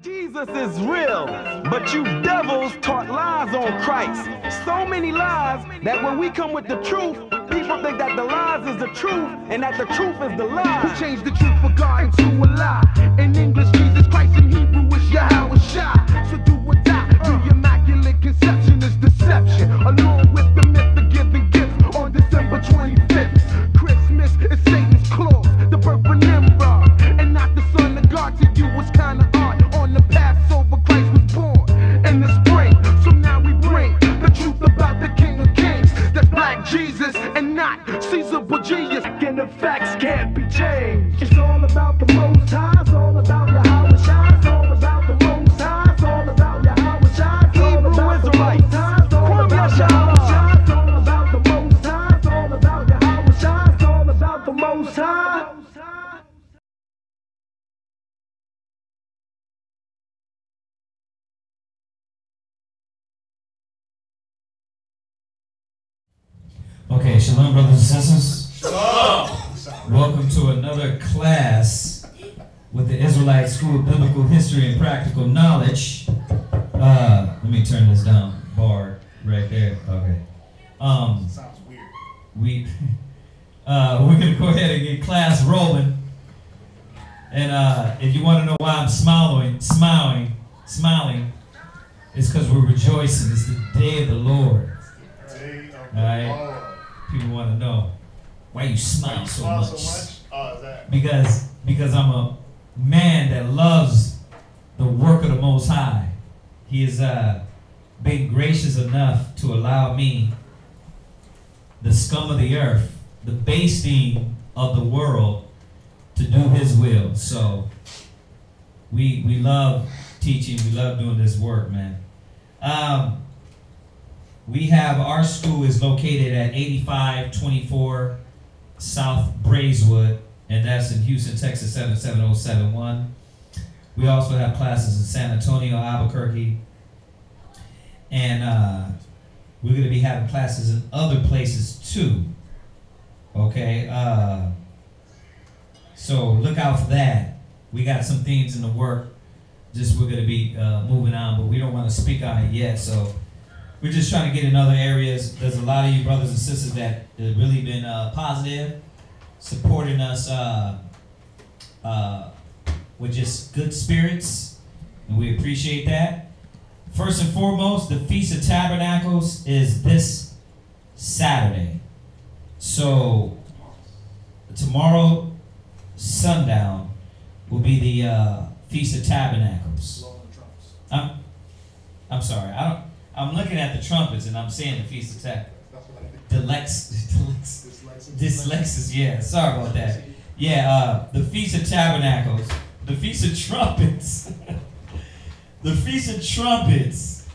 Jesus is real, but you devils taught lies on Christ. So many lies that when we come with the truth, people think that the lies is the truth and that the truth is the lie. Who changed the truth for God into a lie? In English, Jesus Christ, in Hebrew, is Yahweh Shai. So do or die. The immaculate conception is deception, along with the myth of giving gifts on December 25th. Christmas is Satan's clause, the birth of Nimrod, and not the son of God. To you was kinda odd. On the Passover, Christ was born in the spring. So now we bring the truth about the King of Kings. That's Black Jesus and not Caesar Borgias. And the facts can't be changed. It's all about the Most High. It's all about Yahweh Shai. It's all about the Most High. It's all about Yahweh Shai. It's all about the Most High. It's all about Yahweh Shai. It's all about the Most High. It's all about Yahweh Shai. It's all about the Most High. Okay, shalom, brothers and sisters. Shalom. Welcome to another class with the Israelite School of Biblical History and Practical Knowledge. Let me turn this down. Bar right there. Okay. Sounds weird. We're gonna go ahead and get class rolling. And if you want to know why I'm smiling, it's because we're rejoicing. It's the day of the Lord. All right. People want to know why you smile so much. Oh, is that? Because I'm a man that loves the work of the Most High. He has been gracious enough to allow me, the scum of the earth, the basting of the world, to do His will. So we love teaching. We love doing this work, man. We have, our school is located at 8524 South Braeswood, and that's in Houston, Texas 77071. We also have classes in San Antonio, Albuquerque, and we're going to be having classes in other places too. Okay, so look out for that. We got some things in the work. Just we're going to be moving on, but we don't want to speak on it yet. So we're just trying to get in other areas. There's a lot of you brothers and sisters that have really been positive, supporting us with just good spirits, and we appreciate that. First and foremost, the Feast of Tabernacles is this Saturday. So tomorrow, sundown, will be the Feast of Tabernacles. I'm sorry, I'm looking at the trumpets and I'm saying the Feast of Tabernacles. Dyslexis, yeah, sorry about that. Yeah, the Feast of Tabernacles, the Feast of Trumpets. The Feast of Trumpets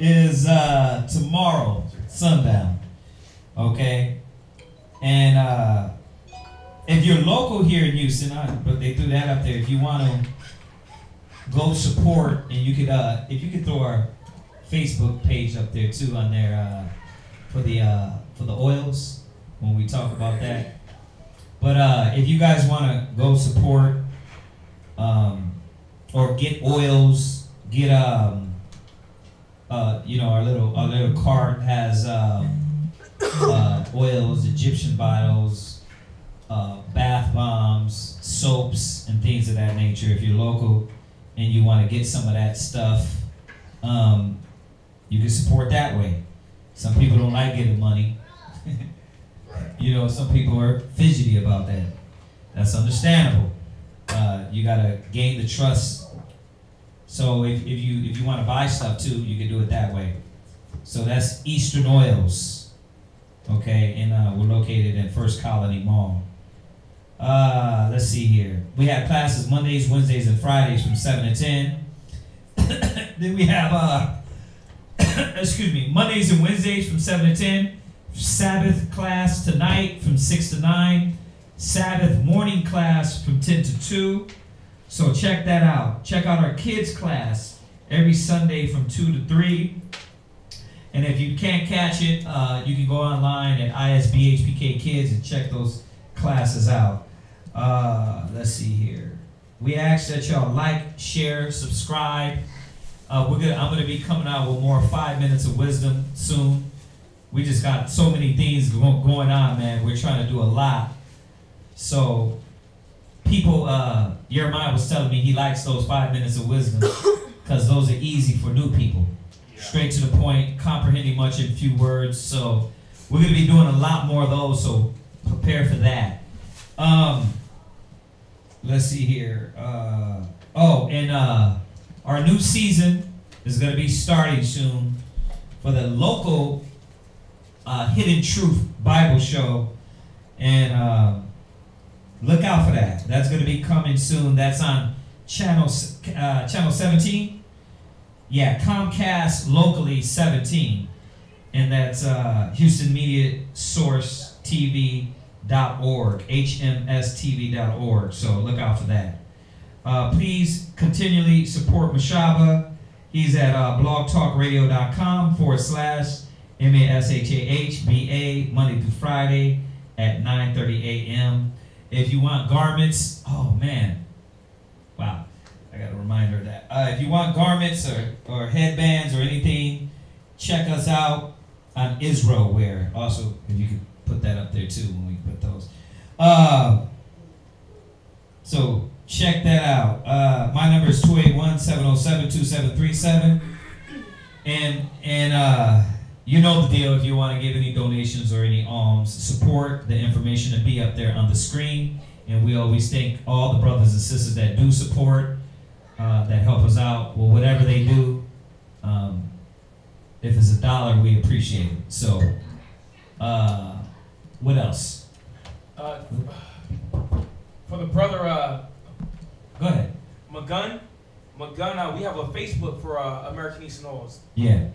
is tomorrow, sundown. Okay? And if you're local here in Houston, but they threw that up there, if you want to go support, and you could, if you could throw our Facebook page up there too on there for the oils when we talk about that. But if you guys want to go support or get oils, get you know, our little cart has oils, Egyptian bottles, bath bombs, soaps, and things of that nature. If you're local and you want to get some of that stuff, you can support that way. Some people don't like giving money. You know, some people are fidgety about that. That's understandable. You gotta gain the trust. So if you want to buy stuff too, you can do it that way. So that's Eastern Oils, okay, and we're located in First Colony Mall. Let's see here. We have classes Mondays, Wednesdays, and Fridays from 7 to 10. Then we have excuse me, Mondays and Wednesdays from 7 to 10. Sabbath class tonight from 6 to 9. Sabbath morning class from 10 to 2. So check that out. Check out our kids class every Sunday from 2 to 3. And if you can't catch it, you can go online at ISBHPK Kids and check those classes out. Let's see here. we ask that y'all like, share, subscribe. I'm gonna be coming out with more 5 minutes of wisdom soon. We just got so many things going on, man. We're trying to do a lot. So people, Jeremiah was telling me he likes those 5 minutes of wisdom because those are easy for new people. Yeah. Straight to the point, comprehending much in few words. So we're gonna be doing a lot more of those, so prepare for that. Let's see here. Our new season is going to be starting soon for the local Hidden Truth Bible show. And look out for that. That's going to be coming soon. That's on channel 17. Yeah, Comcast locally 17. And that's Houston Media Source TV.org, HMSTV.org. So look out for that. Please continually support Mashaba. He's at blogtalkradio.com/MASHAHBA Monday through Friday at 9:30 a.m. If you want garments, oh man, wow, I got a reminder of that. If you want garments or headbands or anything, check us out on Israel Wear. Also, if you could put that up there too when we put those. So check that out. My number is 281-707-2737. And you know the deal. If you want to give any donations or any alms, support, the information will be up there on the screen. And we always thank all the brothers and sisters that do support, that help us out. Well, whatever they do, if it's $1, we appreciate it. So, what else? For the brother, go ahead. McGunn, we have a Facebook for American Eastern Oils. Yeah.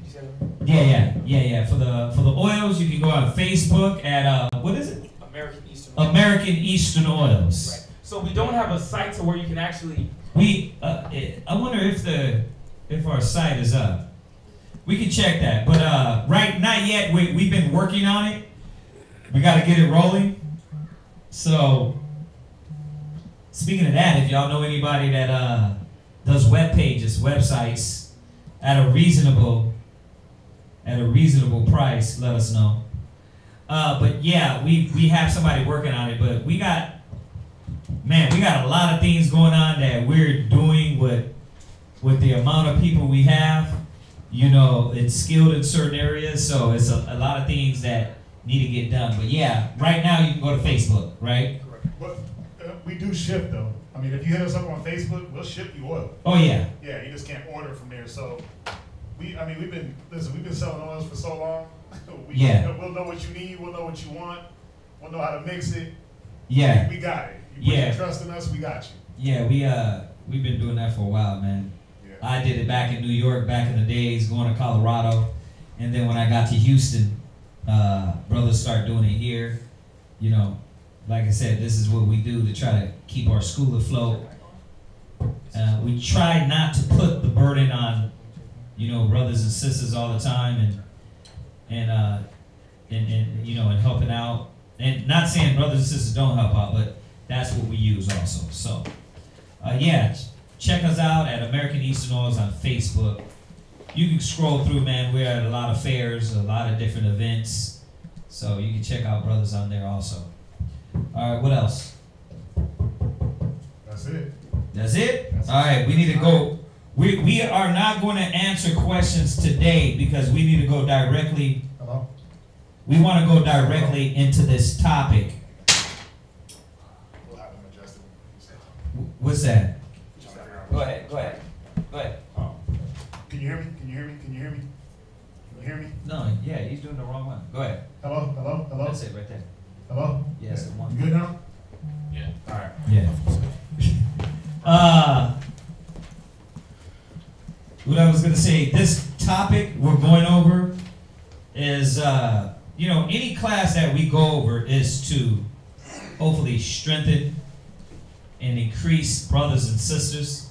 Yeah. For the oils, you can go on Facebook at what is it? American Eastern Oils. American Eastern Oils. Right. So we don't have a site to where you can actually. I wonder if our site is up. We can check that, but not yet. We've been working on it. We got to get it rolling. So, speaking of that, if y'all know anybody that does web pages, websites at a reasonable price, let us know. But yeah, we have somebody working on it. But we got a lot of things going on that we're doing with the amount of people we have. You know, it's skilled in certain areas, so it's a lot of things that need to get done. But yeah, right now you can go to Facebook, right? Correct. But we do ship though. I mean, if you hit us up on Facebook, we'll ship you oil. Oh yeah. Yeah, you just can't order from there. So we've been selling oils for so long. We'll know what you need. We'll know what you want. We'll know how to mix it. Yeah. We got it. You put your trust in us, we got you. Yeah, we've been doing that for a while, man. Yeah. I did it back in New York, back in the days, going to Colorado, and then when I got to Houston, brothers started doing it here. You know, like I said, this is what we do to try to keep our school afloat. We try not to put the burden on, you know, brothers and sisters all the time, and you know, and helping out. And not saying brothers and sisters don't help out, but that's what we use also. So, yeah, check us out at American Eastern Oils on Facebook. You can scroll through, man. We're at a lot of fairs, a lot of different events. So you can check out brothers on there also. All right, what else? That's it. That's it? All right, we need to go. We are not going to answer questions today because we need to go directly. Hello? We want to go directly into this topic. We'll have them adjusted. What's that? Go ahead. Can you hear me? Can you hear me? Can you hear me? Can you hear me? No, yeah, he's doing the wrong one. Go ahead. Hello? That's it right there. Hello? Yes, yeah. You good now? Yeah. All right. Yeah. What I was going to say, this topic we're going over is, you know, any class that we go over is to hopefully strengthen and increase brothers and sisters.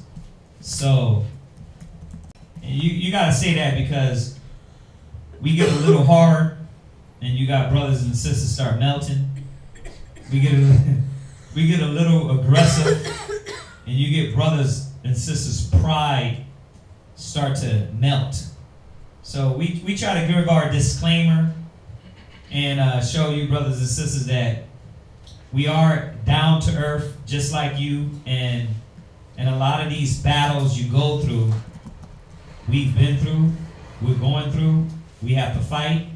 So, you got to say that because we get a little hard and you got brothers and sisters start melting. We get a little aggressive and you get brothers and sisters' pride start to melt. So we try to give our disclaimer and show you, brothers and sisters, that we are down to earth just like you, and a lot of these battles you go through, we've been through, we're going through, we have to fight.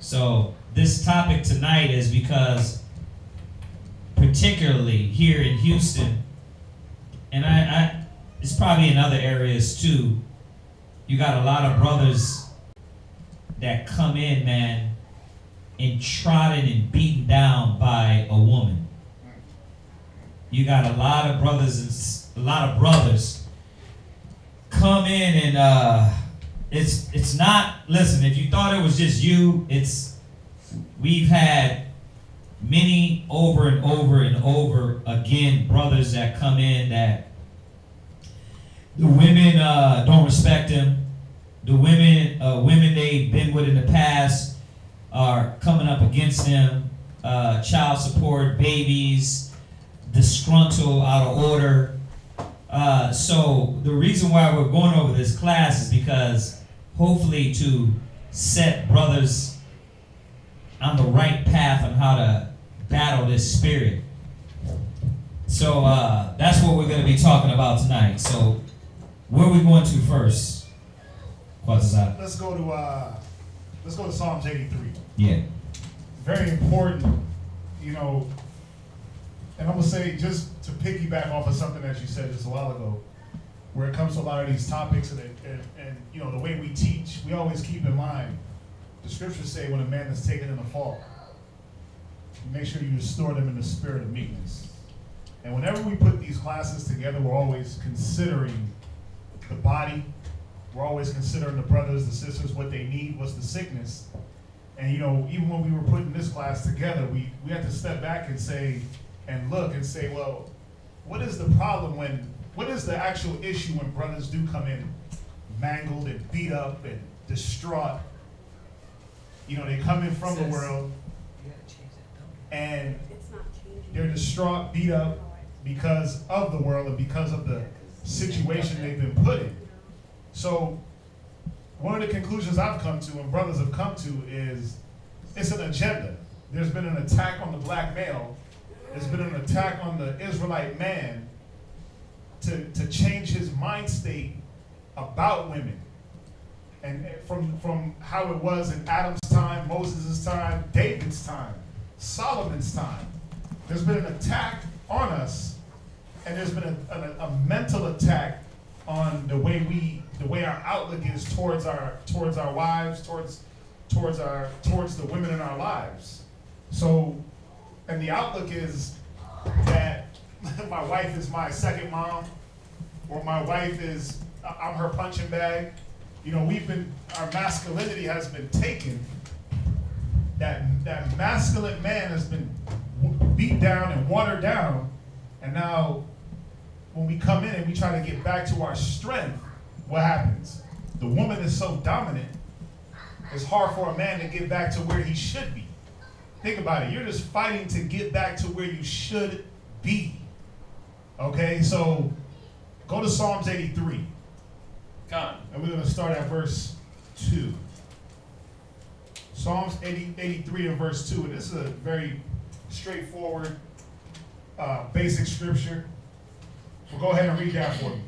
So this topic tonight is because, particularly here in Houston, and it's probably in other areas too, you got a lot of brothers that come in, man, and trodden and beaten down by a woman. You got a lot of brothers come in and it's not, listen, if you thought it was just you, we've had many over and over and over again brothers that come in that the women don't respect them. The women they've been with in the past are coming up against them. Child support, babies, disgruntled, out of order. So the reason why we're going over this class is because hopefully to set brothers on the right path on how to battle this spirit. So that's what we're going to be talking about tonight. So where are we going to first? Let's go to Psalms 83. Yeah. Very important, you know, and I'm going to say, just to piggyback off of something that you said just a while ago, where it comes to a lot of these topics and you know, the way we teach, we always keep in mind, the scriptures say when a man is taken in a fault, make sure you restore them in the spirit of meekness. And whenever we put these classes together, we're always considering the body. We're always considering the brothers, the sisters, what they need, what's the sickness. And you know, even when we were putting this class together, we had to step back and say, and look and say, well, what is the problem what is the actual issue when brothers do come in mangled and beat up and distraught? You know, they come in from the world and they're distraught, beat up because of the world and because of the situation they've been put in. So one of the conclusions I've come to and brothers have come to is it's an agenda. There's been an attack on the black male. There's been an attack on the Israelite man to change his mind state about women. And from how it was in Adam's time, Moses' time, David's time, Solomon's time, there's been an attack on us, and there's been a mental attack on the way our outlook is towards our wives, towards the women in our lives. So, and the outlook is that my wife is my second mom, or my wife is, I'm her punching bag. You know, our masculinity has been taken. That masculine man has been beat down and watered down, and now when we come in and we try to get back to our strength, what happens? The woman is so dominant, it's hard for a man to get back to where he should be. Think about it. You're just fighting to get back to where you should be. Okay, so go to Psalms 83. And we're going to start at verse 2. Psalms 83 and verse 2. And this is a very straightforward, basic scripture. So go ahead and read that for me.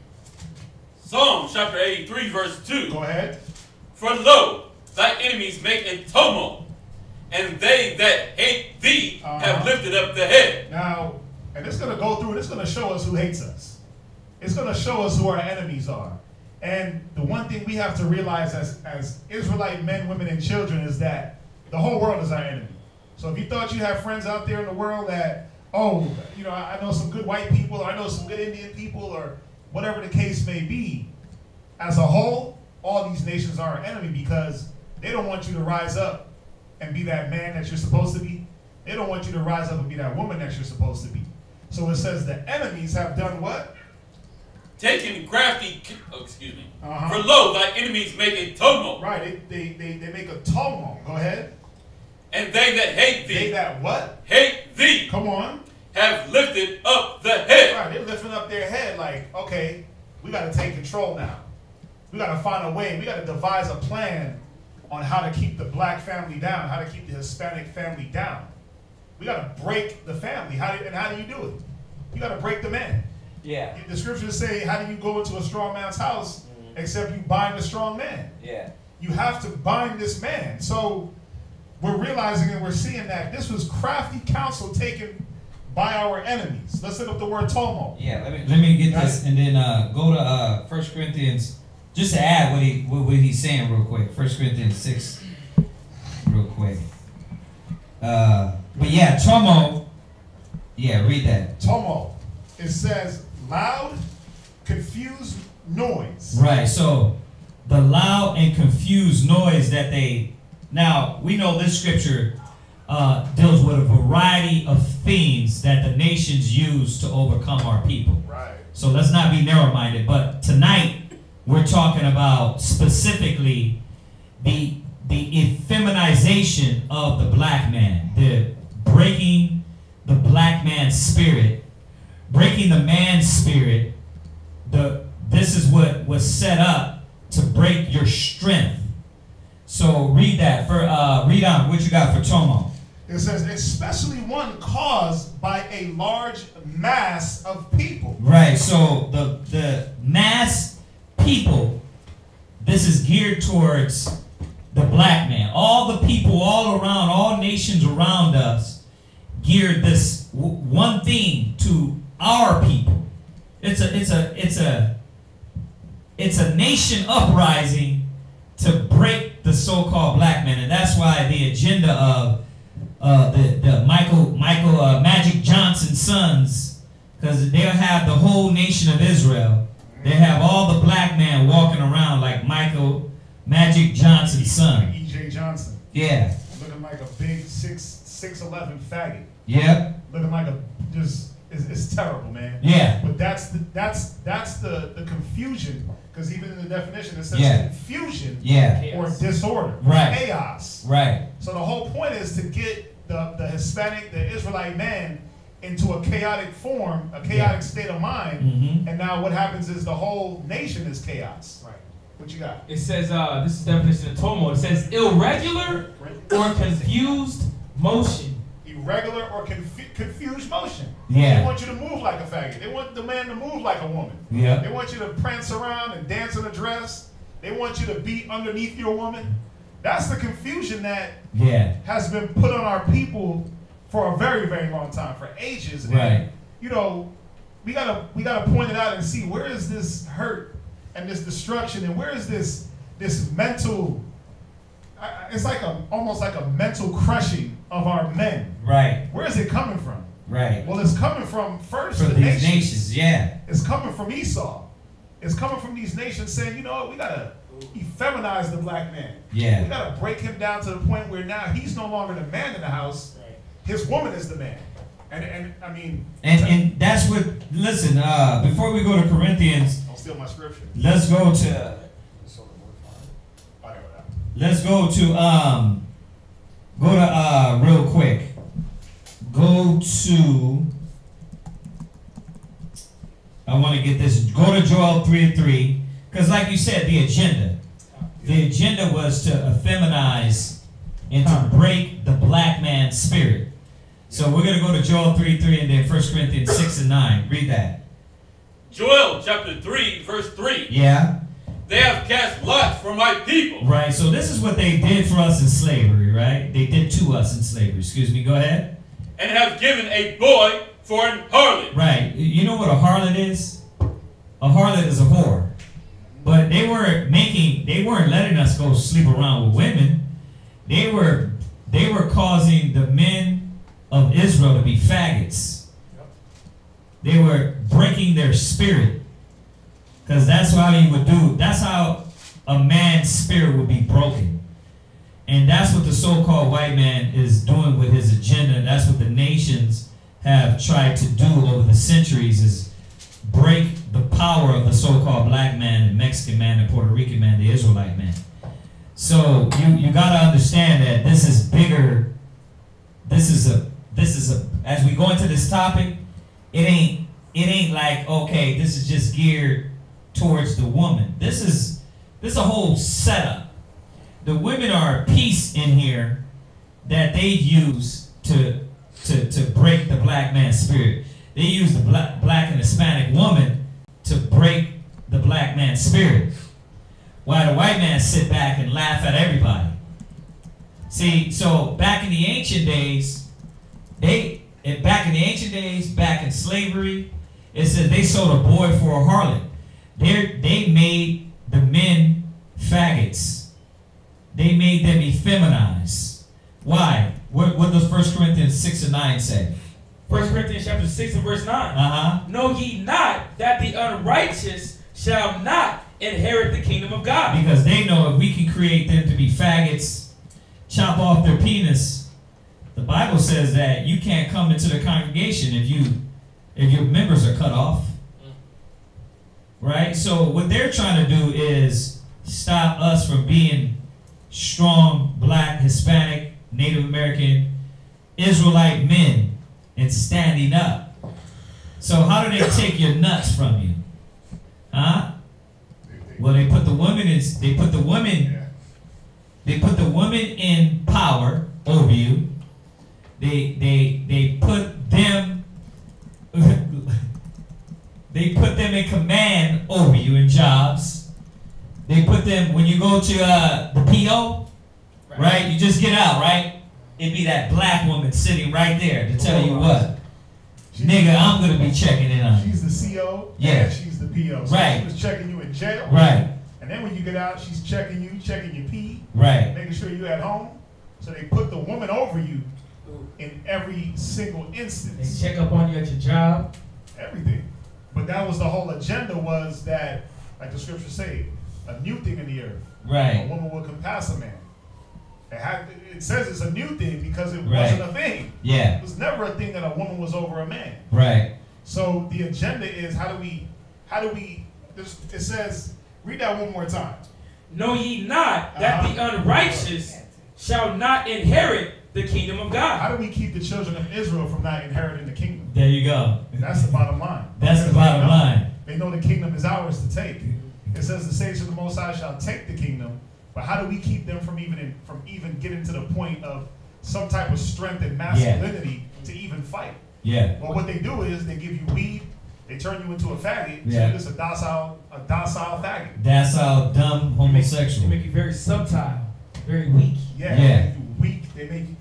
Psalm chapter 83, verse 2. Go ahead. For lo, thy enemies make a tumult, and they that hate thee have lifted up the head. Now, and it's going to go through, and it's going to show us who hates us. It's going to show us who our enemies are. And the one thing we have to realize as Israelite men, women, and children is that the whole world is our enemy. So if you thought you had friends out there in the world that, oh, you know, I know some good white people, or I know some good Indian people, or whatever the case may be, as a whole, all these nations are our enemy because they don't want you to rise up and be that man that you're supposed to be. They don't want you to rise up and be that woman that you're supposed to be. So it says the enemies have done what? Taking crafty, For lo, thy enemies make a tumult. Right, they make a tumult. Go ahead. And they that hate thee. They that what? Hate thee. Come on. have lifted up the head. Right, they're lifting up their head like, okay, we got to take control now. We got to find a way. We got to devise a plan on how to keep the black family down, how to keep the Hispanic family down. We got to break the family. How do you do it? You got to break the man. Yeah. The scriptures say, how do you go into a strong man's house except you bind the strong man? Yeah. You have to bind this man. So we're realizing and we're seeing that this was crafty counsel taken by our enemies. Let's look up the word tomo. Yeah, let me get this and then go to 1 Corinthians, just to add what he's saying real quick. 1 Corinthians 6 real quick. But yeah, tomo. Yeah, read that. Tomo. It says loud, confused noise. Right, so the loud and confused noise that they... Now, we know this scripture deals with a variety of things that the nations use to overcome our people. Right. So let's not be narrow-minded. But tonight, we're talking about specifically the effeminization of the black man, the breaking the black man's spirit, breaking the man's spirit. This is what was set up to break your strength. So read that. Read on. What you got for Tomo? It says, especially one caused by a large mass of people. Right. So the mass people, this is geared towards the black man. All the people all around, all nations around us, geared this one thing to our people. It's a nation uprising to break the so-called black man, and that's why the agenda of the Michael Magic Johnson's sons, because they'll have the whole nation of Israel. They have all the black men walking around like Michael Magic Johnson's son. E.J. Johnson. Yeah. Looking like a big 6'11" faggot. Yep. Looking like it's terrible, man. Yeah. But that's the confusion, because even in the definition it says confusion or disorder, chaos. Right. So the whole point is to get the Hispanic, the Israelite man into a chaotic form, a chaotic state of mind, and now what happens is the whole nation is chaos. Right. What you got? It says, this is the definition of tomo. It says irregular or confused motion. Irregular or confused motion. Yeah. They want you to move like a faggot. They want the man to move like a woman. Yeah. They want you to prance around and dance in a dress. They want you to be underneath your woman. That's the confusion that has been put on our people for a very, very long time, for ages. Right. And, you know, we gotta point it out and see where is this hurt and this destruction, and where is this mental. It's like almost like a mental crushing of our men. Right. Where is it coming from? Right. Well, it's coming from first from the these nations. Yeah. It's coming from Esau. It's coming from these nations saying, you know what, we gotta effeminize the black man. Yeah. We gotta break him down to the point where now he's no longer the man in the house. Right. His woman is the man. And I mean. And that's what. Listen. Before we go to Corinthians. Don't steal my scripture. Let's go to. Let's go to real quick. Go to, I want to get this, go to Joel 3:3, because like you said, the agenda was to effeminize and to break the black man's spirit. So we're going to go to Joel 3:3 and then 1 Corinthians 6:9. Read that. Joel chapter 3, verse 3. Yeah. They have cast lots for my people. Right, so this is what they did for us in slavery, right? They did to us in slavery. Excuse me, go ahead. And have given a boy for an harlot. Right. You know what a harlot is? A harlot is a whore. But they weren't letting us go sleep around with women. They were causing the men of Israel to be faggots. They were breaking their spirit. Because that's how you would do. That's how a man's spirit would be broken. And that's what the so-called white man is doing with his agenda. That's what the nations have tried to do over the centuries, is break the power of the so-called black man, the Mexican man, the Puerto Rican man, the Israelite man. So you got to understand that this is bigger. This is as we go into this topic, it ain't like, okay, this is just geared towards the woman. This is a whole setup. The women are a piece in here that they use to break the black man's spirit. They use the black and Hispanic woman to break the black man's spirit, while the white man sit back and laugh at everybody. See, so back in the ancient days, back in slavery, it said they sold a boy for a harlot. They made the men faggots. They made them effeminized. Why? What does 1 Corinthians 6 and 9 say? 1 Corinthians chapter 6 and verse 9. Know ye not that the unrighteous shall not inherit the kingdom of God? Because they know if we can create them to be faggots, chop off their penis, the Bible says that you can't come into the congregation if your members are cut off. Right? So what they're trying to do is stop us from being strong black, Hispanic, Native American, Israelite men and standing up. So how do they take your nuts from you? Huh? Well, they put the women in power over you. They put them in command over you in jobs. They put them when you go to the PO, right? You just get out, right? It'd be that black woman sitting right there to tell you what. Nigga, I'm gonna be checking in on you. She's the CO, yeah. And she's the PO. So right. She was checking you in jail. Right. And then when you get out, she's checking your pee. Right. Making sure you're at home. So they put the woman over you in every single instance. They check up on you at your job. Everything. But that was the whole agenda, was that, like the scriptures say, a new thing in the earth. Right. A woman will compass a man. It says it's a new thing because it wasn't a thing. Yeah. It was never a thing that a woman was over a man. Right. So the agenda is how do we, it says, read that one more time. Know ye not that the unrighteous shall not inherit the kingdom of God? How do we keep the children of Israel from not inheriting the kingdom? There you go. That's the bottom line. That's the bottom line. They know the kingdom is ours to take. It says the saints of the Most High shall take the kingdom, but how do we keep them from even getting to the point of some type of strength and masculinity to even fight? Yeah. Well, what they do is they give you weed, they turn you into a faggot, so yeah. you're just a docile faggot. Docile, dumb, homosexual. They make you very subtle, very weak. Yeah. They make you weak. They make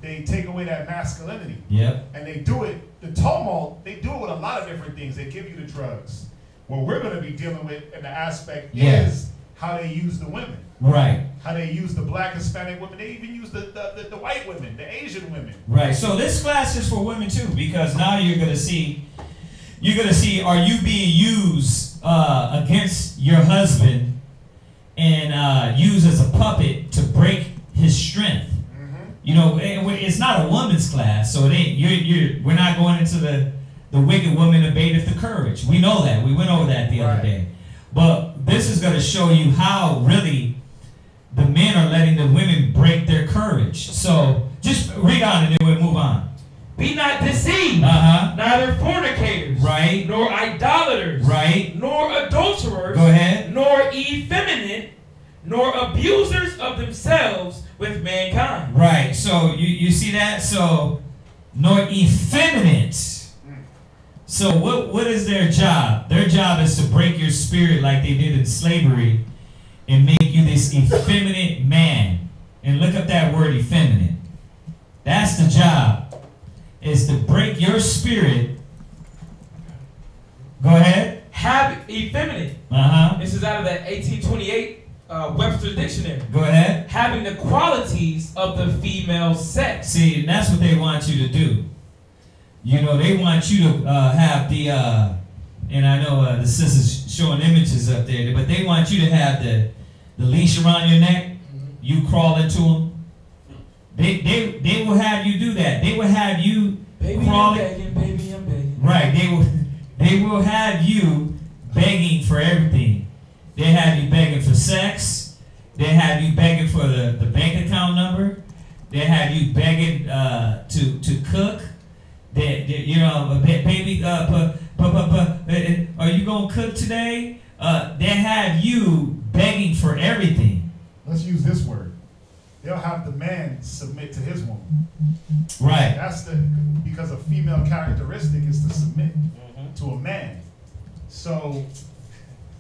they take away that masculinity. Yep. And they do it, the tumult, they do it with a lot of different things. They give you the drugs. What we're going to be dealing with in the aspect is how they use the women. Right. How they use the black, Hispanic women. They even use the white women, the Asian women. Right. So this class is for women too, because now you're going to see, are you being used against your husband and used as a puppet to break his strength? You know, it's not a woman's class, so it ain't. We're not going into the wicked woman abateth the courage. We know that. We went over that the other day. But this is going to show you how really the men are letting the women break their courage. So just read on and then we'll move on. Be not deceived, neither fornicators, right, nor idolaters, right, nor adulterers, go ahead, nor effeminate, nor abusers of themselves with mankind. Right. So you see that? So nor effeminate. So what is their job? Their job is to break your spirit like they did in slavery and make you this effeminate man. And look up that word effeminate. That's the job. Is to break your spirit. Go ahead. Have effeminate. This is out of that 1828 Webster's Dictionary. Go ahead. Having the qualities of the female sex. See, and that's what they want you to do. You know, they want you to have the, and I know the sister's showing images up there, but they want you to have the leash around your neck. You crawl into them. They will have you do that. They will have you crawl. Baby, I'm begging. Right. They will have you begging for everything. They have you begging for sex. They have you begging for the bank account number. They have you begging to cook. You know, baby, are you gonna cook today? They have you begging for everything. Let's use this word. They'll have the man submit to his woman. Right. That's because a female characteristic is to submit to a man. So,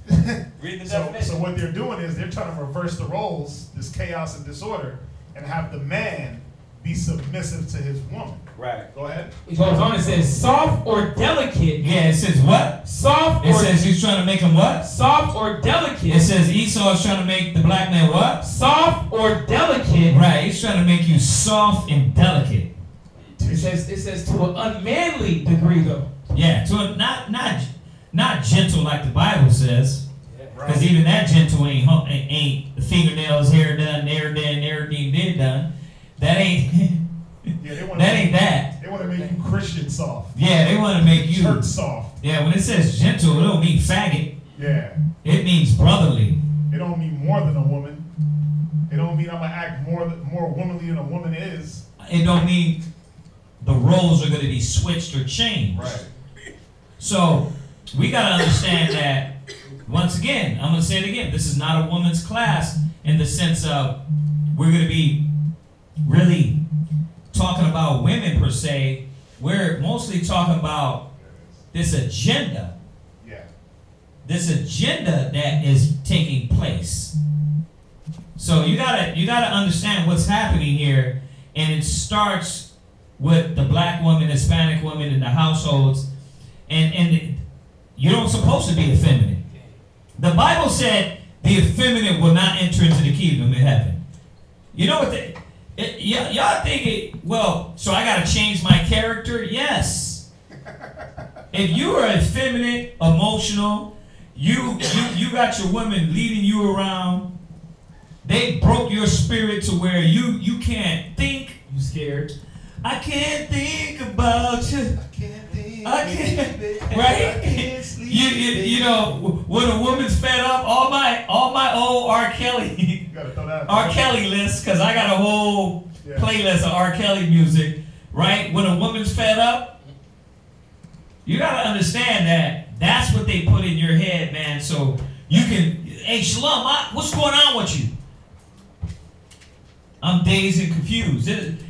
read the definition. So what they're doing is they're trying to reverse the roles, this chaos and disorder, and have the man be submissive to his woman. Right. Go ahead. It goes on, it says soft or delicate. Yeah, it says what? Soft. It says he's trying to make him what? Soft or delicate. It says Esau is trying to make the black man what? Soft or delicate. Right, he's trying to make you soft and delicate. It says to an unmanly degree though. Yeah, to a not gentle like the Bible says. Because Right. even that gentle ain't the fingernails, hair done, nair done, everything did done. That ain't that ain't that. They want to make you Christian soft. Yeah, they want to make you church soft. Yeah, when it says gentle, it don't mean faggot. Yeah. It means brotherly. It don't mean more than a woman. It don't mean I'm gonna act more womanly than a woman is. It don't mean the roles are going to be switched or changed. Right. So we got to understand that. Once again, I'm going to say it again. This is not a woman's class in the sense of we're going to be really talking about women per se. We're mostly talking about this agenda. Yeah. This agenda that is taking place. So you gotta understand what's happening here, and it starts with the black woman, Hispanic woman in the households, and you don't supposed to be effeminate. The Bible said the effeminate will not enter into the kingdom of heaven. You know what? Y'all think well, so I got to change my character? Yes. If you are effeminate, emotional, you got your women leading you around, they broke your spirit to where you can't think. You scared. I can't think about you. I can't, right? I can't sleep. You know, when a woman's fed up, all my old R. Kelly list, because I got a whole playlist of R. Kelly music, right? When a woman's fed up, you gotta understand that that's what they put in your head, man. So you can, hey Shalom, what's going on with you? I'm dazed and confused.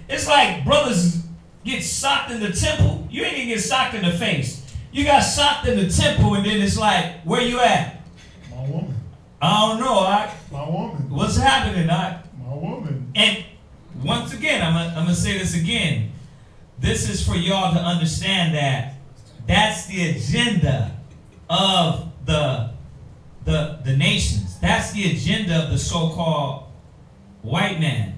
It's like brothers get socked in the temple. You ain't even get socked in the face. You got socked in the temple, and then it's like, where you at? My woman. I don't know. My woman. What's happening? My woman. And once again, I'm gonna say this again. This is for y'all to understand that that's the agenda of the nations. That's the agenda of the so-called white man,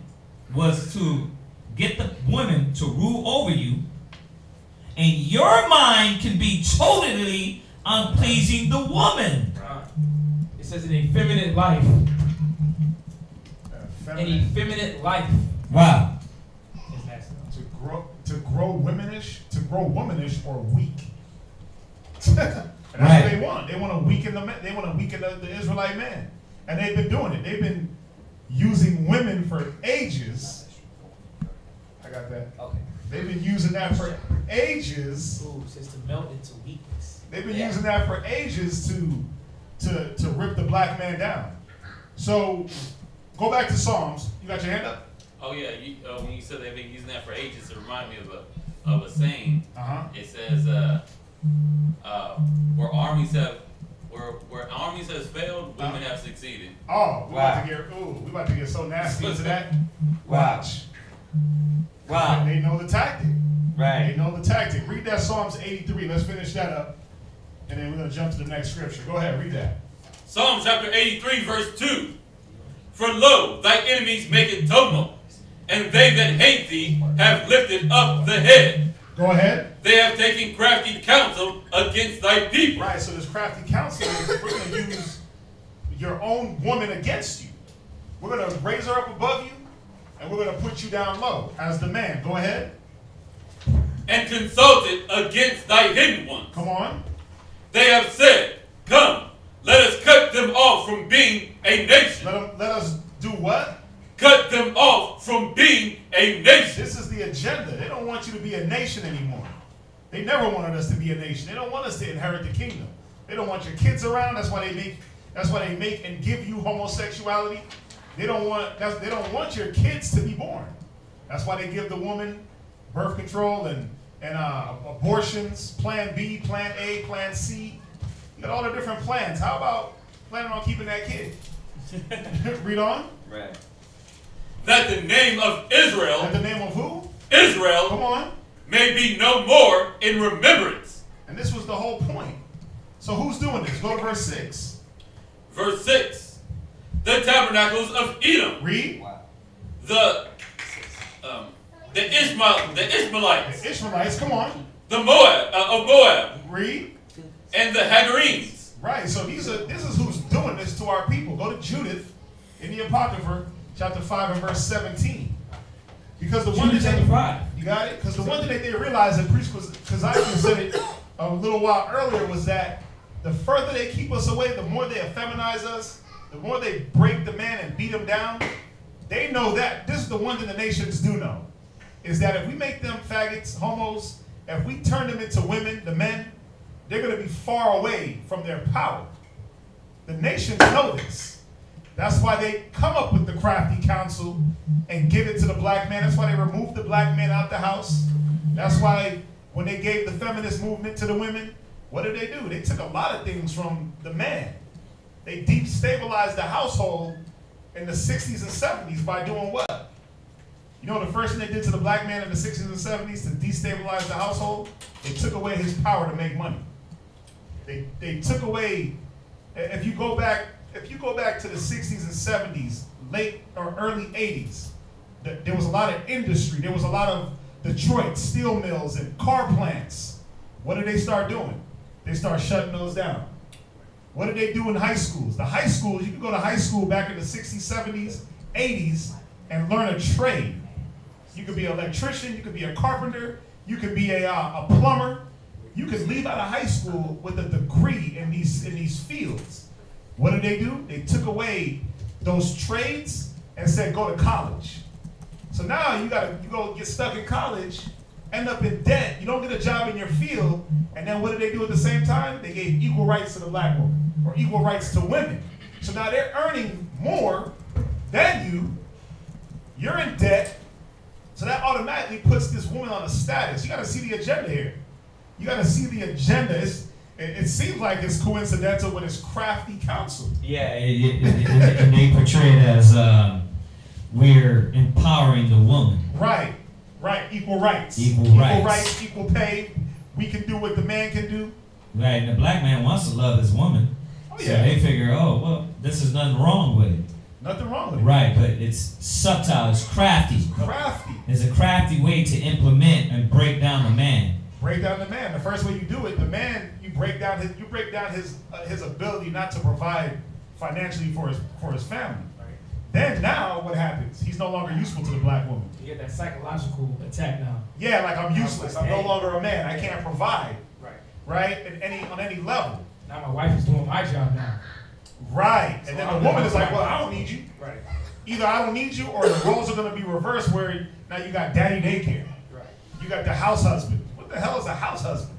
was to get the women to rule over you, and your mind can be totally unpleasing the woman. It says an effeminate life. An effeminate life. Wow. To grow womanish or weak. And that's Right. what they want. They want to weaken the Israelite man. And they've been doing it. They've been using women for ages. I got that. Okay. They've been using that for ages. Ooh, it says to melt into weakness. They've been using that for ages to rip the black man down. So go back to Psalms. You got your hand up? Oh yeah, when you said they've been using that for ages, it reminded me of a saying. It says, where armies have failed, women have succeeded. Oh, we about to get so nasty into that. Watch. Wow. They know the tactic. Right. They know the tactic. Read that Psalms 83. Let's finish that up, and then we're gonna jump to the next scripture. Go ahead, read that. Psalm chapter 83, verse 2. For lo, thy enemies make a tumult, and they that hate thee have lifted up the head. Go ahead. They have taken crafty counsel against thy people. Right, so this crafty counsel is we're going to use your own woman against you. We're going to raise her up above you, and we're going to put you down low as the man. Go ahead. And consulted against thy hidden ones. Come on. They have said, come, let us cut them off from being a nation. Let us do what? cut them off from being a nation. This is the agenda. They don't want you to be a nation anymore. They never wanted us to be a nation. They don't want us to inherit the kingdom. They don't want your kids around. That's why they make and give you homosexuality. They don't want your kids to be born. That's why they give the woman birth control and abortions, Plan B, Plan A, Plan C. You got all the different plans. How about planning on keeping that kid? Read on. Right. That the name of Israel. That the name of who? Israel. Come on. May be no more in remembrance. And this was the whole point. So who's doing this? Go to verse 6. Verse 6. The tabernacles of Edom. Read. The Ishmaelites. The Ishmaelites, come on. The Moab. Read. And the Hagarenes. Right, so this is who's doing this to our people. Go to Judith in the Apocrypha, chapter 5 and verse 17. Because the one chapter 5. You got it? Because the one thing that they realized, and Priest Kazaki said it a little while earlier, was that the further they keep us away, the more they effeminize us, the more they break the man and beat him down. They know that. This is the one thing the nations do know, is that if we make them faggots, homos, if we turn them into women, the men, they're going to be far away from their power. The nations know this. That's why they come up with the crafty counsel and give it to the black man. That's why they removed the black man out the house. That's why when they gave the feminist movement to the women, what did they do? They took a lot of things from the man. They destabilized the household in the 60s and 70s by doing what? You know the first thing they did to the black man in the 60s and 70s to destabilize the household? They took away his power to make money. They took away, if you go back to the 60s and 70s, late or early 80s, there was a lot of industry. There was a lot of Detroit steel mills and car plants. What did they start doing? They start shutting those down. What did they do in high schools? The high schools, you could go to high school back in the 60s, 70s, 80s and learn a trade. You could be an electrician, you could be a carpenter, you could be a plumber. You could leave out of high school with a degree in these fields. What did they do? They took away those trades and said, go to college. So now you go get stuck in college, end up in debt, you don't get a job in your field, and then what did they do at the same time? They gave equal rights to the black woman, or equal rights to women. So now they're earning more than you, you're in debt, so that automatically puts this woman on a status. You gotta see the agenda here. You gotta see the agenda. It seems like it's coincidental, but it's crafty counsel. Yeah, and they portray it as we're empowering the woman. Right. Equal rights. Equal rights. Equal pay. We can do what the man can do. Right, and the black man wants to love his woman. Oh, yeah. So they figure, oh, well, this is nothing wrong with it. Nothing wrong with it. Right, but it's subtle, it's crafty. It's crafty. It's a crafty way to implement and break down the man. Break down the man. The first way you do it, the man, you break down his ability not to provide financially for his family. Right. Then now what happens? He's no longer useful to the black woman. You get that psychological attack now. Yeah, like I'm useless. I'm no longer a man. I can't provide. Right? On any level. Now my wife is doing my job now. Right. And then the woman is like, well, I don't need you. Right. Either I don't need you or the roles are going to be reversed where now you got daddy daycare. Right. You got the house husband. What the hell is a house husband?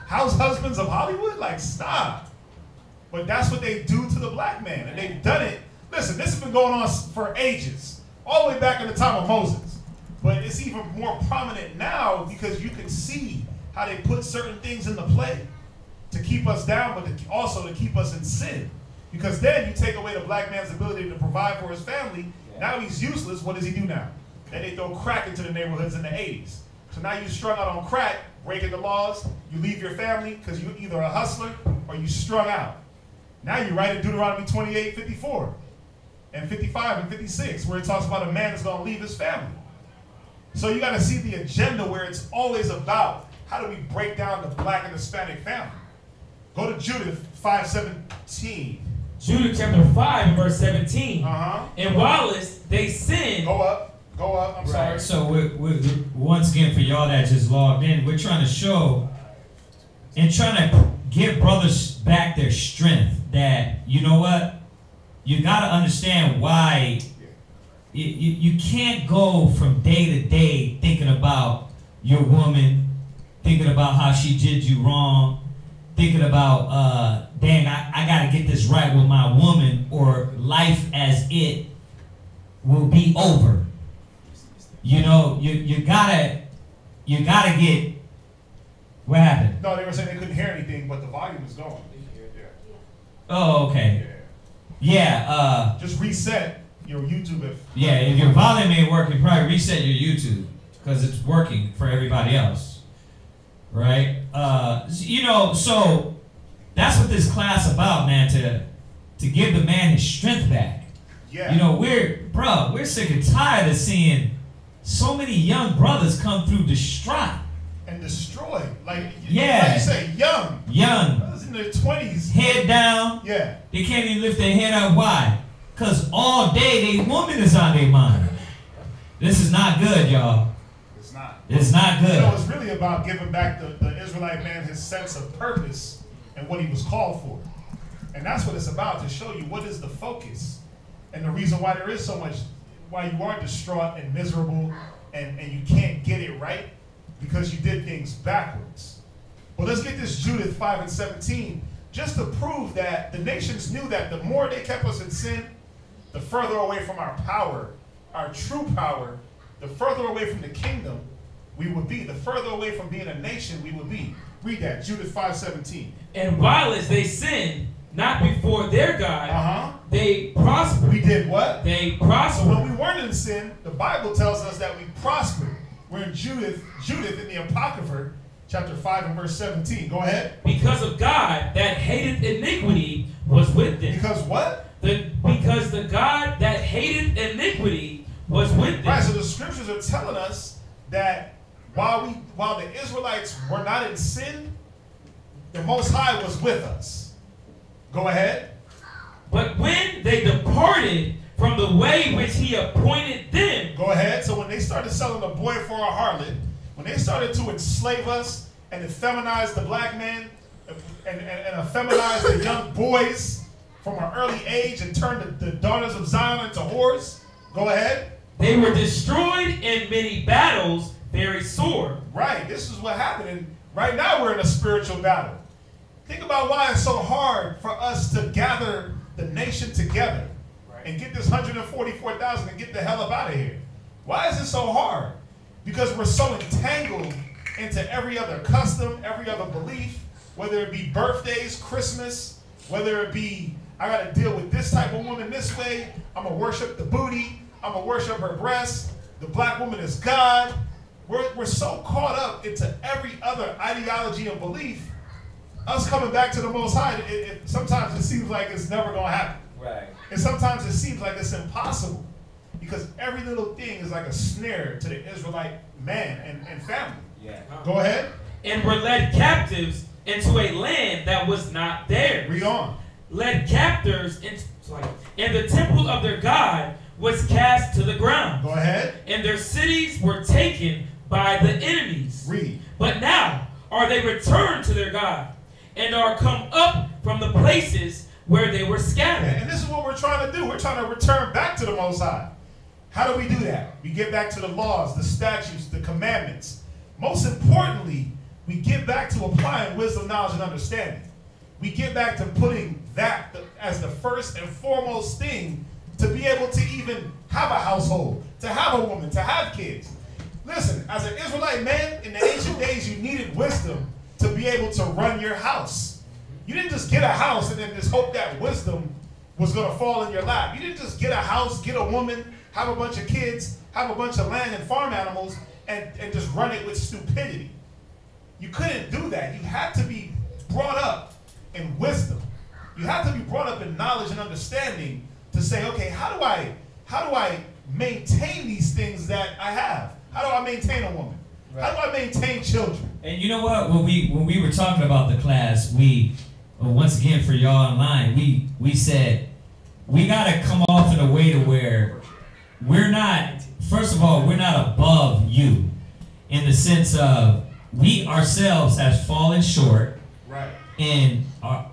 House husbands of Hollywood? Like, stop. But that's what they do to the black man. And they've done it. Listen, this has been going on for ages. All the way back in the time of Moses. But it's even more prominent now because you can see how they put certain things into play to keep us down, but also to keep us in sin. Because then you take away the black man's ability to provide for his family. Now he's useless. What does he do now? Then they throw crack into the neighborhoods in the 80s. So now you strung out on crack, breaking the laws. You leave your family because you're either a hustler or you strung out. Now you write in Deuteronomy 28, 54, and 55 and 56, where it talks about a man is going to leave his family. So you got to see the agenda where it's always about how do we break down the black and Hispanic family. Go to Judith 5:17. Judith chapter 5 and verse 17. And whilst they sinned. Go up. I'm sorry. So we're once again, for y'all that just logged in, we're trying to show and trying to give brothers back their strength. That, you know what? You got to understand why you can't go from day to day thinking about your woman, thinking about how she did you wrong, thinking about, dang, I got to get this right with my woman, or life as it will be over. You know, you gotta get. What happened? No, they were saying they couldn't hear anything, but the volume was going. Oh, okay. Yeah. Just reset your YouTube if. Yeah, if your volume ain't working, probably reset your YouTube because it's working for everybody else, right? You know, so that's what this class about, man. To give the man his strength back. Yeah. You know, we're sick and tired of seeing so many young brothers come through distraught. And destroyed. Like, yeah. Like you say, young. Brothers in their 20s. Head down. Yeah. They can't even lift their head up. Why? Because all day they woman is on their mind. This is not good, y'all. It's not. It's not good. You know, it's really about giving back the Israelite man his sense of purpose and what he was called for. And that's what it's about, to show you what is the focus. And the reason why there is so much, why you are distraught and miserable and you can't get it right, because you did things backwards. Well, let's get this Judith 5:17, just to prove that the nations knew that the more they kept us in sin, the further away from our power, our true power, the further away from the kingdom we would be, the further away from being a nation we would be. Read that, Judith 5:17. And while as they sinned, not before their God, they prospered. We did what? They prospered. So when we weren't in sin, the Bible tells us that we prospered. We're in Judith in the Apocrypha, chapter 5 and verse 17. Go ahead. Because of God that hated iniquity was with them. Because what? Because the God that hated iniquity was with them. Right, so the scriptures are telling us that while the Israelites were not in sin, the Most High was with us. Go ahead. But when they departed from the way which he appointed them. Go ahead. So when they started selling a boy for a harlot, when they started to enslave us and effeminize the black man and effeminize the young boys from an early age and turn the daughters of Zion into whores, go ahead. They were destroyed in many battles, very sore. Right. This is what happened. And right now we're in a spiritual battle. Think about why it's so hard for us to gather the nation together and get this 144,000 and get the hell up out of here. Why is it so hard? Because we're so entangled into every other custom, every other belief, whether it be birthdays, Christmas, whether it be, I got to deal with this type of woman this way, I'm going to worship the booty, I'm going to worship her breasts, the black woman is God. We're so caught up into every other ideology and belief. Us coming back to the Most High, sometimes it seems like it's never going to happen. Right. And sometimes it seems like it's impossible, because every little thing is like a snare to the Israelite man and family. Yeah. Go ahead. And were led captives into a land that was not theirs. Read on. Led captors and the temple of their God was cast to the ground. Go ahead. And their cities were taken by the enemies. Read. But now are they returned to their God, and are come up from the places where they were scattered. And this is what we're trying to do. We're trying to return back to the Most High. How do we do that? We get back to the laws, the statutes, the commandments. Most importantly, we get back to applying wisdom, knowledge, and understanding. We get back to putting that as the first and foremost thing to be able to even have a household, to have a woman, to have kids. Listen, as an Israelite man, in the ancient days, you needed wisdom to be able to run your house. You didn't just get a house and then just hope that wisdom was going to fall in your lap. You didn't just get a house, get a woman, have a bunch of kids, have a bunch of land and farm animals, and just run it with stupidity. You couldn't do that. You had to be brought up in wisdom. You have to be brought up in knowledge and understanding to say, okay, how do I maintain these things that I have? How do I maintain a woman? Right. How do I maintain children? And you know what? When we were talking about the class, once again for y'all online, we said we gotta come off in a way to where we're not. First of all, we're not above you, in the sense of we ourselves have fallen short. Right. And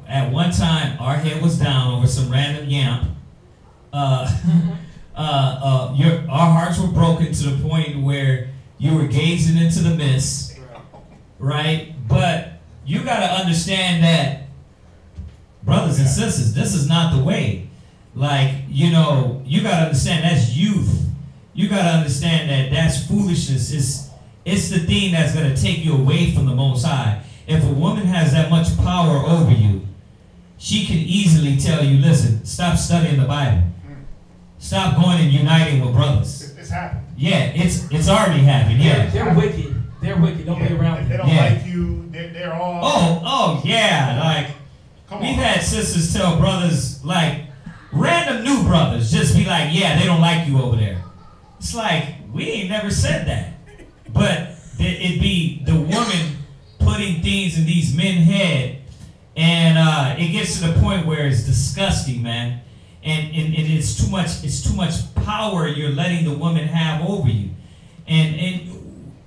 at one time, our head was down over some random yamp. our hearts were broken to the point where you were gazing into the mist, right? But you got to understand that, brothers and sisters, this is not the way. Like, you know, you got to understand that's youth. You got to understand that that's foolishness. It's the thing that's going to take you away from the Most High. If a woman has that much power over you, she can easily tell you, listen, stop studying the Bible. Stop going and uniting with brothers. It's happened. Yeah, it's already happened. Yeah, they're wicked. They're wicked. Don't be around them. They don't like you. They're all. Oh yeah. Like we've had sisters tell brothers, like random new brothers, just be like, yeah, they don't like you over there. It's like we ain't never said that, but it'd be the woman putting things in these men's head, and it gets to the point where it's disgusting, man. And it's too much power you're letting the woman have over you, and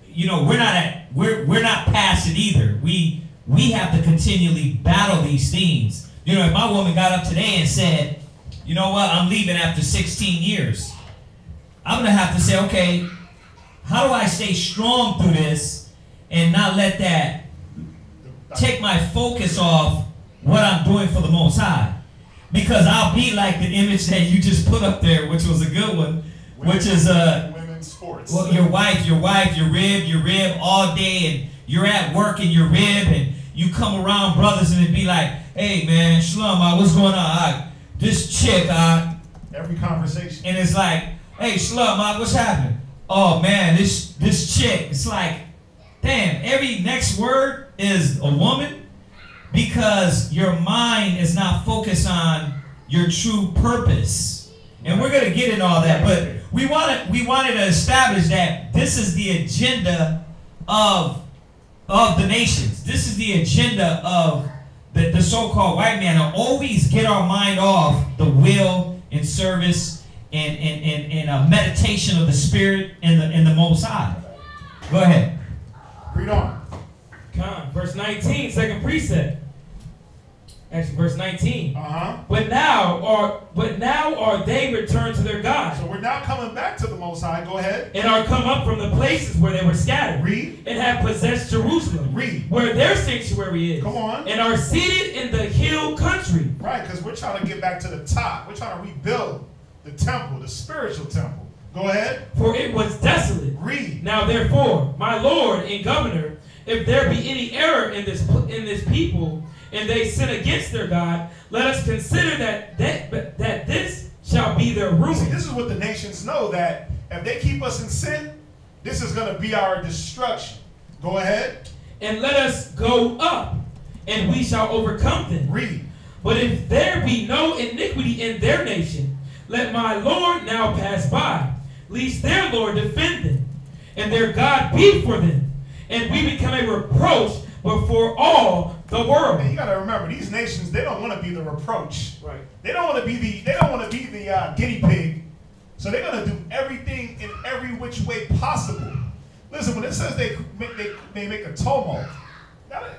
you know we're not past it either. We have to continually battle these things. You know, if my woman got up today and said, you know what, I'm leaving after 16 years, I'm gonna have to say, okay, how do I stay strong through this and not let that take my focus off what I'm doing for the Most High? Because I'll be like the image that you just put up there, which was a good one, which is women's sports. Well, your wife, your rib all day, and you're at work in your rib, and you come around brothers and it be like, hey man, Shalom, what's going on? This chick, every conversation. And it's like, hey Shalom, what's happening? Oh man, this chick. It's like, damn, every next word is a woman. Because your mind is not focused on your true purpose. And we're going to get into all that, but we wanted to establish that this is the agenda of the nations. This is the agenda of the so-called white man, to always get our mind off the will and service and meditation of the Spirit and the Most High. Go ahead. Read on. Verse 19, second precept. Actually, verse 19. But now are they returned to their God. So we're now coming back to the Most High. Go ahead. And are come up from the places where they were scattered. Read. And have possessed Jerusalem. Read. Where their sanctuary is. Come on. And are seated in the hill country. Right, because we're trying to get back to the top. We're trying to rebuild the temple, the spiritual temple. Go ahead. For it was desolate. Read. Now therefore, my Lord and Governor, if there be any error in this people, and they sin against their God, let us consider that this shall be their ruin. See, this is what the nations know, that if they keep us in sin, this is going to be our destruction. Go ahead. And let us go up, and we shall overcome them. Read. But if there be no iniquity in their nation, let my Lord now pass by, lest their Lord defend them, and their God be for them, and we become a reproach before all the world. And you got to remember, these nations, they don't want to be the reproach. Right. They don't want to be the guinea pig. So they're going to do everything in every which way possible. Listen, when it says they make a tumult,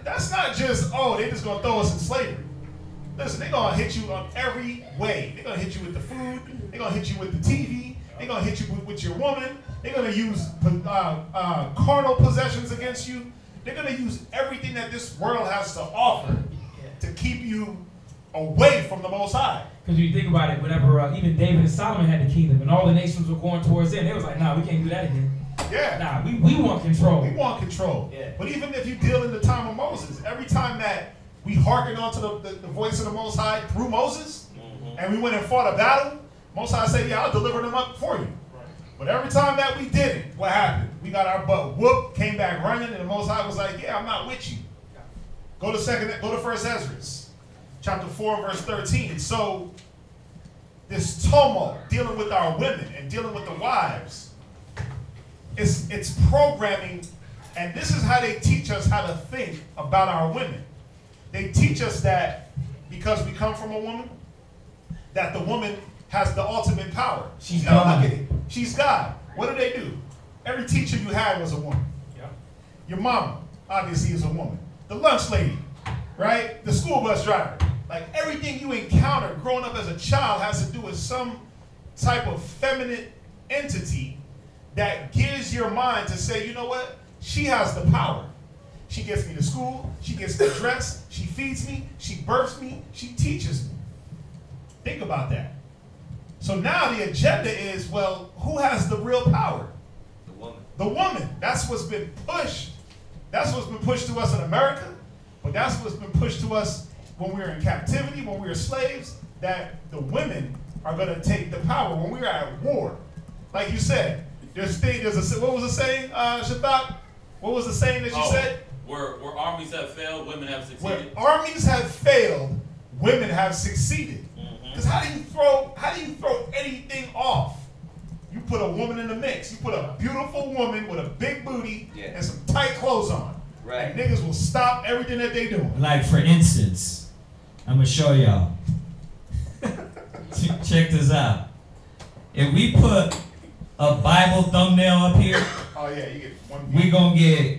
that's not just, oh, they're just going to throw us in slavery. Listen, they're going to hit you on every way. They're going to hit you with the food. They're going to hit you with the TV. They're going to hit you with your woman. They're going to use carnal possessions against you. They're going to use everything that this world has to offer to keep you away from the Most High. Because you think about it, whenever even David and Solomon had the kingdom and all the nations were going towards them, they was like, nah, we can't do that again. Yeah. Nah, we want control. We want control. Yeah. But even if you deal in the time of Moses, every time that we hearken onto the voice of the Most High through Moses, and we went and fought a battle, Most High said, yeah, I'll deliver them up for you. But every time that we did it, what happened? We got our butt whooped, came back running, and the Most High was like, yeah, I'm not with you. Go to 1 Ezra, chapter 4, verse 13. So this tumult, dealing with our women and dealing with the wives, it's programming, and this is how they teach us how to think about our women. They teach us that because we come from a woman, that the woman has the ultimate power. She's God. Look at it. She's God. What do they do? Every teacher you had was a woman. Yeah. Your mama, obviously, is a woman. The lunch lady, right? The school bus driver. Like everything you encounter growing up as a child has to do with some type of feminine entity that gives your mind to say, you know what? She has the power. She gets me to school. She gets me dressed. She feeds me. She births me. She teaches me. Think about that. So now the agenda is, well, who has the real power? The woman. The woman. That's what's been pushed. That's what's been pushed to us in America. But that's what's been pushed to us when we were in captivity, when we were slaves, that the women are going to take the power when we are at war. Like you said, what was the saying, Shathak? What was the saying that you said? Where armies have failed, women have succeeded. Where armies have failed, women have succeeded. Because how do you throw anything off? You put a woman in the mix. You put a beautiful woman with a big booty and some tight clothes on. Right. And niggas will stop everything that they doing. Like for instance, I'm gonna show y'all. Check this out. If we put a Bible thumbnail up here, oh yeah, you get one view. We gonna get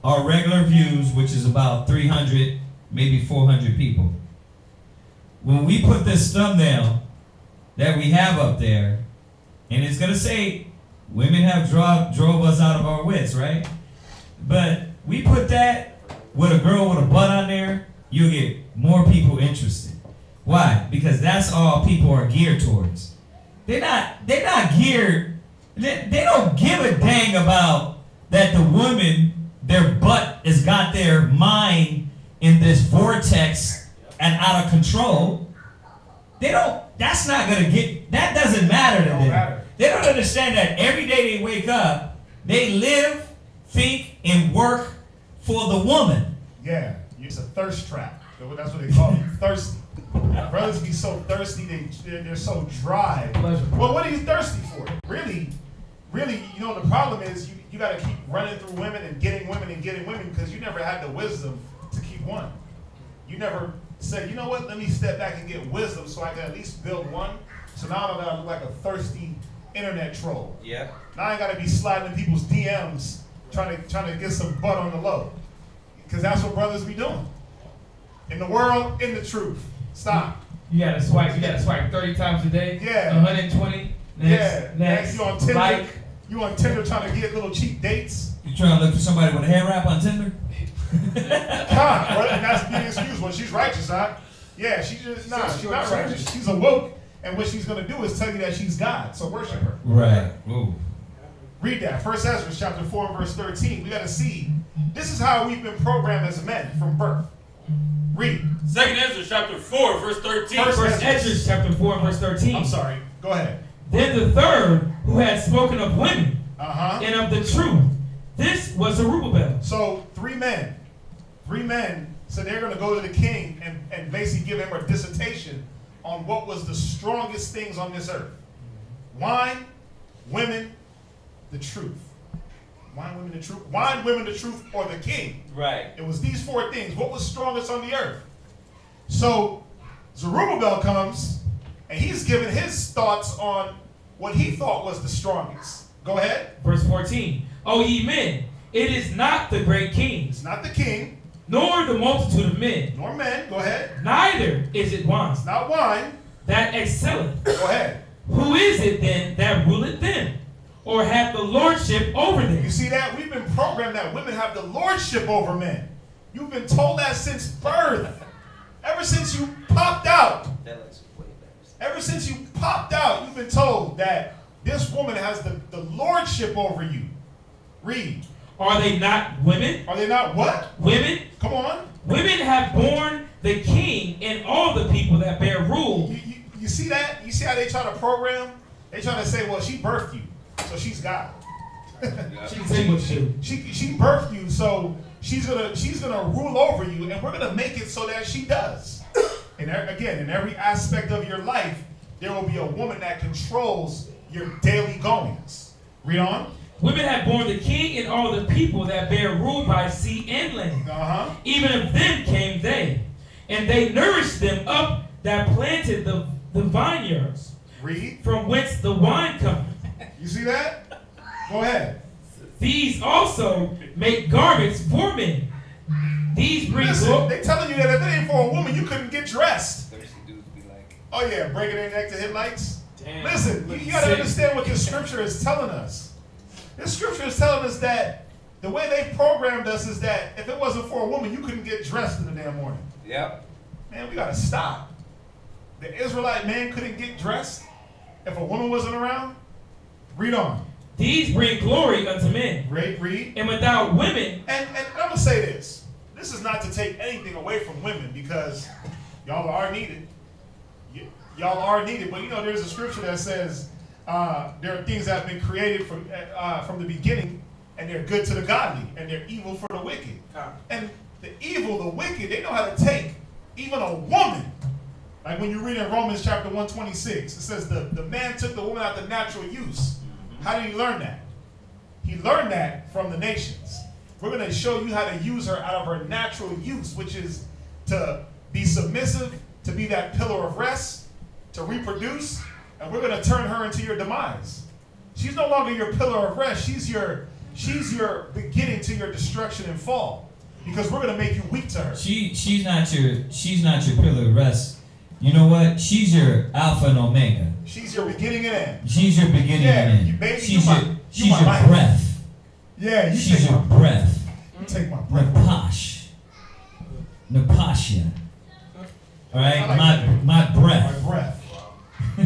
our regular views, which is about 300, maybe 400 people. When we put this thumbnail that we have up there, and it's gonna say, women have drove us out of our wits, right? But we put that with a girl with a butt on there, you'll get more people interested. Why? Because that's all people are geared towards. They're not geared, they don't give a dang about that the woman, their butt has got their mind in this vortex and out of control. That's not gonna get, that doesn't matter to them. They don't understand that every day they wake up, they live, think, and work for the woman. Yeah, it's a thirst trap. That's what they call it, thirsty. Brothers be so thirsty, they're so dry. Well, what are you thirsty for? Really, you know, the problem is you got to keep running through women and getting women because you never had the wisdom to keep one. You never said, you know what, let me step back and get wisdom so I can at least build one. So now I'm gonna look like a thirsty internet troll. Yeah. Now I gotta be sliding in people's DMs trying to get some butt on the low. Because that's what brothers be doing. In the world, in the truth. Stop. You gotta swipe 30 times a day. Yeah. 120. Next. You on Tinder. You on Tinder trying to get little cheap dates. You trying to look for somebody with a hair wrap on Tinder? God, and that's being excused. Well, she's righteous, huh? Yeah, she's not righteous. She's awoke, and what she's gonna do is tell you that she's God. So worship her. Right. Ooh. Read that. 1 Ezra chapter 4 and verse 13. We gotta see. This is how we've been programmed as men from birth. Read. 2 Ezra chapter 4 verse 13. First Ezra chapter 4 and verse 13. I'm sorry. Go ahead. Then the third, who had spoken of women and of the truth, this was Zerubbabel. So three men said they're going to go to the king and basically give him a dissertation on what was the strongest things on this earth. Wine, women, the truth. Wine, women, the truth. Wine, women, the truth, or the king. Right. It was these four things. What was strongest on the earth? So Zerubbabel comes, and he's giving his thoughts on what he thought was the strongest. Go ahead. Verse 14. O ye men, it is not the great king. It's not the king. Nor the multitude of men. Nor men. Go ahead. Neither is it wine. It's not wine. That excelleth. Go ahead. Who is it then that ruleth them? Or hath the lordship over them? You see that? We've been programmed that women have the lordship over men. You've been told that since birth. Ever since you popped out. Ever since you popped out, you've been told that this woman has the lordship over you. Read. Are they not women? Are they not what? Women? Come on. Women have borne the king and all the people that bear rule. You see that? You see how they try to program? They try to say, well, she birthed you, so she's God. She birthed you, so she's gonna rule over you, and we're gonna make it so that she does. And again, in every aspect of your life, there will be a woman that controls your daily goings. Read on. Women have borne the king and all the people that bear rule by sea and land. Even of them came they, and they nourished them up that planted the vineyards. Read. From whence the wine cometh. You see that? Go ahead. These also make garments for men. These bring Listen, they telling you that if it ain't for a woman, you couldn't get dressed. Thirsty dudes be like, oh yeah, breaking their neck to hit lights. Listen, you got to understand what this scripture is telling us. This scripture is telling us that the way they programmed us is that if it wasn't for a woman, you couldn't get dressed in the damn morning. Yep. Man, we got to stop. The Israelite man couldn't get dressed if a woman wasn't around. Read on. These bring glory unto men. Read. And without women. And I'm going to say this. This is not to take anything away from women because y'all are needed. Y'all are needed. But you know, there's a scripture that says there are things that have been created from the beginning, and they're good to the godly, and they're evil for the wicked. And the evil, the wicked, they know how to take even a woman. Like when you read in Romans chapter 126, it says the man took the woman out of natural use. How did he learn that? He learned that from the nations. We're going to show you how to use her out of her natural use, which is to be submissive, to be that pillar of rest, to reproduce, and we're going to turn her into your demise. She's no longer your pillar of rest. She's your beginning to your destruction and fall, because we're going to make you weak to her. She's not your pillar of rest. You know what? She's your alpha and omega. She's your beginning and end. She's your beginning and end. Baby, she's your life. breath. Yeah, you she's take your my breath. You take my breath. Napasha. All right, like my breath. My breath.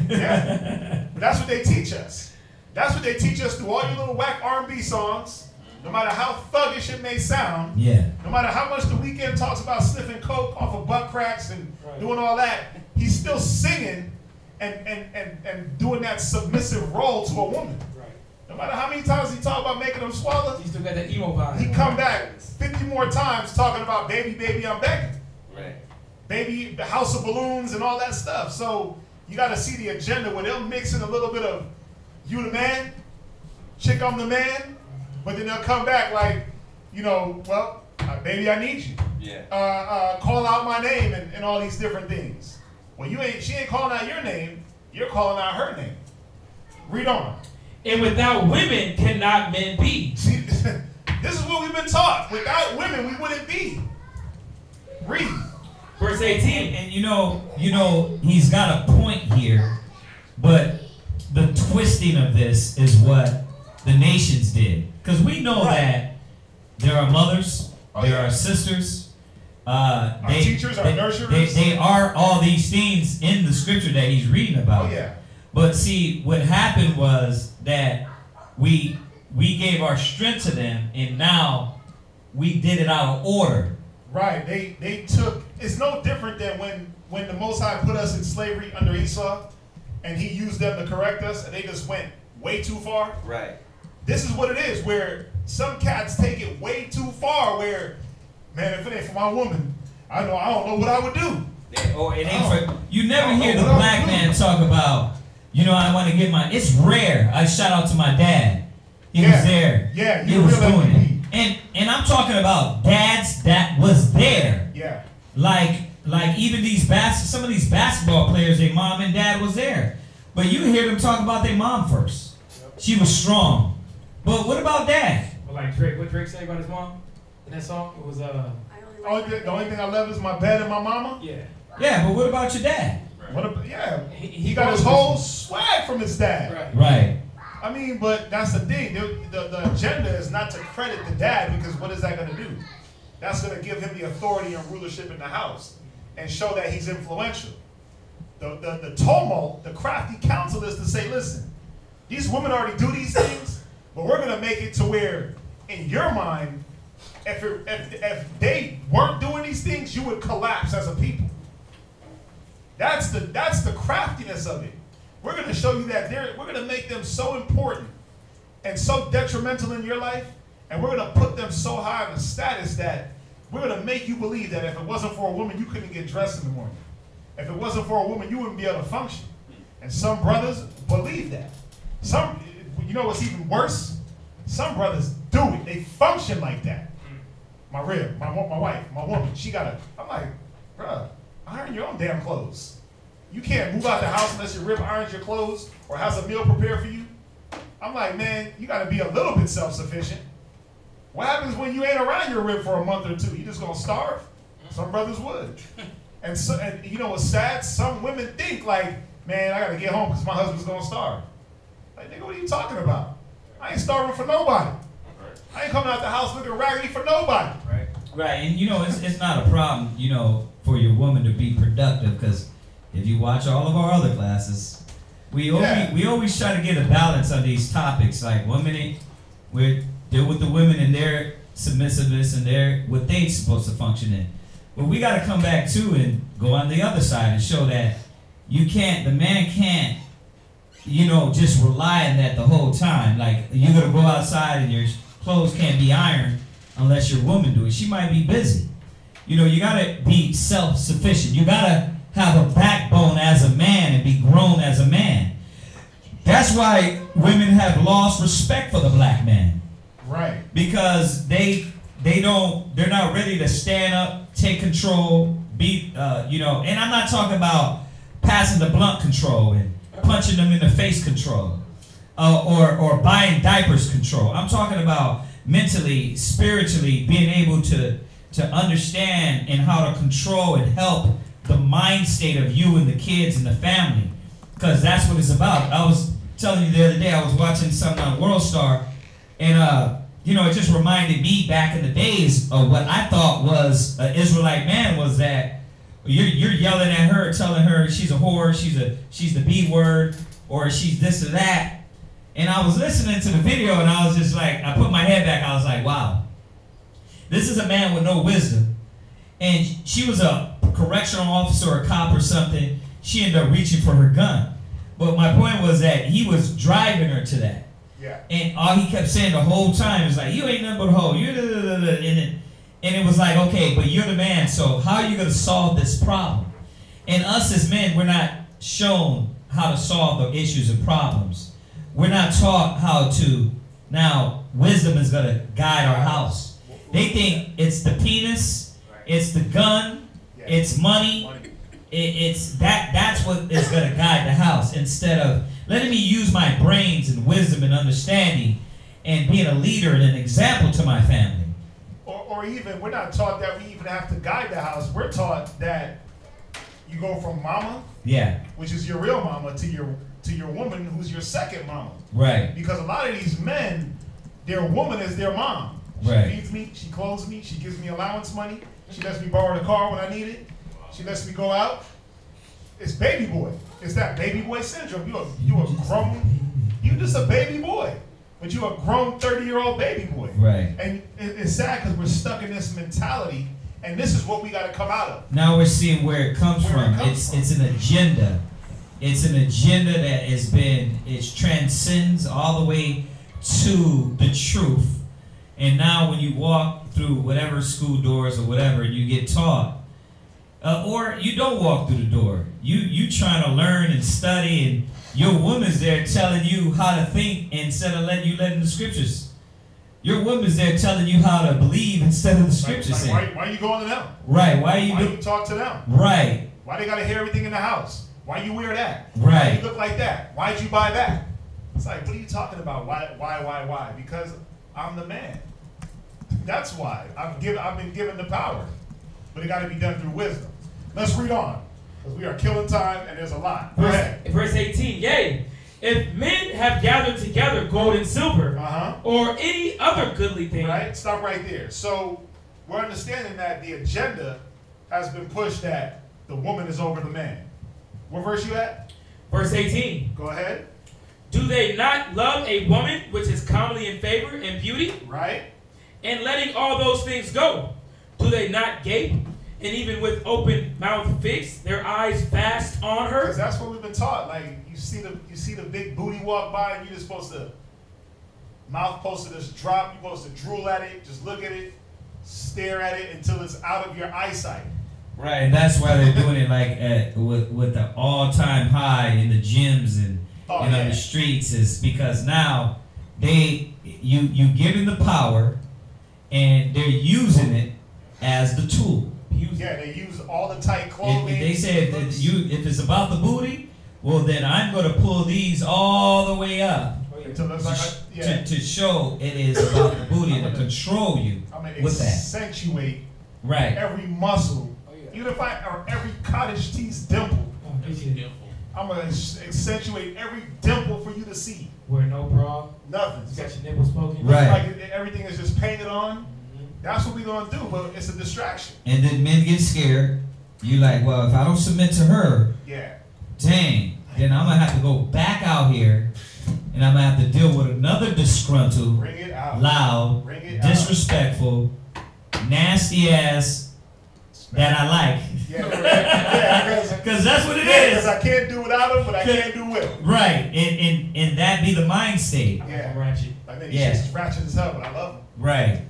Yeah, but that's what they teach us. That's what they teach us through all your little whack R&B songs. No matter how thuggish it may sound, no matter how much The Weeknd talks about sniffing coke off of butt cracks and doing all that, he's still singing and doing that submissive role to a woman. No matter how many times he talk about making them swallow, He still got that emo vibe. he come back 50 more times talking about baby, baby, I'm begging. Right. Baby, the house of balloons and all that stuff. So you got to see the agenda where they'll mix in a little bit of you the man, chick I'm the man, but then they'll come back like, you know, well, baby, I need you. Yeah. Call out my name and all these different things. Well, she ain't calling out your name. You're calling out her name. Read on. And without women cannot men be. See, this is what we've been taught. Without women, we wouldn't be. Read. Verse 18. And you know, he's got a point here, but the twisting of this is what the nations did. Because we know that there are mothers, there are sisters, our teachers, our nurturers. They are all these things in the scripture that he's reading about. Oh, yeah. But see, what happened was that we gave our strength to them, and now we did it out of order. Right. They took. It's no different than when the Most High put us in slavery under Esau, and he used them to correct us, and they just went way too far. Right. This is what it is, where some cats take it way too far. Where, man, if it ain't for my woman, I don't know what I would do. It ain't for you. Never hear the black man talk about. You know, I want to get my. It's rare. I shout out to my dad. He was there. Yeah, he was doing it. And I'm talking about dads that was there. Yeah. Like even some of these basketball players, their mom and dad was there. But you hear them talk about their mom first. She was strong. But what about dad? Well, like Drake, what Drake say about his mom in that song? It was the only thing I love is my bed and my mama. Yeah. Yeah, but what about your dad? He got his whole swag from his dad. Right. I mean, but that's the thing. The agenda is not to credit the dad, because what is that going to do? That's going to give him the authority and rulership in the house and show that he's influential. The tumult, the crafty counsel is to say, listen, these women already do these things, but we're going to make it to where, in your mind, if they weren't doing these things, you would collapse as a people. That's the craftiness of it. We're going to show you that we're going to make them so important and so detrimental in your life, and we're going to put them so high in a status that we're going to make you believe that if it wasn't for a woman, you couldn't get dressed in the morning. If it wasn't for a woman, you wouldn't be able to function. And some brothers believe that. You know what's even worse? Some brothers do it. They function like that. My wife, my woman, I'm like, bruh, iron your own damn clothes. You can't move out the house unless your rib irons your clothes or has a meal prepared for you. I'm like, man, you got to be a little bit self-sufficient. What happens when you ain't around your rib for a month or two? You just going to starve? Some brothers would. And you know what's sad? Some women think like, man, I gotta get home because my husband's gonna starve. Like, nigga, what are you talking about? I ain't starving for nobody. I ain't coming out the house looking raggedy for nobody. Right. Right, and you know, it's not a problem, you know, for your woman to be productive, because if you watch all of our other classes, we always try to get a balance on these topics. Like, women, we deal with the women and their submissiveness and their what they're supposed to function in. But we got to come back too and go on the other side and show that the man can't, you know, just rely on that the whole time. Like, you're gonna go outside and your clothes can't be ironed unless your woman do it. She might be busy. You know, you gotta be self-sufficient. You gotta have a backbone as a man and be grown as a man. That's why women have lost respect for the black man. Right. Because they're not ready to stand up, take control, be, you know, and I'm not talking about passing the blunt control and punching them in the face control, or buying diapers control. I'm talking about mentally, spiritually being able to understand and how to control and help the mind state of you and the kids and the family, because that's what it's about. I was telling you the other day, I was watching something on World Star, and you know, it just reminded me back in the days of what I thought was an Israelite man, was that you're yelling at her, telling her she's a whore, she's the B word, or she's this or that. And I was listening to the video and I was just like, I put my head back, I was like, wow. This is a man with no wisdom. And she was a correctional officer or a cop or something. She ended up reaching for her gun. But my point was that he was driving her to that. Yeah. And all he kept saying the whole time was like, you ain't nothing but a hoe. And it was like, okay, but you're the man, so how are you going to solve this problem? And us as men, we're not shown how to solve the issues and problems. We're not taught how to, now, wisdom is going to guide our house. They think it's the penis, it's the gun, it's money, that's what is going to guide the house, instead of letting me use my brains and wisdom and understanding and being a leader and an example to my family. Or even, we're not taught that we even have to guide the house. We're taught that you go from mama, which is your real mama, to your woman, who's your second mama. Right. Because a lot of these men, their woman is their mom. She feeds me, she clothes me, she gives me allowance money, she lets me borrow the car when I need it, she lets me go out. It's baby boy. It's that baby boy syndrome. You just a baby boy, but you a grown 30-year-old baby boy. Right. And it's sad because we're stuck in this mentality, and this is what we got to come out of. Now we're seeing where it comes from. It's an agenda. It's an agenda that it transcends all the way to the truth. And now when you walk through whatever school doors or whatever, you get taught, or you don't walk through the door. You trying to learn and study, and your woman's there telling you how to think instead of letting the scriptures. Your woman's there telling you how to believe instead of the scriptures. Why are you going to them? Right. Why you talk to them? Right. Why they got to hear everything in the house? Why you wear that? Right. Why you look like that? Why'd you buy that? It's like, what are you talking about? Why? Because I'm the man. That's why. I've been given the power. But it got to be done through wisdom. Let's read on, because we are killing time and there's a lot. Go ahead. Verse 18, yea, if men have gathered together gold and silver, or any other goodly thing. Right, stop right there. So we're understanding that the agenda has been pushed that the woman is over the man. What verse you at? Verse 18. Go ahead. Do they not love a woman which is commonly in favor and beauty? Right. And letting all those things go, do they not gape? And even with open mouth fixed, their eyes fast on her? Because that's what we've been taught. Like, you see the big booty walk by, and you're just supposed to, mouth supposed to just drop, you're supposed to drool at it, just look at it, stare at it until it's out of your eyesight. Right, and that's why they're doing it like with the all-time high in the gyms and on the streets, is because now you give them the power and they're using it as the tool. Yeah, they use all the tight clothing. If they say if it's about the booty, well then I'm going to pull these all the way up to show it is about the booty and to control you with that. Accentuate every muscle, or every cottage cheese dimple. I'm gonna accentuate every dimple for you to see. Wear no bra. Nothing. You got your nipples poking. Right. Like everything is just painted on. That's what we're gonna do, but it's a distraction. And then men get scared. You like, well, if I don't submit to her, Yeah. dang, then I'm gonna have to go back out here, and I'm gonna have to deal with another disgruntled, Bring it out. loud, Bring it disrespectful, nasty ass that I like. Yeah, Because that's what it because is. I can't do without him, but I can't do with him. Right, and that be the mind state. Yeah. Ratchet. Like, man, Yeah. he's ratchet as hell, but I love him. Right.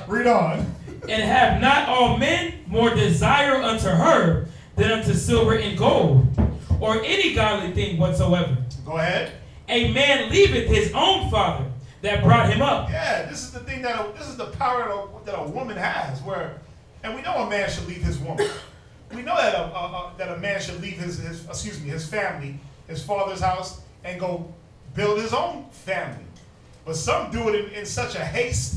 Read on. And have not all men more desire unto her than unto silver and gold, or any godly thing whatsoever? Go ahead. A man leaveth his own father that brought him up. Yeah, this is the thing this is the power that a woman has. And we know a man should leave his woman. We know that a man should leave his family, his father's house, and go build his own family. But some do it in such a haste.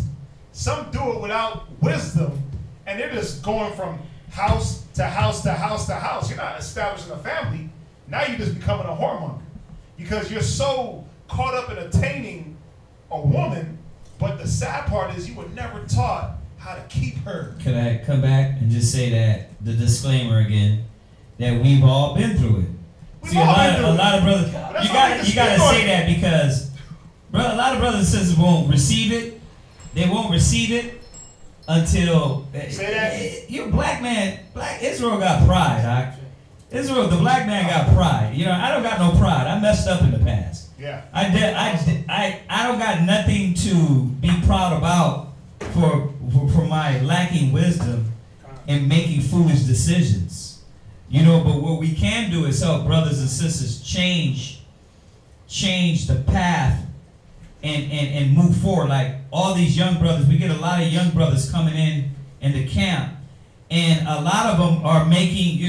Some do it without wisdom, and they're just going from house to house to house to house. You're not establishing a family. Now you're just becoming a whoremonger because you're so caught up in attaining a woman. But the sad part is you were never taught how to keep her. Could I come back and just say that the disclaimer again, that we've all been through it. See, a lot of brothers, you gotta say that because, brother, a lot of brothers and sisters won't receive it. They won't receive it until say that. You're a black man. Black Israel got pride, Doc. Israel, the black man got pride. You know, I don't got no pride. I messed up in the past. Yeah. I don't got nothing to be proud about for my lacking wisdom and making foolish decisions. You know, but what we can do is help brothers and sisters change the path and move forward. Like all these young brothers, we get a lot of young brothers coming in the camp, and a lot of them are making,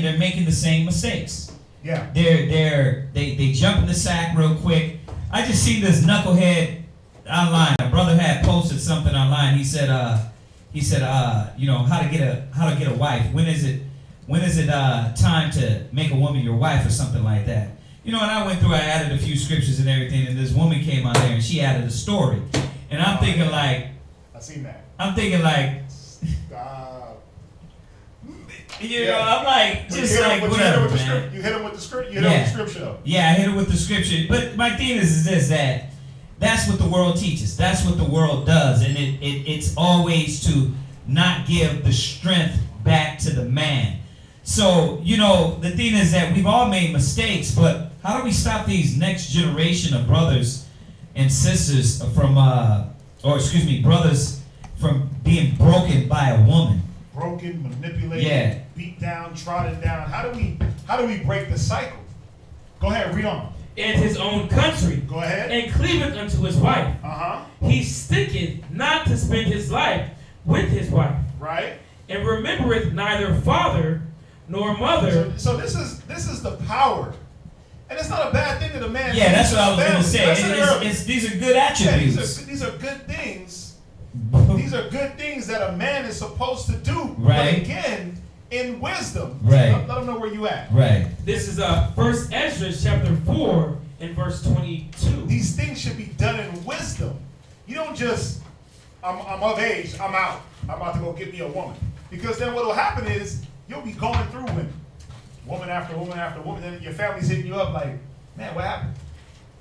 they're making the same mistakes. Yeah. They jump in the sack real quick. I just seen this knucklehead online. A brother had posted something online. He said, you know, how to get a wife. When is it time to make a woman your wife or something like that? You know, and I went through, I added a few scriptures and everything, and this woman came out there and she added a story. And I'm thinking like, I seen that. I'm thinking like, you know, I'm like, just like, whatever, man. You hit him with the script, you hit him with the scripture though. Yeah, I hit it with the scripture. But my thing is this, that's what the world teaches. That's what the world does. And it's always to not give the strength back to the man. So, you know, the thing is that we've all made mistakes, but how do we stop these next generation of brothers and sisters from, brothers from being broken by a woman? Broken, manipulated, beat down, trodden down. How do we break the cycle? Go ahead, read on. And his own country. Go ahead. And cleaveth unto his wife. He sticketh not to spend his life with his wife. Right. And remembereth neither father nor mother. So this is the power. And it's not a bad thing that a man. Yeah, that's what I was going to say. These are good attributes. These are good things. These are good things that a man is supposed to do. Right. But again, in wisdom. Right. Let them know where you at. Right. This is 1 Ezra chapter 4 and verse 22. These things should be done in wisdom. You don't just, I'm of age, I'm out. I'm about to go get me a woman. Because then what will happen is you'll be going through woman after woman after woman. Then your family's hitting you up like, man, what happened?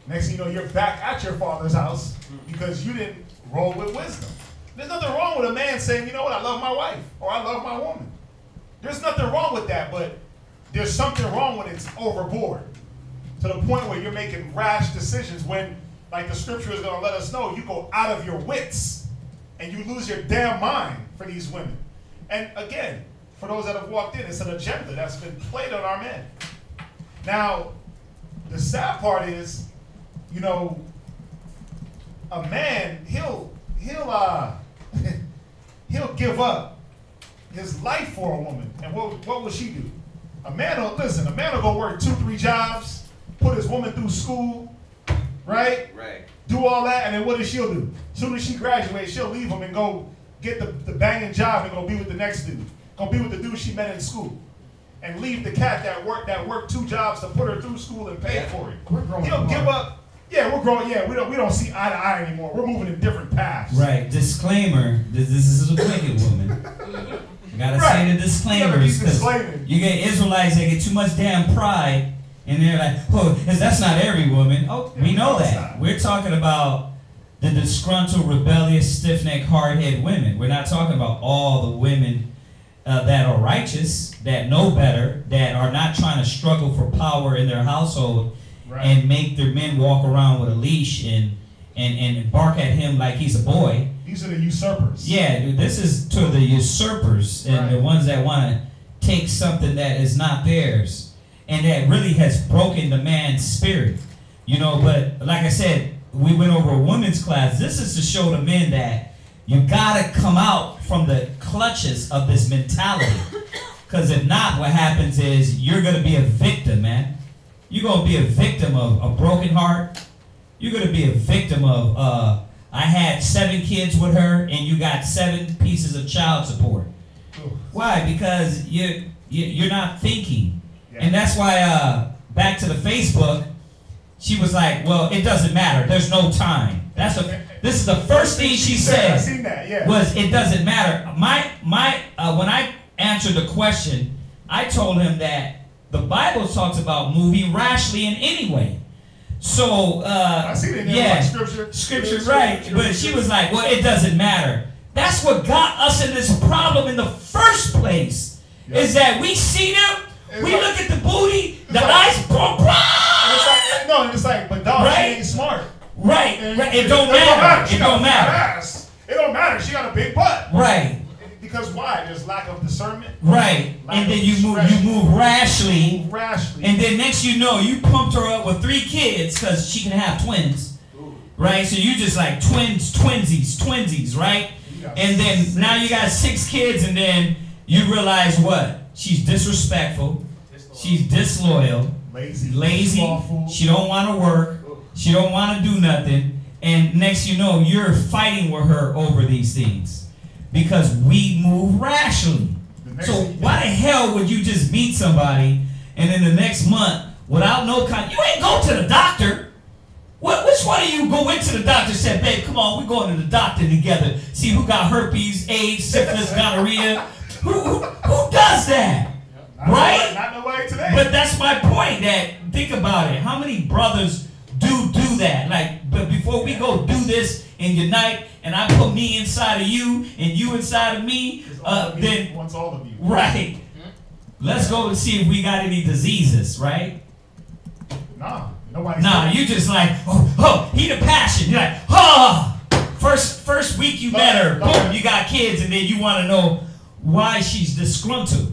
Next thing you know, you're back at your father's house because you didn't roll with wisdom. There's nothing wrong with a man saying, you know what, I love my wife or I love my woman. There's nothing wrong with that, but there's something wrong when it's overboard to the point where you're making rash decisions when, like the scripture is going to let us know, you go out of your wits and you lose your damn mind for these women. And again, for those that have walked in, it's an agenda that's been played on our men. Now, the sad part is, you know, a man, he'll give up his life for a woman. And what will she do? A man will go work 2-3 jobs, put his woman through school, right? Right. Do all that, and then what does she do? As soon as she graduates, she'll leave him and go get the banging job and go be with the next dude. Go be with the dude she met in school. and leave the cat that worked 2 jobs to put her through school and pay for it. We're growing He'll apart. give up. Yeah, we're growing. Yeah, we don't see eye to eye anymore. We're moving in different paths. Right. Disclaimer. This is a wicked woman. I gotta say the disclaimers. You get Israelites that get too much damn pride, and they're like, "Oh, that's not every woman." Oh, we know that. We're talking about the disgruntled, rebellious, stiff-necked, hard-headed women. We're not talking about all the women that are righteous, that know better, that are not trying to struggle for power in their household and make their men walk around with a leash and bark at him like he's a boy. These are the usurpers. Yeah, dude, this is to the usurpers and the ones that want to take something that is not theirs and that really has broken the man's spirit. You know, but like I said, we went over a women's class. This is to show the men that you gotta come out from the clutches of this mentality. Because if not, what happens is you're gonna be a victim, man. You're gonna be a victim of a broken heart. You're gonna be a victim of I had 7 kids with her and you got 7 pieces of child support. Why? Because you're not thinking. And that's why back to the Facebook, she was like, well, it doesn't matter. There's no time. This is the first thing she said. I seen that, yeah. Was it doesn't matter. When I answered the question, I told him that the Bible talks about moving rashly in any way. So I see it in there, like scripture, right? But she was like, well, it doesn't matter. That's what got us in this problem in the first place. Yep. Is that we see them, we look at the booty, the eyes broke. It's like, but dog, she ain't smart. Right. It don't matter. It don't matter. It don't matter. She got a big butt. Right. Because why? There's lack of discernment. Right. And then you move rashly. And then next you know, you pumped her up with 3 kids because she can have twins. Right? So you just like twinsies, right? And then now you got 6 kids and then you realize what? She's disrespectful. She's disloyal. Lazy. She don't want to work. She don't want to do nothing. And next you know, you're fighting with her over these things. Because we move rashly. So why the hell would you just meet somebody and then the next month, without no you ain't go to the doctor. Which one of you go into the doctor and said, babe, come on, we're going to the doctor together. See who got herpes, AIDS, syphilis, gonorrhea. Who does that? Right? Not nobody today. But that's my point. That think about it. How many brothers do that? Like, but before we go do this and unite, and I put me inside of you and you inside of me, then wants all of you. Right. Let's go and see if we got any diseases, right? Nah, nobody. Nah, you just like, oh, heat of passion. You're like, oh, first week you met her, boom, you got kids, and then you want to know why she's disgruntled.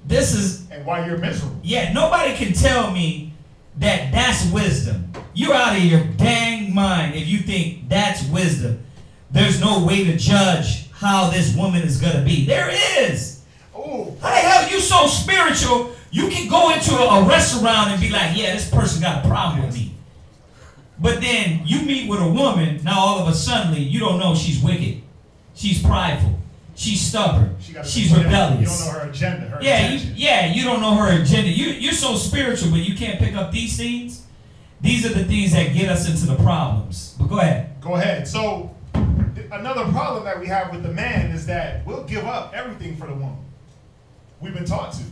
And why you're miserable. Yeah, nobody can tell me that that's wisdom. You're out of your dang mind if you think that's wisdom. There's no way to judge how this woman is going to be. There is. Oh. How the hell you so spiritual, you can go into a restaurant and be like, yeah, this person got a problem with me. But then you meet with a woman, now all of a sudden you don't know she's wicked. She's prideful. She's stubborn. She's rebellious. You don't know her agenda. You don't know her agenda. You're so spiritual, but you can't pick up these things. These are the things that get us into the problems. But go ahead. Go ahead. So another problem that we have with the man is that we'll give up everything for the woman. We've been taught to.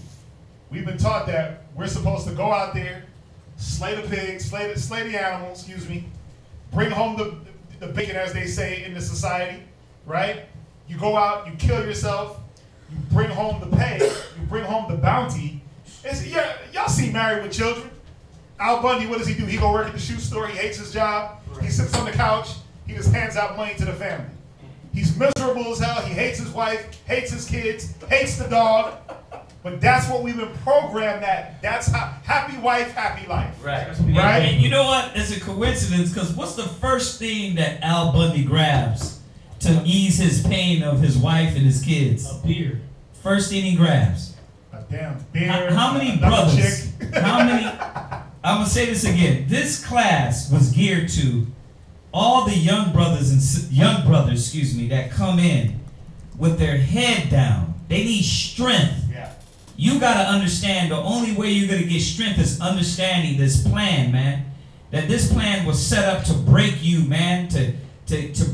We've been taught that we're supposed to go out there, slay the pigs, slay the animals, bring home the bacon, as they say in the society, right? You go out, you kill yourself, you bring home the pay, you bring home the bounty. Y'all see Married with Children. Al Bundy, what does he do? He go work at the shoe store, he hates his job, he sits on the couch, he just hands out money to the family. He's miserable as hell, he hates his wife, hates his kids, hates the dog. But that's what we've been programmed that's how, happy wife, happy life. Right. Right? And you know what? It's a coincidence because what's the first thing that Al Bundy grabs to ease his pain of his wife and his kids? A beer. First thing he grabs. A damn beer. How many brothers? I'm going to say this again. This class was geared to all the young brothers that come in with their head down. They need strength. Yeah. you got to understand the only way you're going to get strength is understanding this plan, man. That this plan was set up to break you, man, to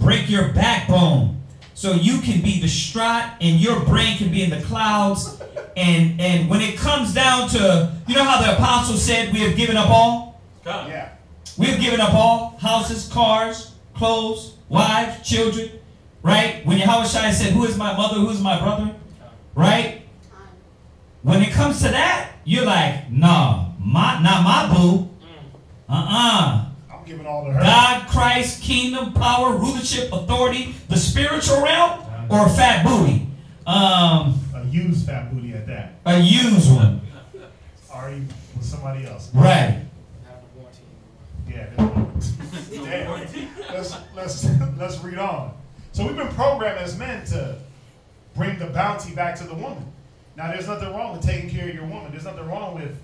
break your backbone. So you can be distraught and your brain can be in the clouds. And when it comes down to, you know how the apostle said, we have given up all? Yeah. We have given up all, houses, cars, clothes, wives, children, right? When Yahushua said, who is my mother, who is my brother, right? When it comes to that, you're like, nah, not my boo. I'm giving all to her. God, Christ, kingdom, power, rulership, authority, the spiritual realm, or a fat booty? A used fat booty at that. A used one. Already with somebody else. Right. Yeah. Let's read on. So we've been programmed as men to bring the bounty back to the woman. Now there's nothing wrong with taking care of your woman. There's nothing wrong with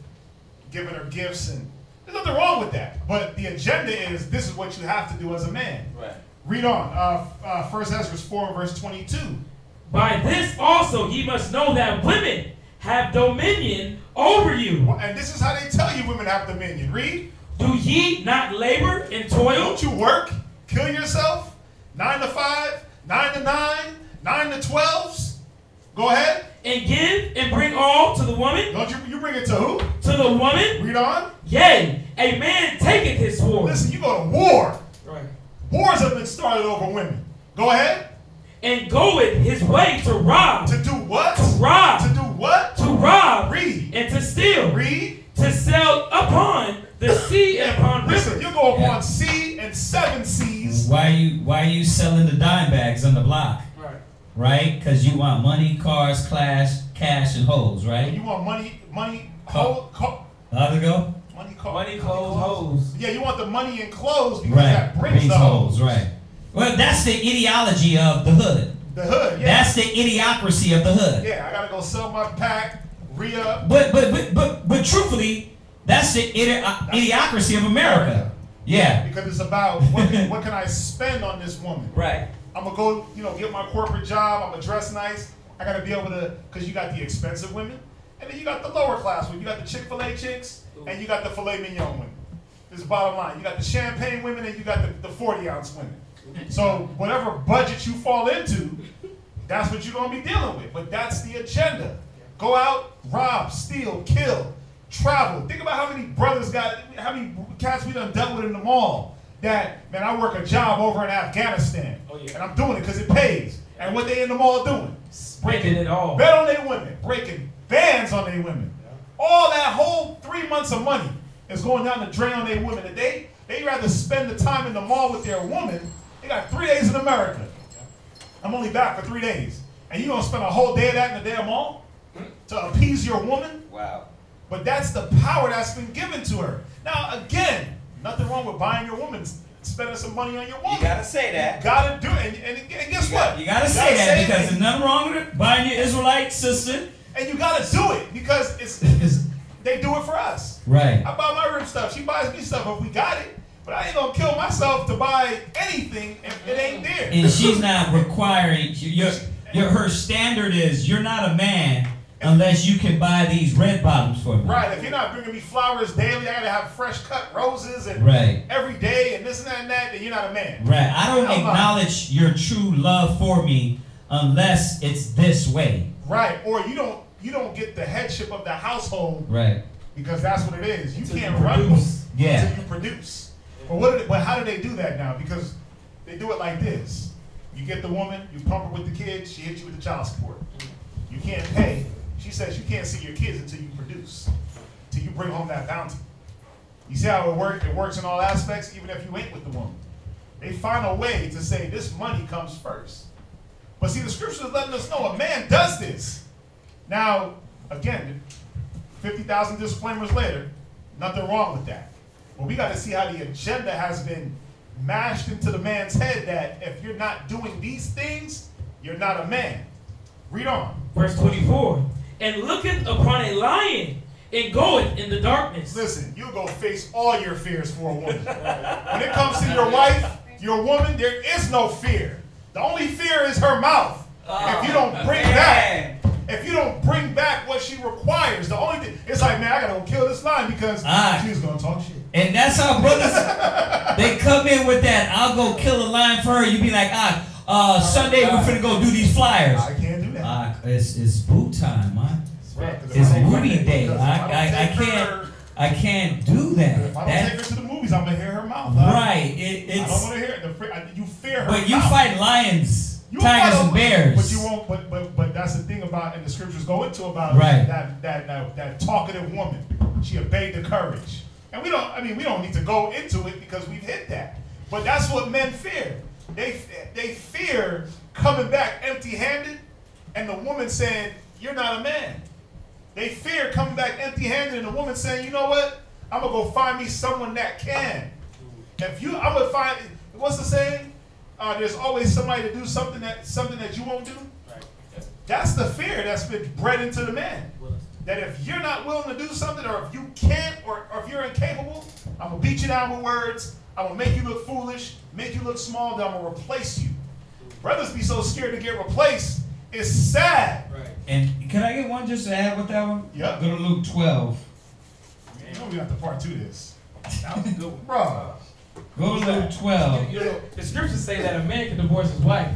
giving her gifts, and there's nothing wrong with that. But the agenda is this is what you have to do as a man. Right. Read on. 1 Ezra 4 verse 22. By this also ye must know that women have dominion over you. And this is how they tell you women have dominion. Read. Do ye not labor and toil? Don't you work? Kill yourself? 9 to 5, 9 to 9, 9 to 12s. Go ahead. And give and bring all to the woman? Don't you bring it to who? To the woman? Read on. Yea, a man taketh his sword. Listen, you go to war. Right. Wars have been started over women. Go ahead. And goeth his way to rob. To do what? To rob. To do what? To rob. Read. And to steal. Read. To sell upon the sea and upon rivers. Listen, you go upon sea and 7 seas. Why are you selling the dime bags on the block? Right? Because you want money, cars, cash, and hoes, right? You want money, How'd it go? money, Money, clothes, hoes. Yeah, you want the money and clothes because Right. that brings the hoes, right. Well, that's the ideology of the hood. The hood, yeah. That's the idiocracy of the hood. Yeah, I gotta go sell my pack, re-up. But truthfully, that's the idiocracy of America. Yeah. Because it's about what can I spend on this woman? Right. I'm gonna go, get my corporate job. I'm gonna dress nice. I gotta be able to, because you got the expensive women, and then you got the lower class women. You got the Chick-fil-A chicks, and you got the filet mignon women. This is bottom line. You got the champagne women, and you got the 40-ounce women. So whatever budget you fall into, that's what you're gonna be dealing with. But that's the agenda. Go out, rob, steal, kill, travel. Think about how many brothers how many cats we done dealt with in the mall. That, man, I work a job over in Afghanistan, and I'm doing it because it pays. And what they in the mall doing? Breaking it all. Bet on their women, breaking bands on their women. All that whole 3 months of money is going down the drain on their women. And they rather spend the time in the mall with their woman. They got 3 days in America. I'm only back for 3 days. And you gonna spend a whole day of that in the damn mall to appease your woman? Wow. But that's the power that's been given to her. Now, again, nothing wrong with buying your woman, spending some money on your woman. You gotta say that. You gotta do it. And guess what? You gotta say that because there's nothing wrong with it. Buying your Israelite sister. And you gotta do it because they do it for us. Right. I buy my rib stuff. She buys me stuff if we got it. But I ain't gonna kill myself to buy anything if it ain't there. And she's not requiring her standard is you're not a man unless you can buy these red bottoms for me. Right. If you're not bringing me flowers daily, I gotta have fresh cut roses and every day and this and that and that, then you're not a man. Right. I don't acknowledge your true love for me unless it's this way. Right. Or you don't get the headship of the household. Right. Because that's what it is. You can't run until you produce. But how do they do that now? Because they do it like this. You get the woman, you pump her with the kids, she hits you with the child support. You can't pay. She says you can't see your kids until you produce, until you bring home that bounty. You see how it works? It works in all aspects, even if you ain't with the woman. They find a way to say this money comes first. But see, the scripture is letting us know a man does this. Now, again, 50,000 disclaimers later, nothing wrong with that. But we got to see how the agenda has been mashed into the man's head that if you're not doing these things, you're not a man. Read on. Verse 24. And looketh upon a lion and goeth in the darkness. Listen, you go face all your fears for a woman. When it comes to your wife, your woman, there is no fear. The only fear is her mouth. If you don't bring that, if you don't bring back what she requires, the only thing, it's like, man, I gotta go kill this lion because she's gonna talk shit. And that's how brothers, they come in with that, I'll go kill a lion for her. You be like, Sunday we're finna go do these flyers. I can't do that. It's boot time, man. Right, it's movie day. I can't do that. If I don't take her to the movies, I'm gonna hear her mouth. Right. I don't want to hear it. You fear her. But you fight lions, tigers, and bears. But you won't. But that's the thing about, and the scriptures go into about that talkative woman. She obeyed the courage, and we don't need to go into it because we've hit that. But that's what men fear. They fear coming back empty-handed, and the woman saying, "You're not a man." They fear coming back empty-handed and the woman saying, you know what? I'm going to go find me someone that can. I'm going to find, what's the saying? There's always somebody to do something that you won't do. Right. That's the fear that's been bred into the man. That if you're not willing to do something, or if you can't, or if you're incapable, I'm going to beat you down with words. I'm going to make you look foolish, make you look small, then I'm going to replace you. Brothers be so scared to get replaced. It's sad. Right. And can I get one just to add with that one? Yep. Go to Luke 12. You know we got to part 2 of this. That was a good one. Bro. Go to Luke 12. You know, the scriptures say that a man can divorce his wife,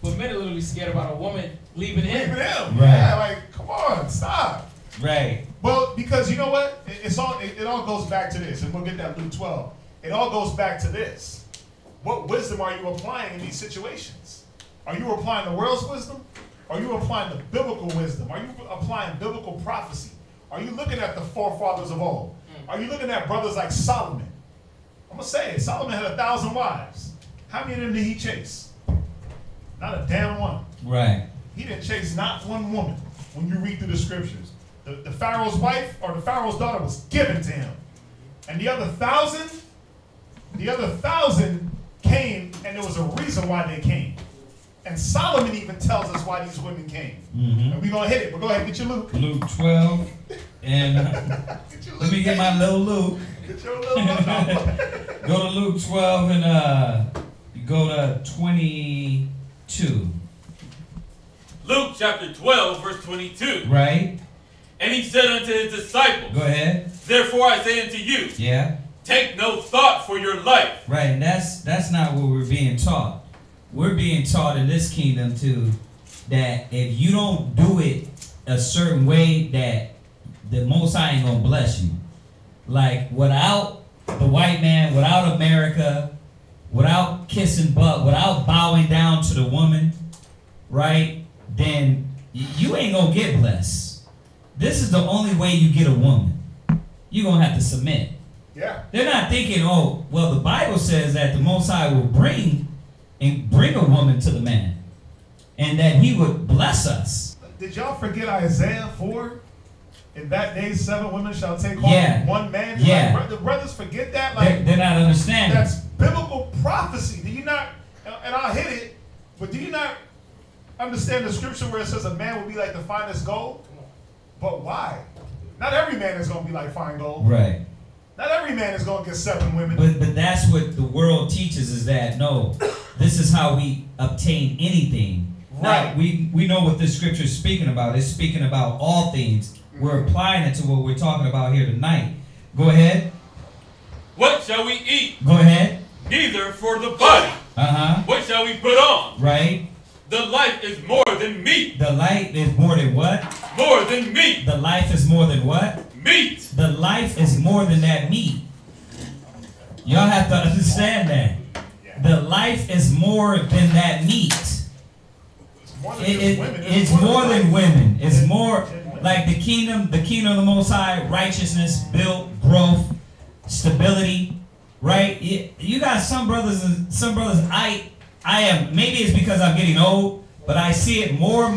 but men are literally scared about a woman leaving him. Leaving him. Right. Yeah, like, come on, stop. Right. Well, because you know what? It all goes back to this, and we'll get that Luke 12. It all goes back to this. What wisdom are you applying in these situations? Are you applying the world's wisdom? Are you applying the biblical wisdom? Are you applying biblical prophecy? Are you looking at the forefathers of old? Are you looking at brothers like Solomon? I'm going to say it. Solomon had 1,000 wives. How many of them did he chase? Not a damn one. Right. He didn't chase not one woman when you read through the scriptures. The Pharaoh's wife or the Pharaoh's daughter was given to him. And the other 1,000 came, and there was a reason why they came. And Solomon even tells us why these women came. Mm-hmm. And we're going to hit it, but go ahead, get your Luke. Luke 12. And let me get my little Luke. Get your little Luke. Go to Luke 12 and go to 22. Luke chapter 12, verse 22. Right. And he said unto his disciples, go ahead. Therefore I say unto you, yeah, take no thought for your life. Right, and that's not what we're being taught. We're being taught in this kingdom too that if you don't do it a certain way, that the Most High ain't gonna bless you. Like without the white man, without America, without kissing butt, without bowing down to the woman, right? Then you ain't gonna get blessed. This is the only way you get a woman. You're gonna have to submit. Yeah. They're not thinking, oh, well, the Bible says that the Most High will bring a woman to the man, and that He would bless us. Did y'all forget Isaiah 4? In that day, 7 women shall take hold of one man. Yeah. Like, the brothers forget that. Like they're not understanding. That's biblical prophecy. Do you not? And I'll hit it. But do you not understand the scripture where it says a man will be like the finest gold? But why? Not every man is going to be like fine gold. Right. Not every man is going to get 7 women. But that's what the world teaches, is that, no, this is how we obtain anything. Right. Now, we know what this scripture is speaking about. It's speaking about all things. We're applying it to what we're talking about here tonight. Go ahead. What shall we eat? Go ahead. Neither for the body. Uh-huh. What shall we put on? Right. The life is more than meat. The life is more than what? More than meat. The life is more than what? Meat. The life is more than that meat. Y'all have to understand that. The life is more than that meat. It's more than women. It's more like the kingdom of the Most High, righteousness, built, growth, stability, right? You got some brothers, I am, maybe it's because I'm getting old, but I see it more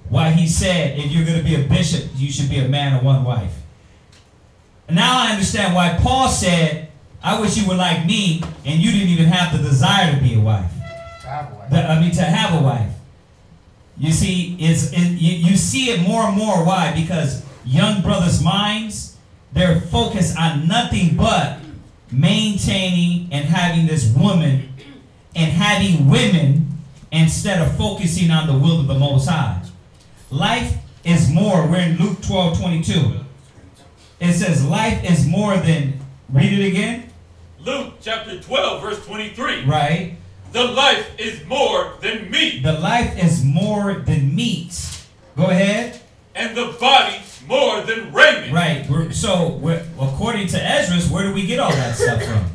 why he said, if you're going to be a bishop, you should be a man of one wife. Now I understand why Paul said, I wish you were like me, and you didn't even have the desire to be a wife. To have a wife. You see, you see it more and more. Why? Because young brothers' minds, they're focused on nothing but maintaining and having this woman and having women instead of focusing on the will of the Most High. Life is more. We're in Luke 12:22. It says life is more than, read it again. Luke chapter 12, verse 23. Right. The life is more than meat. The life is more than meat. Go ahead. And the body more than raiment. Right. According to Esdras, where do we get all that stuff from?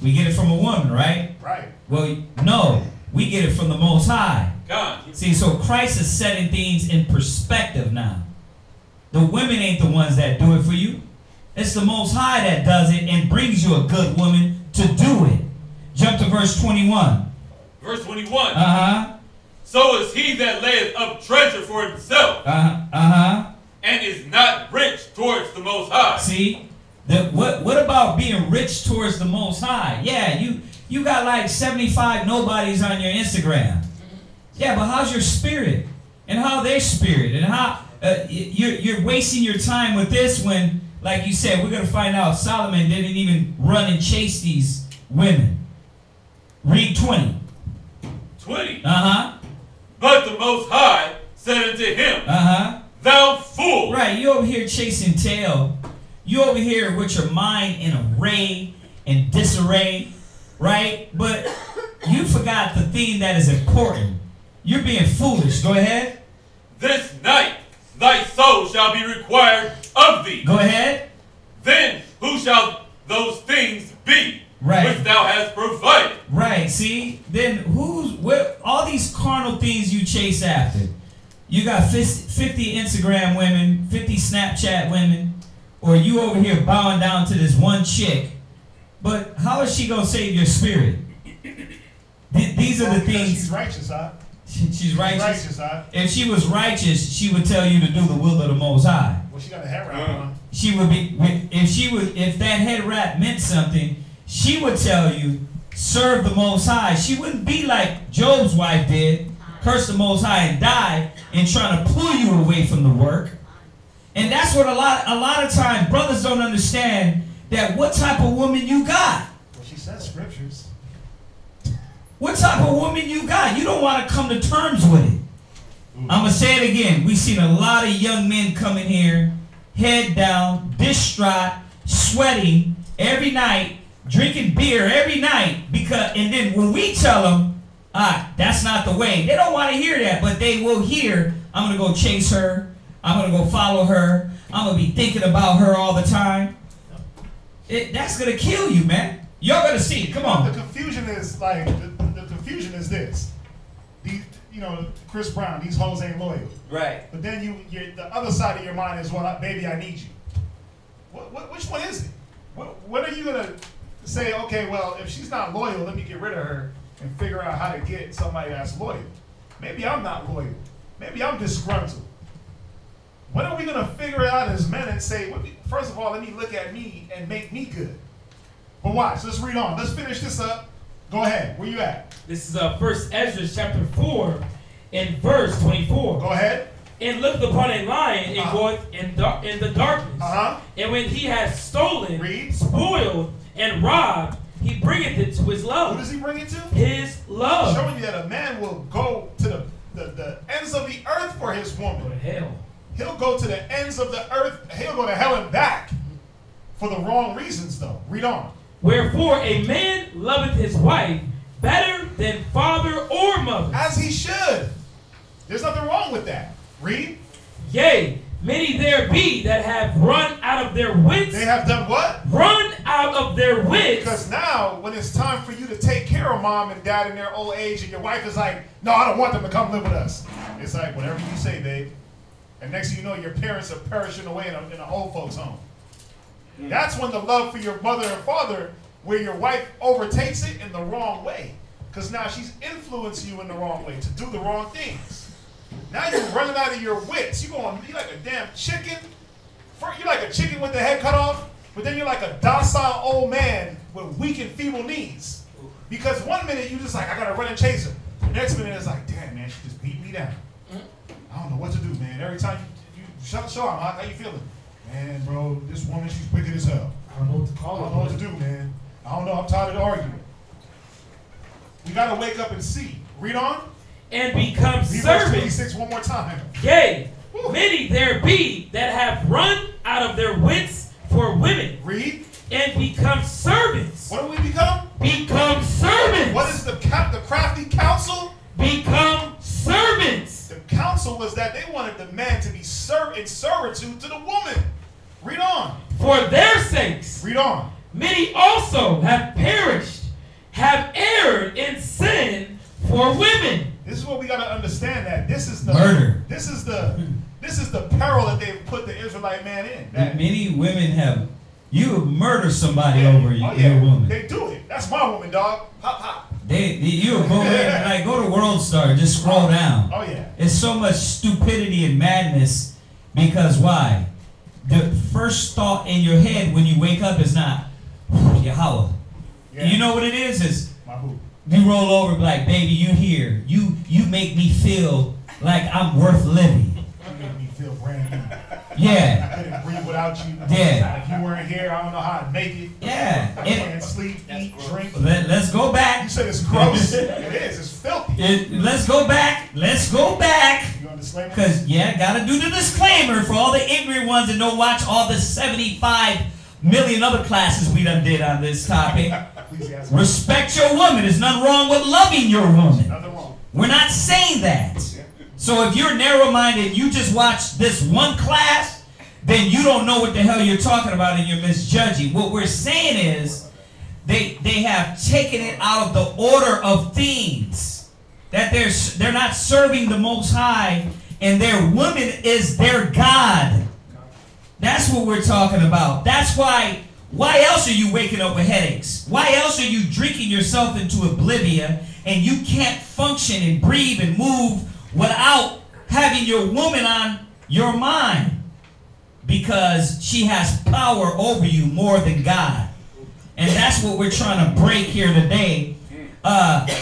We get it from a woman, right? Right. Well, no. We get it from the Most High. God. See, so Christ is setting things in perspective now. The women ain't the ones that do it for you. It's the Most High that does it and brings you a good woman to do it. Jump to verse 21. Verse 21. Uh-huh. So is he that layeth up treasure for himself. Uh-huh. And is not rich towards the Most High. See, what about being rich towards the Most High? Yeah, you got like 75 nobodies on your Instagram. Yeah, but how's your spirit? And how their spirit? And how you're wasting your time with this when, like you said, we're going to find out Solomon didn't even run and chase these women. Read 20. 20. Uh-huh. But the Most High said unto him, Uh-huh. Thou fool. Right, you over here chasing tail. You over here with your mind in array and disarray, right? But you forgot the thing that is important. You're being foolish. Go ahead. This night thy soul shall be required of thee. Go ahead. Then who shall those things be Right. which thou hast provided? Right, see? Then all these carnal things you chase after. You got 50 Instagram women, 50 Snapchat women, or you over here bowing down to this one chick. But how is she going to save your spirit? These are the things. She's righteous, huh? She's righteous. Righteous, huh? If she was righteous, she would tell you to do the will of the Most High. Well, she got a head wrap on. She would be, if that head wrap meant something, she would tell you, serve the Most High. She wouldn't be like Job's wife did, curse the Most High and die, and trying to pull you away from the work. And that's what a lot of times brothers don't understand, that what type of woman you got. Well, she says scriptures. What type of woman you got? You don't want to come to terms with it. I'm going to say it again. We've seen a lot of young men come in here, head down, distraught, sweating every night, drinking beer every night, and then when we tell them, that's not the way, they don't want to hear that, but they will hear, I'm going to go chase her, I'm going to go follow her, I'm going to be thinking about her all the time. That's going to kill you, man. You're going to see it. Come on. The confusion is like, the confusion is this. These, Chris Brown, these hoes ain't loyal. Right. But then the other side of your mind is, well, baby, I need you. Which one is it? When are you going to say, okay, well, if she's not loyal, let me get rid of her and figure out how to get somebody that's loyal? Maybe I'm not loyal. Maybe I'm disgruntled. When are we going to figure it out as men and say, first of all, let me look at me and make me good? But watch, let's read on. Let's finish this up. Go ahead. Where you at? This is 1 Ezra chapter 4 and verse 24. Go ahead. And looked upon a lion and goeth in the darkness. And when he has stolen, spoiled, and robbed, he bringeth it to his love. Who does he bring it to? His love. Showing you that a man will go to the ends of the earth for his woman. Go to hell. He'll go to the ends of the earth. He'll go to hell and back for the wrong reasons, though. Read on. Wherefore a man loveth his wife better than father or mother. As he should. There's nothing wrong with that. Read. Yea, many there be that have run out of their wits. They have done what? Run out of their wits. Because now, when it's time for you to take care of mom and dad in their old age, and your wife is like, no, I don't want them to come live with us. It's like, whatever you say, babe. And next thing you know, your parents are perishing away in an old folks' home. That's when the love for your mother and father, where your wife overtakes it in the wrong way. Because now she's influencing you in the wrong way to do the wrong things. Now you're running out of your wits. You're going to be like a damn chicken. You're like a chicken with the head cut off, but then you're like a docile old man with weak and feeble knees. Because one minute you're just like, I got to run and chase her. The next minute it's like, damn, man, she just beat me down. I don't know what to do, man. Every time you show him, how you feeling? Man, bro, this woman, she's wicked as hell. I don't know what to call her. I don't know what to do, man. I don't know. I'm tired of the argument. We got to wake up and see. Read on. and become Read verse servants. 26 one more time. Yea, many there be that have run out of their wits for women. Read. And become servants. What do we become? Become servants. What is the crafty counsel? Become servants. The counsel was that they wanted the man to be in servitude to the woman. Read on. For their sakes. Read on. Many also have perished, have erred in sin for women. This is what we got to understand, that this is the murder. This is the peril that they've put the Israelite man in. That Many women have. You murder somebody yeah. over Oh, your woman. They do it. That's my woman, dog. Hop, hop. You go in, like go to World Star, just scroll down. Oh yeah. It's so much stupidity and madness because why? The first thought in your head when you wake up is not Yahweh. Yeah. You know what it is? Is My boo. you roll over like, baby, you here. You make me feel like I'm worth living. You make me feel brand new. Yeah. I couldn't breathe without you. Yeah. If you weren't here, I don't know how I'd make it. Yeah. I can't sleep, eat, drink. Let's go back. You said it's gross. It is. It's filthy. Let's go back. Let's go back. You want a disclaimer? Because, gotta do the disclaimer for all the ignorant ones that don't watch all the 75 million other classes we done did on this topic. Respect your woman. There's nothing wrong with loving your woman. Nothing wrong. We're not saying that. So if you're narrow-minded and you just watch this one class, then you don't know what the hell you're talking about and you're misjudging. What we're saying is they have taken it out of the order of things. That they're not serving the Most High and their woman is their God. That's what we're talking about. That's why else are you waking up with headaches? Why else are you drinking yourself into oblivion and you can't function and breathe and move without having your woman on your mind? Because she has power over you more than God. And that's what we're trying to break here today.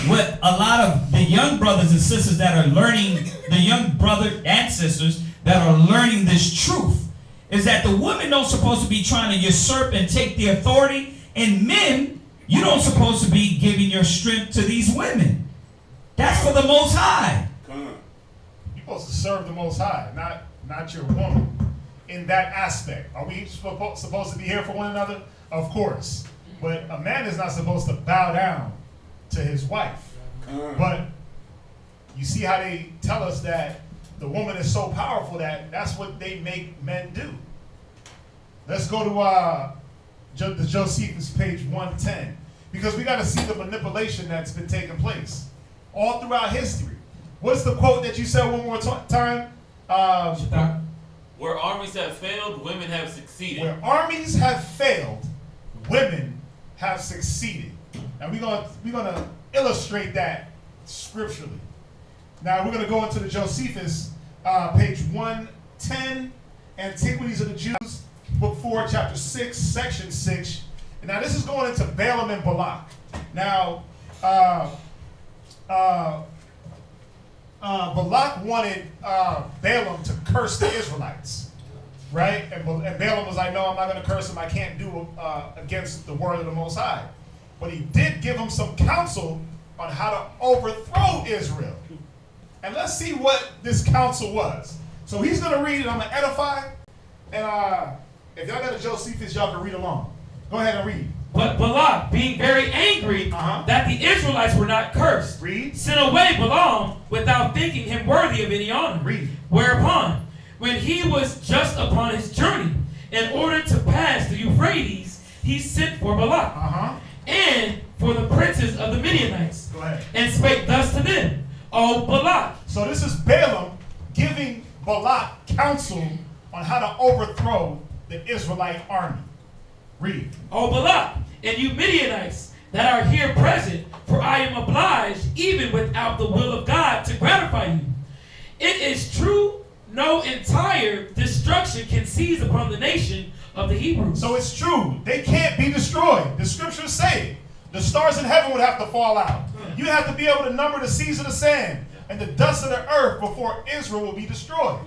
With a lot of the young brothers and sisters that are learning, the young brother and sisters that are learning this truth, is that the women don't supposed to be trying to usurp and take the authority, and men, you don't supposed to be giving your strength to these women. That's for the Most High. You're supposed to serve the Most High, not your woman. In that aspect, are we supposed to be here for one another? Of course. But a man is not supposed to bow down to his wife. But you see how they tell us that the woman is so powerful that that's what they make men do. Let's go to the Josephus, page 110, because we got to see the manipulation that's been taking place all throughout history. What's the quote that you said one more time? Where armies have failed, women have succeeded. Where armies have failed, women have succeeded. And we're gonna illustrate that scripturally. Now we're gonna go into the Josephus, page 110, Antiquities of the Jews, book 4, chapter 6, section 6. And now this is going into Balaam and Balak. Now, Balak wanted Balaam to curse the Israelites, right? And Balaam was like, no, I'm not going to curse him. I can't do against the word of the Most High. But he did give him some counsel on how to overthrow Israel. And let's see what this counsel was. So he's going to read it. I'm going to edify. And if y'all got a Josephus, y'all can read along. Go ahead and read. But Balak, being very angry that the Israelites were not cursed, sent away Balaam without thinking him worthy of any honor. Whereupon, when he was just upon his journey, in order to pass the Euphrates, he sent for Balak and for the princes of the Midianites, and spake thus to them, O Balak. So this is Balaam giving Balak counsel on how to overthrow the Israelite army. Read. O Balak, and you Midianites that are here present, for I am obliged, even without the will of God, to gratify you. It is true, no entire destruction can seize upon the nation of the Hebrews. So it's true. They can't be destroyed. The scriptures say it. The stars in heaven would have to fall out. You have to be able to number the seas of the sand and the dust of the earth before Israel will be destroyed.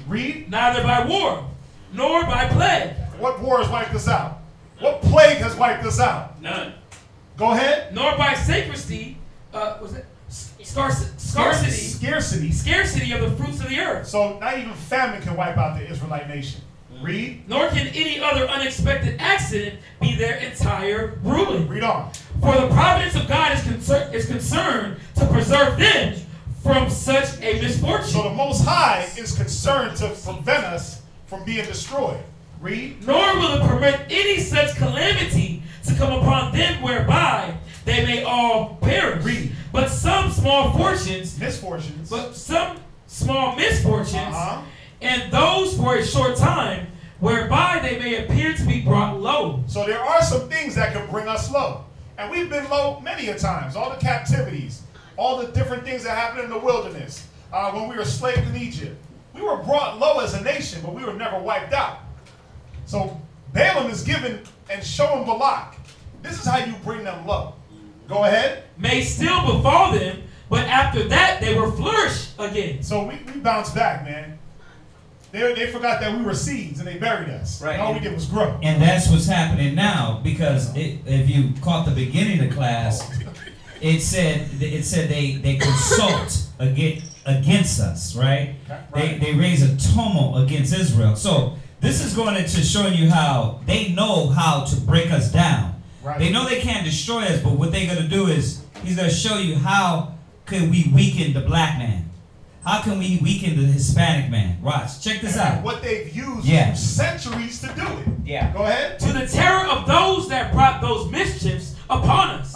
Read. Neither by war, nor by plague. What war has wiped us out? What plague has wiped us out? None. Go ahead. Nor by scarcity, Scarcity of the fruits of the earth. So not even famine can wipe out the Israelite nation. Read. Nor can any other unexpected accident be their entire ruin. Read on. For the providence of God is concerned to preserve them from such a misfortune. So the Most High is concerned to prevent us from being destroyed. Read. Nor will it permit any such calamity to come upon them whereby they may all perish. Read. But some small fortunes, misfortunes, and those for a short time, whereby they may appear to be brought low. So there are some things that can bring us low. And we've been low many a times. All the captivities, all the different things that happened in the wilderness, when we were slaves in Egypt. We were brought low as a nation, but we were never wiped out. So Balaam is given and showing Balak, this is how you bring them low. Go ahead. May still befall them, but after that they will flourish again. So we bounced back, man. They forgot that we were seeds and they buried us. Right. And all we did was grow. And that's what's happening now, because if you caught the beginning of class, it said they consult against us, right? They raise a tumult against Israel. So this is going into showing you how they know how to break us down. Right. They know they can't destroy us, but what they're going to do is he's going to show you how can we weaken the black man. How can we weaken the Hispanic man? Watch. Check this out. What they've used for centuries to do it. Yeah. Go ahead. To the terror of those that brought those mischiefs upon us.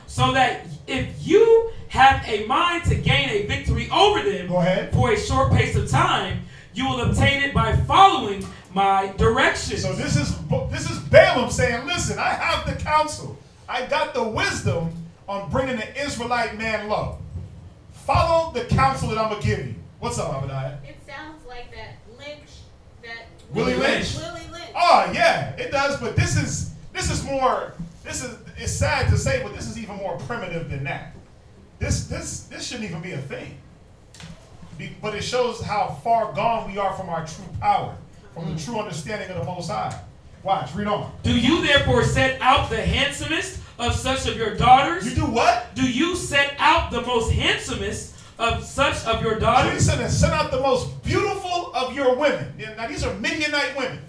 So that if you have a mind to gain a victory over them for a short pace of time, you will obtain it by following my directions. So this is Balaam saying, listen, I have the counsel. I got the wisdom on bringing the Israelite man low. Follow the counsel that I'm going to give you. What's up, Abadiah? It sounds like that Lynch, that Willie Lynch. Willie Lynch. Oh, yeah, it does, but this is more, it's sad to say, but this is even more primitive than that. This shouldn't even be a thing. But it shows how far gone we are from our true power, from the true understanding of the Most High. Watch, read on. Do you therefore set out the handsomest of such of your daughters? You do what? Do you set out the most handsomest of such of your daughters? So he said, send out the most beautiful of your women. Now these are Midianite women.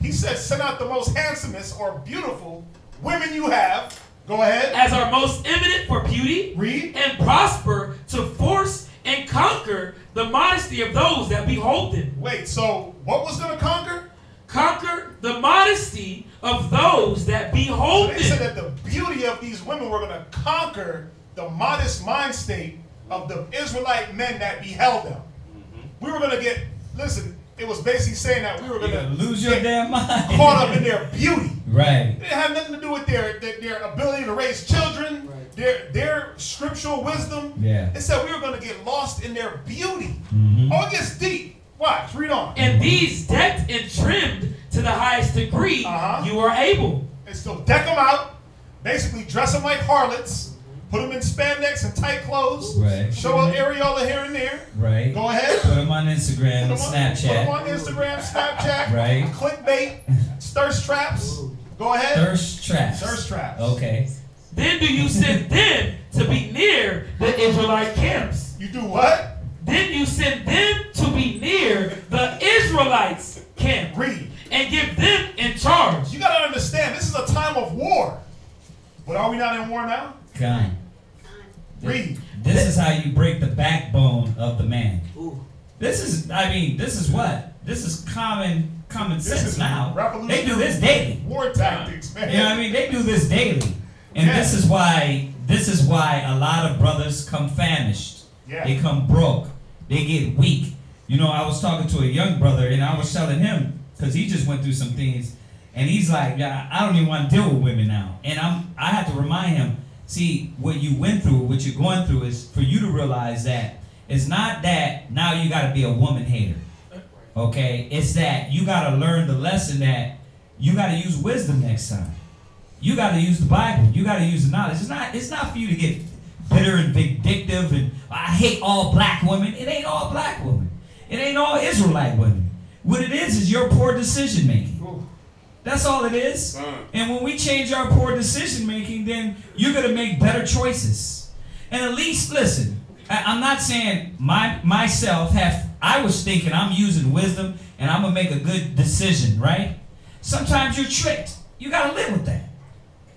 He said, send out the most handsomest or beautiful women you have. Go ahead. As are most eminent for beauty. Read. And prosper to force and conquer the modesty of those that behold them. Wait, so what was going to conquer? Conquer the modesty of those that behold them. They said that the beauty of these women were going to conquer the modest mind state of the Israelite men that beheld them. We were going to get, listen, it was basically saying that we were going to lose your damn mind, caught up in their beauty. Right. It didn't have nothing to do with their ability to raise children, their scriptural wisdom. Yeah. It said we were going to get lost in their beauty. Oh, it gets deep. Watch, read on. And these decked and trimmed to the highest degree you are able. And so deck them out, basically dress them like harlots, put them in spandex and tight clothes, show an areola here and there. Right. Go ahead. Put them on Instagram, Snapchat. Put them on Instagram, Snapchat. Right. Clickbait, thirst traps. Go ahead. Thirst traps. Thirst traps. Okay. Then do you send them to be near the Israelite camps? You do what? Then you send them to be near the Israelites' camp. Read. And give them in charge. You got to understand, this is a time of war. But are we not in war now? Kind. Read. This is how you break the backbone of the man. This is what? This is common sense now. They do this daily. War tactics, man. You know what I mean? They do this daily. And this is why a lot of brothers come famished. Yeah. They come broke. They get weak. You know, I was talking to a young brother and I was telling him, because he just went through some things, and he's like, yeah, I don't even want to deal with women now. And I had to remind him, see, what you went through, what you're going through is for you to realize that it's not that now you got to be a woman hater. Okay? It's that you got to learn the lesson that you got to use wisdom next time. You got to use the Bible. You got to use the knowledge. It's not for you to get bitter and vindictive and I hate all black women. It ain't all black women. It ain't all Israelite women. What it is your poor decision making. That's all it is. And when we change our poor decision making, then you're going to make better choices. And at least, listen, I'm not saying myself I was thinking I'm using wisdom and I'm going to make a good decision, right? Sometimes you're tricked. You got to live with that.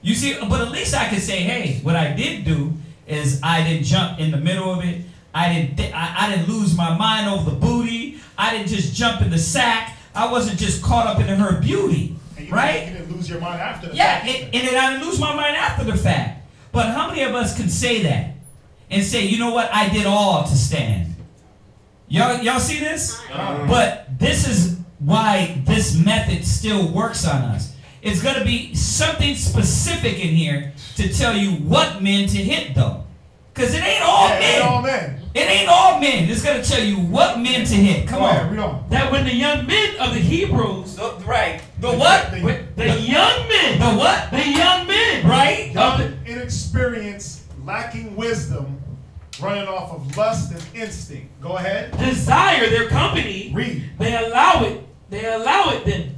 You see, but at least I could say, hey, what I did do is I didn't jump in the middle of it. I didn't lose my mind over the booty. I didn't just jump in the sack. I wasn't just caught up in her beauty, right? You didn't lose your mind after the fact. fact. And then I didn't lose my mind after the fact. But how many of us can say that and say, you know what, I did all to stand? Y'all see this? But this is why this method still works on us. It's going to be something specific in here to tell you what men to hit, though. Because it ain't all men. It ain't all men. It ain't all men. It's going to tell you what men to hit. Come on. Read on. That when the young men of the Hebrews. Right. The what? The young men. The what? The young men. Right? Young, inexperienced, lacking wisdom, running off of lust and instinct. Go ahead. Desire their company. Read. They allow it. They allow it then.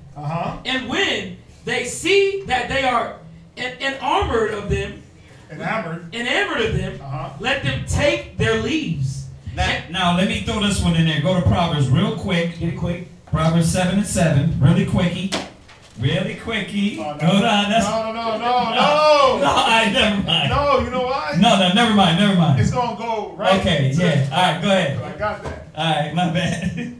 And when they see that they are enamored of them, enamored of them, let them take their leaves. Now, let me throw this one in there. Go to Proverbs real quick. Get it quick. Proverbs 7:7. Really quickie. Really quickie. No. Go down. No. Never mind. No, you know why? No, never mind. It's going to go right. Okay, yeah. All right, go ahead. I got that. All right, my bad.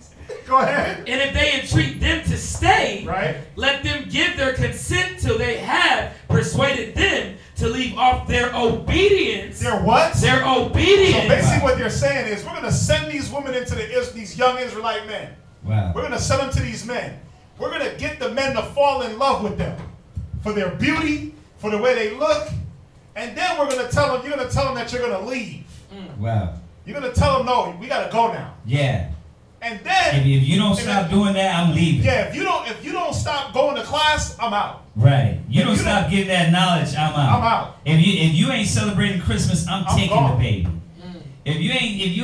Go ahead. And if they entreat them to stay, right, let them give their consent till they have persuaded them to leave off their obedience. Their what? Their obedience. So basically what they're saying is we're going to send these women into these young Israelite men. Wow. We're going to send them to these men. We're going to get the men to fall in love with them for their beauty, for the way they look. And then we're going to tell them, you're going to tell them that you're going to leave. Wow. You're going to tell them, no, we got to go now. Yeah. And then if you don't stop doing that, I'm leaving. Yeah, if you don't stop going to class, I'm out. Right. You don't stop getting that knowledge, I'm out. I'm out. If you ain't celebrating Christmas, I'm taking the baby. If you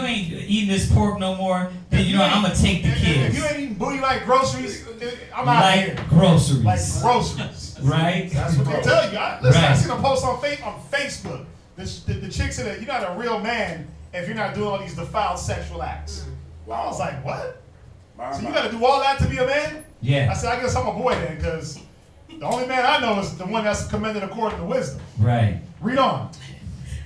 ain't eating this pork no more, then I'm gonna take the kids. If you ain't eating booty like groceries, I'm out of here. Groceries. Like groceries. Right. That's what they tell you. I seen a post on Facebook. The chick said that you're not a real man if you're not doing all these defiled sexual acts. Well, I was like, what? So you got to do all that to be a man? Yeah. I said, I guess I'm a boy then, because the only man I know is the one that's commended according to wisdom. Right. Read on.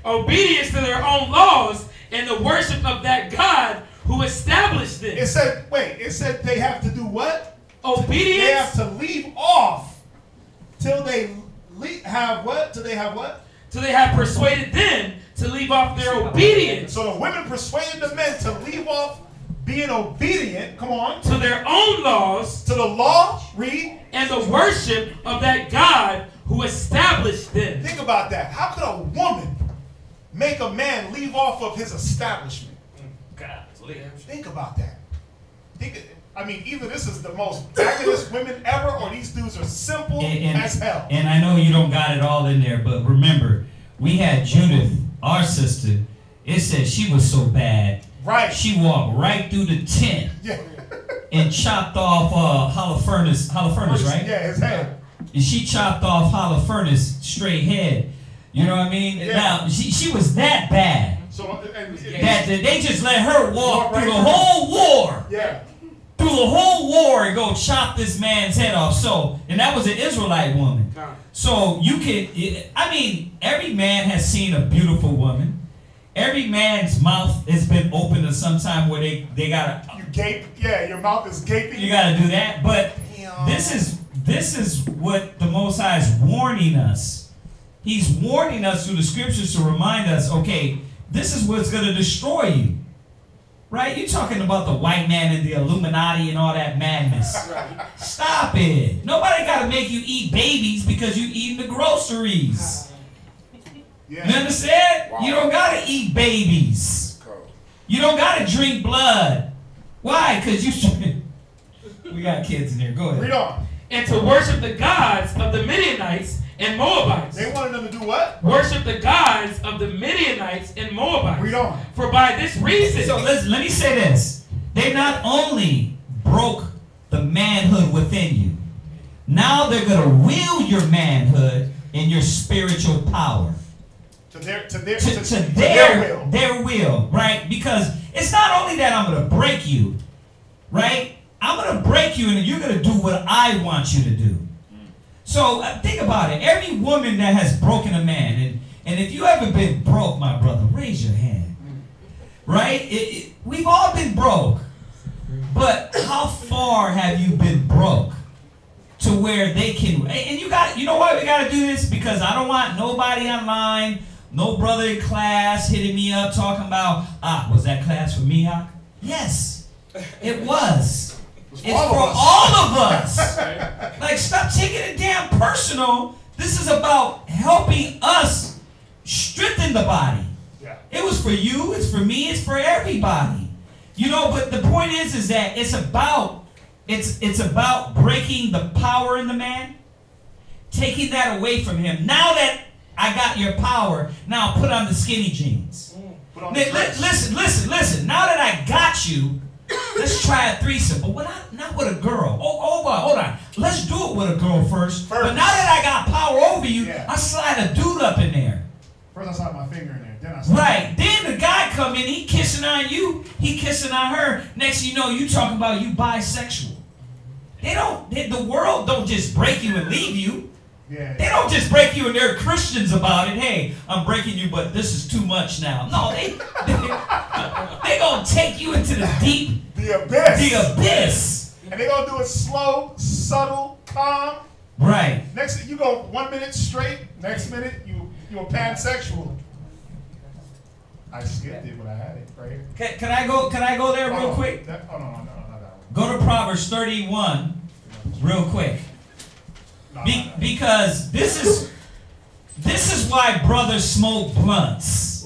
Obedience to their own laws and the worship of that God who established them. It said they have to do what? Obedience. They have to leave off till they have what? Till they have what? Till they have persuaded them to leave off their obedience. So the women persuaded the men to leave off being obedient, come on, to their own laws, to the law, read, and the worship of that God who established them. Think about that. How could a woman make a man leave off of his establishment? God, think about that. Either this is the most backwardest women ever, or these dudes are simple as hell. And I know you don't got it all in there, but remember, we had Judith, our sister. It said she was so bad. Right. She walked right through the tent. Yeah. And chopped off Holofernes, right? Yeah, his head. And she chopped off Holofernes straight head. You know what I mean? Yeah. Now she was that bad. So that they just let her walk through the whole war. Yeah. Through the whole war and go chop this man's head off. So, and that was an Israelite woman. So you can, every man has seen a beautiful woman. Every man's mouth has been open at some time where they gotta. You gape, yeah, your mouth is gaping. You gotta do that. But this is what the Most High is warning us. He's warning us through the scriptures to remind us, okay, this is what's gonna destroy you. Right? You're talking about the white man and the Illuminati and all that madness. Stop it. Nobody got to make you eat babies because you eating the groceries. Yeah. You understand? Wow. You don't got to eat babies. You don't got to drink blood. Why? Because we got kids in here. Go ahead. Read on. And to worship the gods of the Midianites and Moabites. They wanted them to do what? Worship the gods of the Midianites and Moabites. Read on. For by this reason. So let me say this. They not only broke the manhood within you, now they're going to wield your manhood and your spiritual power. To their will, right? Because it's not only that I'm going to break you, right? I'm going to break you and you're going to do what I want you to do. So think about it. Every woman that has broken a man, and if you ever been broke, my brother, raise your hand. Right? We've all been broke. But how far have you been broke to where they can, and you know why we got to do this? Because I don't want nobody online, no brother in class hitting me up talking about, was that class for me, Ak? Yes, it was. It's for all of us. Like, stop taking it damn personal. This is about helping us strengthen the body. Yeah. It was for you, it's for me, it's for everybody. You know, but the point is that it's about breaking the power in the man, taking that away from him. Now that I got your power, now put on the skinny jeans. Listen. Now that I got you, let's try a threesome, but not with a girl. Hold on. Let's do it with a girl first. But now that I got power over you, I slide a dude up in there. First I slide my finger in there, then I slide. Then the guy come in, he kissing on you, he kissing on her. Next thing you know, you talking about you bisexual. The world don't just break you and leave you. Yeah. They don't just break you and they're Christians about it. Hey, I'm breaking you, but this is too much now. No, they gonna take you into the abyss. And they gonna do it slow, subtle, calm. Right. Next thing you go 1 minute straight. Next minute you're pansexual. I skipped it when I had it right here. Can I go there real quick? No. Go to Proverbs 31 real quick. Because this is why brothers smoke blunts.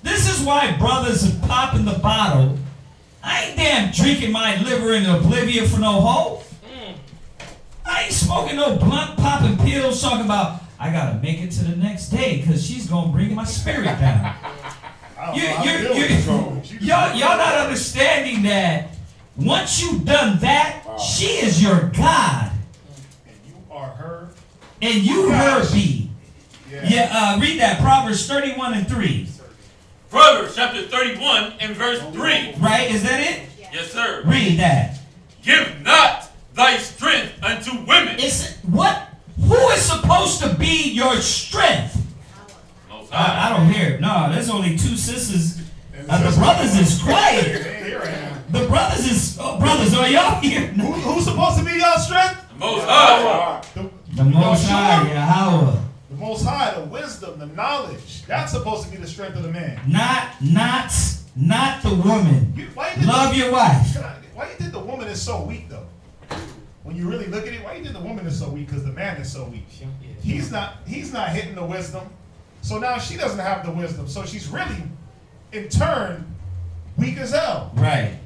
This is why brothers are popping the bottle. I ain't damn drinking my liver in oblivion for no hoe. I ain't smoking no blunt, popping pills, talking about I gotta make it to the next day because she's gonna bring my spirit down. Y'all not understanding that once you've done that, she is your God. And you are her. And you her be. Yeah, read that. Proverbs 31 and 3. Proverbs chapter 31 and verse 3. Right, is that it? Yes, sir. Read that. Give not thy strength unto women. Who is supposed to be your strength? I don't hear it. No, there's only two sisters. The brothers is quiet. The brothers, are y'all here? Who's supposed to be your strength? The Most High. The Most High, Yahweh. The Most High, the wisdom, the knowledge. That's supposed to be the strength of the man. Not the woman. Love your wife. Why you think the woman is so weak, though? When you really look at it, why you think the woman is so weak? Because the man is so weak. He's not hitting the wisdom. So now she doesn't have the wisdom. So she's really, in turn, weak as hell. Right.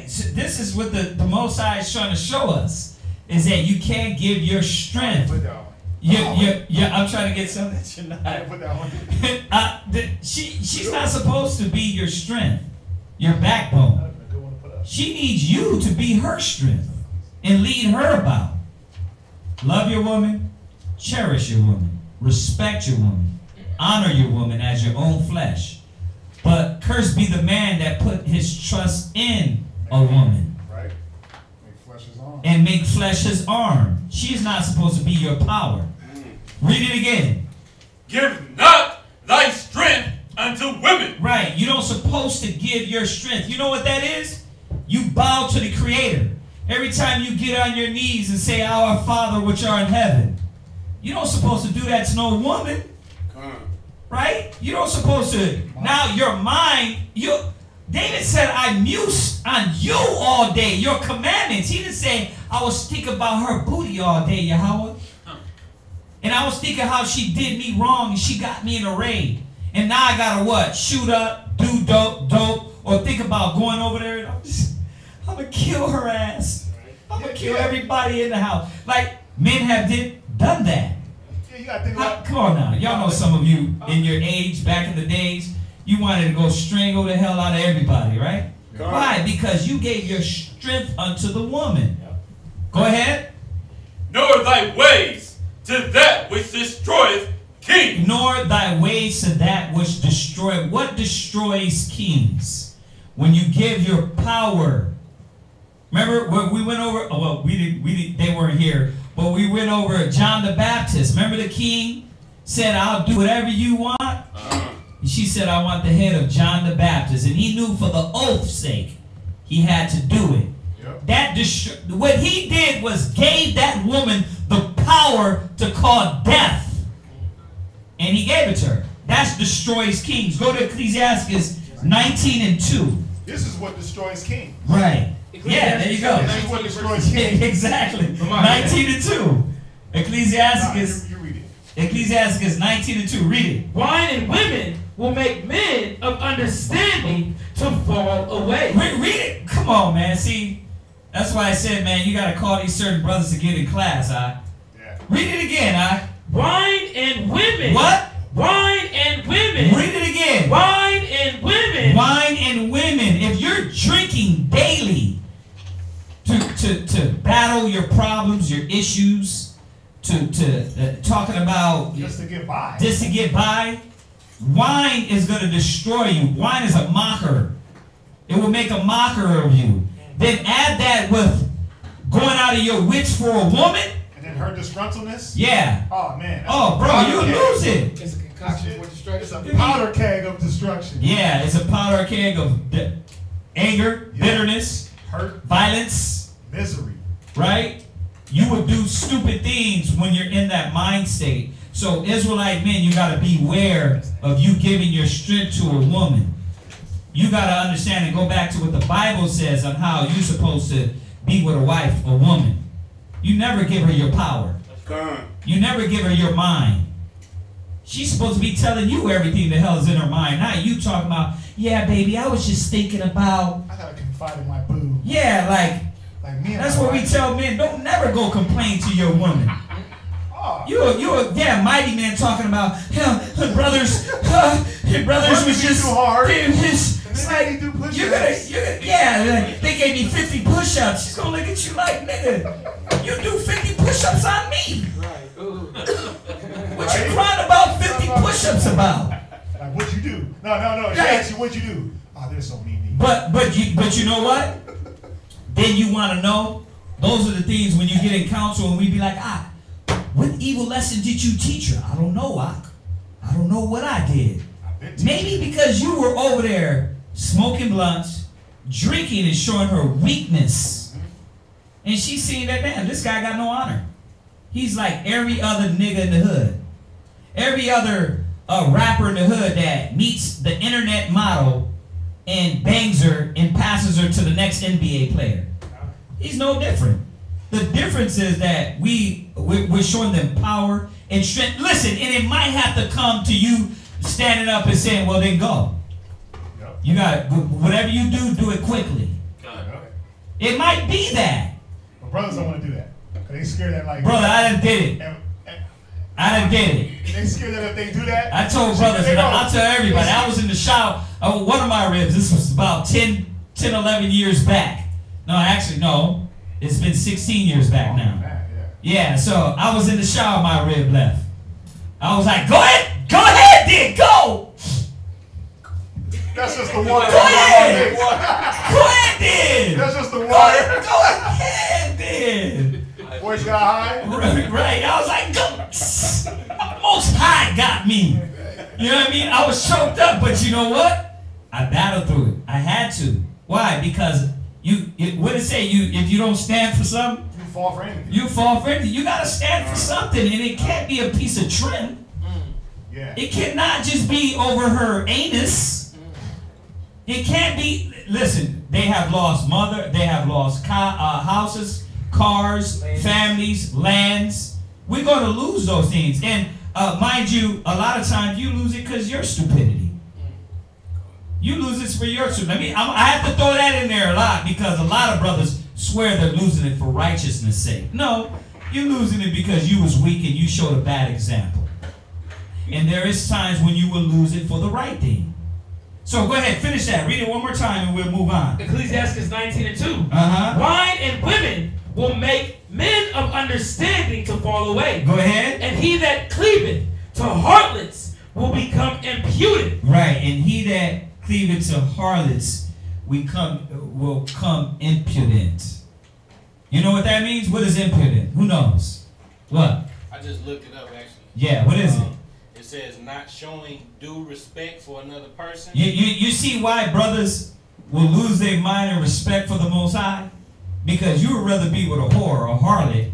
So this is what the Most High is trying to show us, is that you can't give your strength. I'm trying to get something that you're not. She's not supposed to be your strength, your backbone. She needs you to be her strength and lead her about. Love your woman, cherish your woman, respect your woman, honor your woman as your own flesh. But cursed be the man that put his trust in a woman. Right. Make flesh his arm. And make flesh his arm. She's not supposed to be your power. Read it again. Give not thy strength unto women. Right. You don't supposed to give your strength. You know what that is? You bow to the Creator. Every time you get on your knees and say, Our Father which art in heaven. You don't supposed to do that to no woman. Right? You don't supposed to. Now your mind, David said, I muse on you all day, your commandments. He didn't say, I was thinking about her booty all day, Yahweh. And I was thinking how she did me wrong and she got me in a raid. And now I gotta what? Shoot up, do dope, or think about going over there and I'm gonna kill her ass. I'm gonna kill everybody in the house. Like, men have done that. You gotta think about come on now. Y'all know some of you in your age, back in the days, you wanted to go strangle the hell out of everybody, right? Why? Because you gave your strength unto the woman. Go ahead. Nor thy ways to that which destroyeth king. Nor thy ways to that which destroy. What destroys kings? When you give your power. Remember when we went over, well, they weren't here, but we went over John the Baptist. Remember the king said, I'll do whatever you want? She said, I want the head of John the Baptist. And he knew for the oath's sake, he had to do it. Yep. What he did was gave that woman the power to call death. And he gave it to her. That destroys kings. Go to Ecclesiastes 19:2. This is what destroys kings. Right. Yeah, there you go. This is what destroys kings. Exactly. 19:2. Ecclesiastes. You read it. Ecclesiastes 19:2. Read it. Wine and women will make men of understanding to fall away. Read it. Come on, man. See, that's why I said, man, you got to call these certain brothers to get in class, huh? Yeah. Read it again, huh? Wine and women. What? Wine and women. Read it again. Wine and women. Wine and women. If you're drinking daily to battle your problems, your issues, talking about just to get by. Just to get by. Wine is going to destroy you. Wine is a mocker. It will make a mocker of you. Then add that with going out of your wits for a woman. And then her disgruntledness. Yeah. Oh, man. Oh, bro, you lose it. It's a concoction for destruction. It's a powder keg of destruction. Yeah, it's a powder keg of anger, bitterness, hurt, violence, misery. Right? You would do stupid things when you're in that mind state. So Israelite men, you got to beware of you giving your strength to a woman. You got to understand and go back to what the Bible says on how you're supposed to be with a wife, a woman. You never give her your power. You never give her your mind. She's supposed to be telling you everything the hell is in her mind. Not you talking about, yeah, baby, I was just thinking about. I got to confide in my boo. Yeah, like me. That's what we tell men. Don't never go complain to your woman. You a damn mighty man talking about her brothers was just too hard. They gave me 50 push-ups. She's gonna look at you like, nigga, you do 50 push-ups on me. What you crying about 50 push-ups about? Like, what'd you do? No. She asked you, what'd you do? Oh, they're so mean. But you know what? Then you want to know. Those are the things when you get in counsel and we be like, what evil lesson did you teach her? I don't know, I don't know what I did. Maybe because you were over there smoking blunts, drinking and showing her weakness. And she's seeing that, damn, this guy got no honor. He's like every other nigga in the hood. Every other rapper in the hood that meets the internet model and bangs her and passes her to the next NBA player. He's no different. The difference is that we're showing them power and strength. Listen, and it might have to come to you standing up and saying, well, then go. Yep. You got whatever you do it quickly. It might be that. But brothers don't want to do that. They scared that like. Brother, I done did it. I done did it. They scared that if they do that. I told brothers, and I tell everybody, I was in the shower. One of my ribs, this was about 10, 11 years back. No, actually, no. It's been 16 years back now. Man, yeah, so I was in the shower, my rib left. I was like, go ahead, then, go. That's just the water. Go ahead. Go ahead, then. That's just the water. Go ahead, then. Voice got high? Right. I was like, go. Most High got me. You know what I mean? I was choked up, but you know what? I battled through it. I had to. Why? Because what did it say? If you don't stand for something, you fall for anything. You fall for anything. You gotta stand for something, and it can't be a piece of trim. Yeah. It cannot just be over her anus. It can't be. Listen, they have lost mother. They have lost houses, cars, families, lands. We're going to lose those things, and mind you, a lot of times you lose it because your stupidity. You lose it for your stupidity. I have to throw that in there a lot because a lot of brothers swear they're losing it for righteousness' sake. No, you're losing it because you was weak and you showed a bad example. And there is times when you will lose it for the right thing. So go ahead, finish that. Read it one more time and we'll move on. Ecclesiastes 19:2. Wine and women will make men of understanding to fall away. Go ahead. And he that cleaveth to harlots will become imputed. Right, and he that cleaveth to harlots will come impudent. You know what that means? What is impudent? Who knows? What? I just looked it up, actually. Yeah, what is it? It says not showing due respect for another person. You see why brothers will lose their mind and respect for the Most High? Because you would rather be with a whore or a harlot.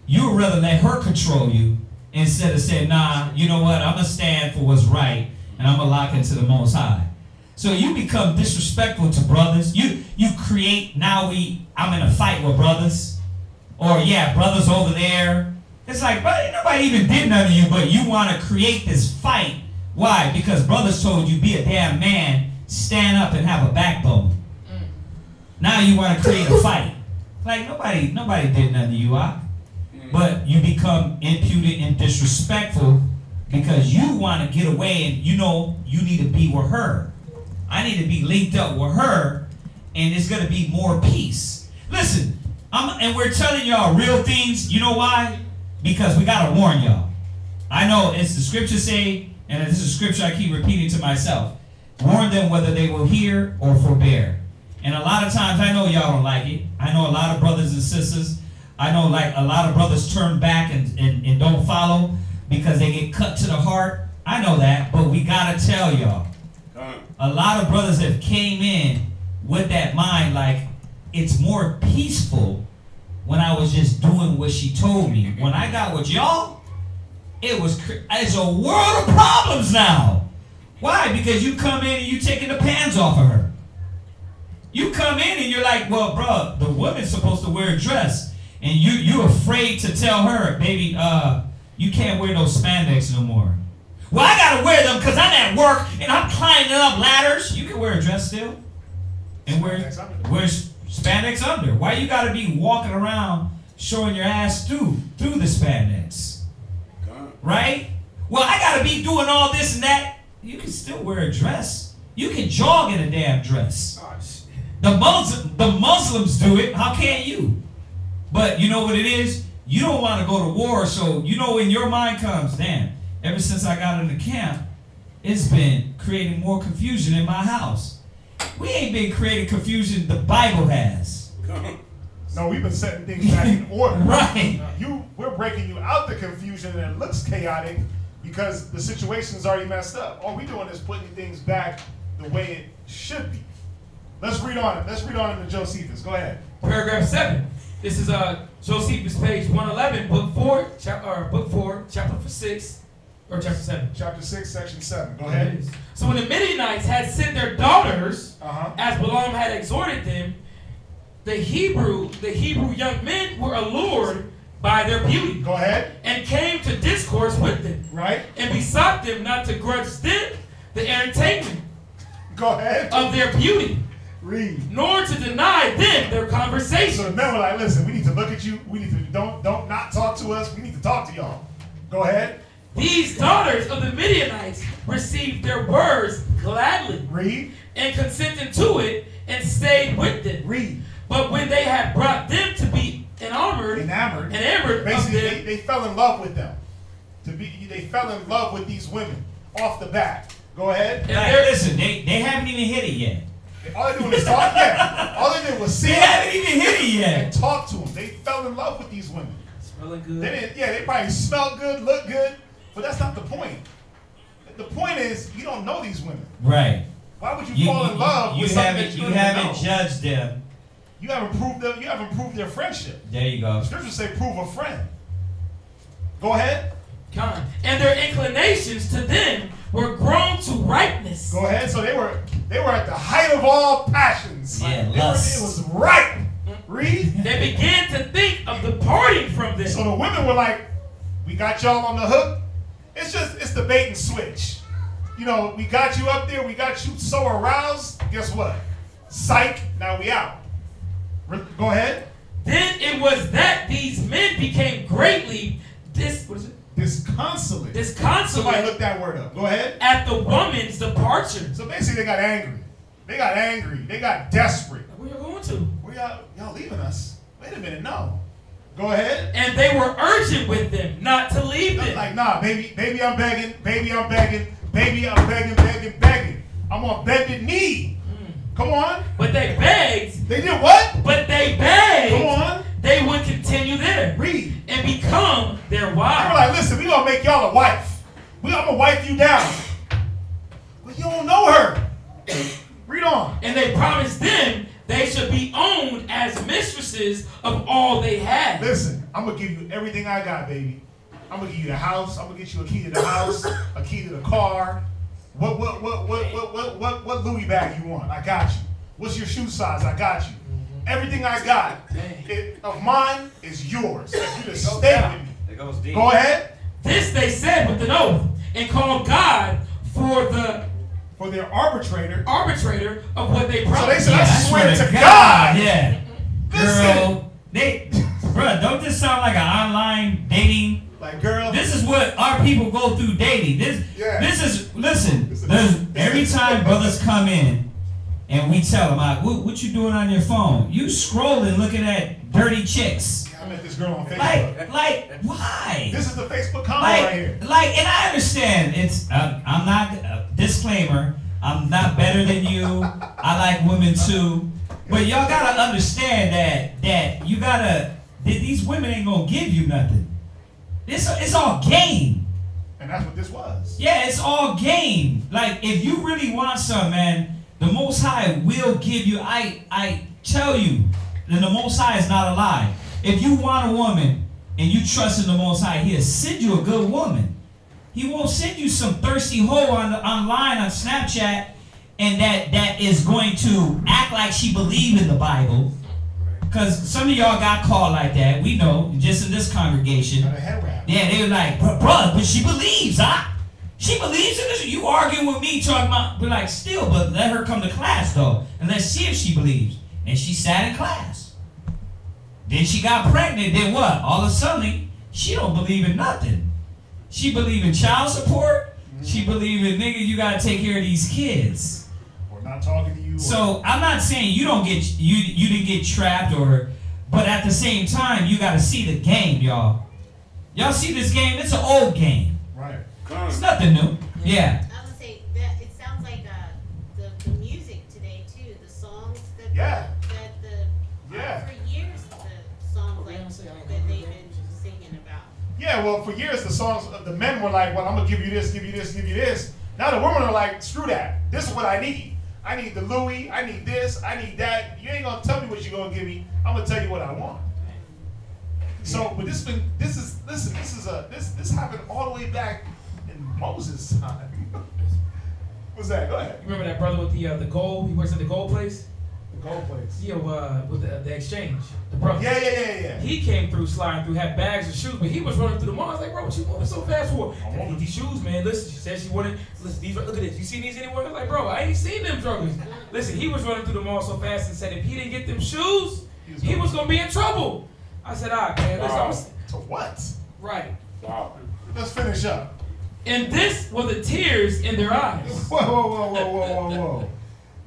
You would rather let her control you instead of saying, nah, you know what? I'm going to stand for what's right and I'm going to lock into the Most High. So you become disrespectful to brothers. You create, now I'm in a fight with brothers. Or yeah, brothers over there. It's like, but nobody even did nothing to you, but you want to create this fight. Why? Because brothers told you be a damn man, stand up and have a backbone. Now you want to create a fight. Like nobody did nothing to you, but you become impudent and disrespectful because you want to get away and you know you need to be with her. I need to be linked up with her, and it's going to be more peace. Listen, and we're telling y'all real things. You know why? Because we got to warn y'all. I know it's the scriptures say, and this is a scripture I keep repeating to myself, warn them whether they will hear or forbear. And a lot of times, I know y'all don't like it. I know a lot of brothers and sisters, I know like a lot of brothers turn back and don't follow because they get cut to the heart. I know that, but we got to tell y'all. A lot of brothers have came in with that mind like it's more peaceful when I was just doing what she told me. When I got with y'all, it's a world of problems now. Why? Because you come in and you taking the pants off of her. You come in and you're like, well, bro, the woman's supposed to wear a dress. And you're afraid to tell her, baby, you can't wear no spandex no more. Well, I got to wear them because I'm at work and I'm climbing up ladders. You can wear a dress still. And wear spandex under. Why you got to be walking around showing your ass through the spandex? Right? Well, I got to be doing all this and that. You can still wear a dress. You can jog in a damn dress. The Muslims do it. How can't you? But you know what it is? You don't want to go to war, so you know when your mind comes, damn, ever since I got into camp, it's been creating more confusion in my house. We ain't been creating confusion, the Bible has. No, we've been setting things back in order. Right. We're breaking you out the confusion and it looks chaotic because the situation's already messed up. All we're doing is putting things back the way it should be. Let's read on it. Let's read on into Josephus. Go ahead. Paragraph 7. This is Josephus, page 111, book 4, chapter 6, or chapter 7. Chapter 6, section 7. Go ahead. So when the Midianites had sent their daughters, as Balaam had exhorted them, the Hebrew young men were allured by their beauty. Go ahead. And came to discourse with them. Right. And besought them not to grudge them the entertainment. Go ahead. Of their beauty. Read. Nor to deny them their conversation. So the men were like, listen, we need to look at you. We need to don't not talk to us. We need to talk to y'all. Go ahead. These daughters of the Midianites received their words gladly. Read. And consented to it and stayed with them. Read. But when they had brought them to be enamored basically, of them, they fell in love with them. They fell in love with these women off the bat. Go ahead. And listen, they haven't even hit it yet. All they did was talk. Yeah. All they did was see. They haven't even hit it yet. And talk to them. They fell in love with these women. Smelling good. They probably smell good, look good, but that's not the point. The point is you don't know these women. Right. Why would you fall in love with something that you haven't judged them? You haven't proved them. You haven't proved their friendship. There you go. The scriptures say prove a friend. Go ahead. And their inclinations to them were grown to ripeness. Go ahead. So they were at the height of all passions. Yeah, it was ripe. Read. They began to think of departing from them. So the women were like, we got y'all on the hook. It's the bait and switch. You know, we got you up there. We got you so aroused. Guess what? Psych. Now we out. Go ahead. Then it was that these men became greatly disconsolate. Disconsolate. Somebody look that word up. Go ahead. At the woman's departure. So basically they got angry. They got desperate. Where you going to? Where y'all leaving us? Wait a minute, no. Go ahead. And they were urgent with them not to leave them. Like, nah, baby, I'm begging, baby, I'm begging, baby, I'm begging. I'm on bended knee. Come on. But they begged. They did what? But they begged. Come on. They would continue there. Read. And become their wives. They were like, listen, we gonna make y'all a wife. I'm gonna wife you down. But you don't know her. Read on. And they promised them they should be owned as mistresses of all they had. Listen, I'm gonna give you everything I got, baby. I'm gonna give you the house. I'm gonna get you a key to the house, a key to the car. What Louis bag you want? I got you. What's your shoe size? I got you. Everything I got of mine is yours. If you just stay with me. It goes deep. Go ahead. This they said with an oath and called God for their arbitrator of what they promised. So they said, I swear to God. Yeah. Listen. Girl, bro, don't this sound like an online dating? Like, girl. This is what our people go through dating. Listen, every time brothers come in and we tell them, what you doing on your phone? You scrolling, looking at dirty chicks. I met this girl on Facebook. Like, why? This is the Facebook comment right here. And I understand, I'm not, disclaimer, I'm not better than you. I like women too. But y'all gotta understand that you gotta, these women ain't gonna give you nothing. It's all game. And that's what this was. Yeah, it's all game. Like, if you really want something, man, the Most High will give you. I tell you, and the Most High is not a lie. If you want a woman and you trust in the Most High, He'll send you a good woman. He won't send you some thirsty hoe online on Snapchat and that is going to act like she believed in the Bible. Because some of y'all got called like that. We know, just in this congregation. Yeah, they were like, brother, but she believes, huh? She believes in this. You arguing with me, talking about, we're like, still, but let her come to class, though. And let's see if she believes. And she sat in class. Then she got pregnant. Then what? All of a sudden, she don't believe in nothing. She believe in child support. She believe in, nigga, you got to take care of these kids. Not talking to you. So I'm not saying you don't get you didn't get trapped but at the same time you got to see the game, y'all. Y'all see this game? It's an old game. Right. It's nothing new. Yeah. I would say that it sounds like the music today too. The songs that for years the songs that they've been singing about. Yeah, well, for years the songs the men were like, well, I'm gonna give you this, give you this, give you this. Now the women are like, screw that. This is what I need. I need the Louis, I need this, I need that. You ain't gonna tell me what you're gonna give me. I'm gonna tell you what I want. So, but this happened all the way back in Moses' time. What's that? Go ahead. You remember that brother with the gold? He works at the gold place. The gold place. Yeah, with the exchange. The brother. Yeah. He came through, sliding through, had bags of shoes, but he was running through the mall. I was like, bro, what you moving so fast for? I need these shoes, man. Listen, she said she wanted. Listen, look at this. You seen these anywhere? I was like, bro, I ain't seen them jokers. Listen, he was running through the mall so fast and said if he didn't get them shoes, he was gonna be in trouble. I said, all right, man. Listen, to what? Right. Wow. Let's finish up. And this were the tears in their eyes.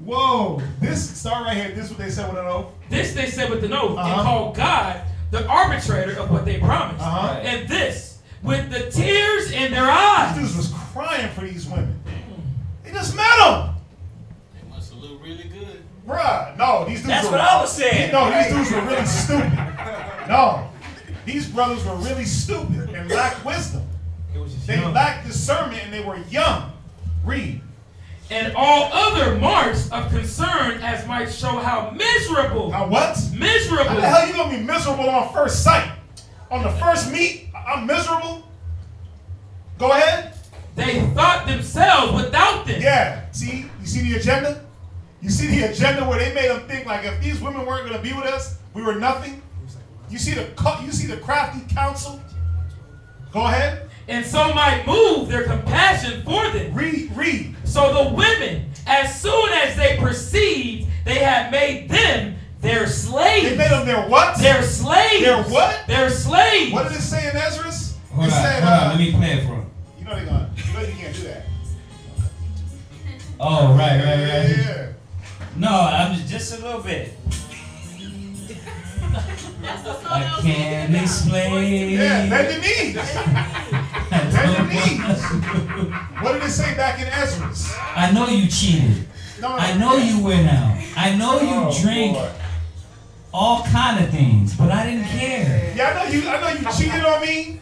Whoa. This, start right here. This is what they said with an oath. This they said with an oath and called God the arbitrator of what they promised. And this, with the tears in their eyes. These dudes was crying for these women. They just met them. They must have looked really good. Bruh, no, these dudes That's what I was saying. No, these dudes were really stupid. No, these brothers were really stupid and lacked wisdom. They lacked discernment and they were young. Read. And all other marks of concern as might show how miserable. How what? Miserable. How the hell you gonna be miserable on first sight? On the first meet, I'm miserable? Go ahead. They thought themselves without them. Yeah, see? You see the agenda? You see the agenda where they made them think like if these women weren't gonna be with us, we were nothing? You see the crafty counsel? Go ahead. And so might move their compassion for them. Read. So the women, as soon as they perceived they had made them their slaves. They made them their what? Their slaves. Their what? Their slaves. What did it say in Ezra's? Hold on, let me play it for him. You know you can't do that. Oh, right. Yeah. No, I'm just a little bit. I can't explain. Yeah, bend your knees. Bend your knees. What did it say back in Ezra's? I know you cheated. No, I know you went out. I know you drank all kind of things, but I didn't care. Yeah, I know you cheated on me.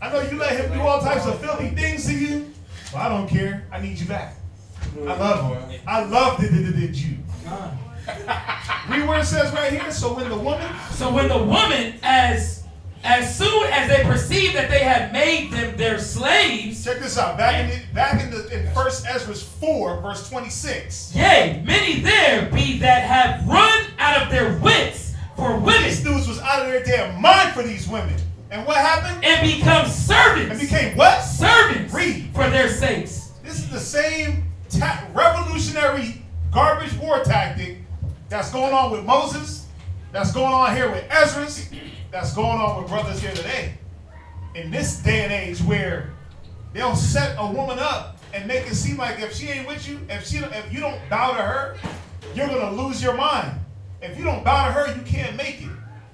I know you let him do all types of filthy things to you. Well, I don't care. I need you back. I love you. I love you. Read where it says right here. So when the woman, as soon as they perceived that they had made them their slaves. Check this out. Back in 1 Ezra 4, verse 26. Yea, many there be that have run out of their wits for women. These dudes was out of their damn mind for these women. And what happened? And become servants. And became what? Servants. Read. For their sakes. This is the same revolutionary garbage war tactic that's going on with Moses, that's going on here with Ezra, that's going on with brothers here today. In this day and age where they'll set a woman up and make it seem like if she ain't with you, if you don't bow to her, you're going to lose your mind. If you don't bow to her, you can't make it.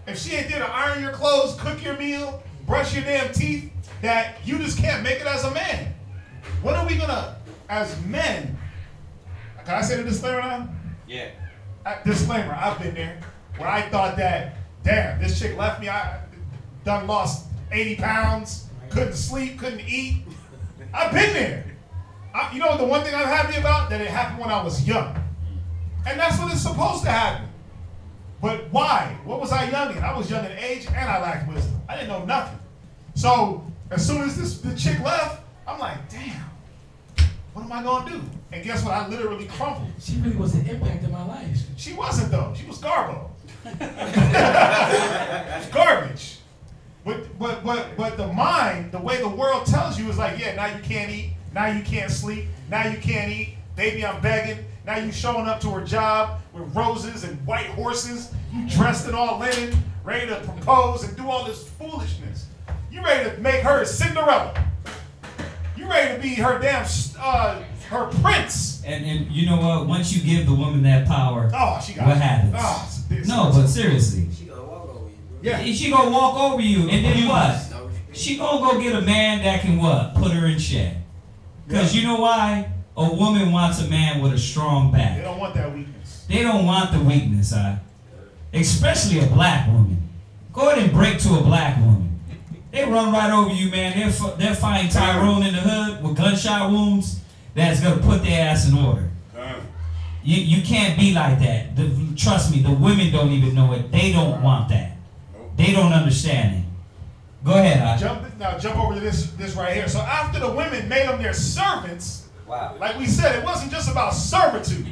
If she ain't there to iron your clothes, cook your meal, brush your damn teeth, that you just can't make it as a man. When are we going to, as men, can I say the disclaimer now? Yeah. Disclaimer, I've been there, where I thought that, damn, this chick left me, I done lost 80 pounds, couldn't sleep, couldn't eat. I've been there. You know the one thing I'm happy about? That it happened when I was young. And that's what it's supposed to happen. But why? What was I young in? I was young in age and I lacked wisdom. I didn't know nothing. So as soon as the chick left, I'm like, damn, what am I going to do? And guess what? I literally crumbled. She really was an impact in my life. She wasn't, though. She was garbo. It's garbage. But the mind, the way the world tells you is like, yeah, now you can't eat. Now you can't sleep. Now you can't eat. Baby, I'm begging. Now you showing up to her job with roses and white horses. You dressed in all linen, ready to propose and do all this foolishness. You ready to make her Cinderella. You ready to be her damn, her prince. And you know what? Once you give the woman that power, what happens? No, but seriously. She gonna walk over you, bro. Yeah. She gonna walk over you, and then what? She gonna go get a man that can what? Put her in check. Because you know why? A woman wants a man with a strong back. They don't want that weakness. They don't want the weakness, especially a black woman. Go ahead and break to a black woman. They run right over you, man. They'll find Tyrone in the hood with gunshot wounds that's going to put their ass in order. You can't be like that. Trust me, the women don't even know it. They don't want that. They don't understand it. Go ahead, Jump over to this right here. So after the women made them their servants, like we said, it wasn't just about servitude.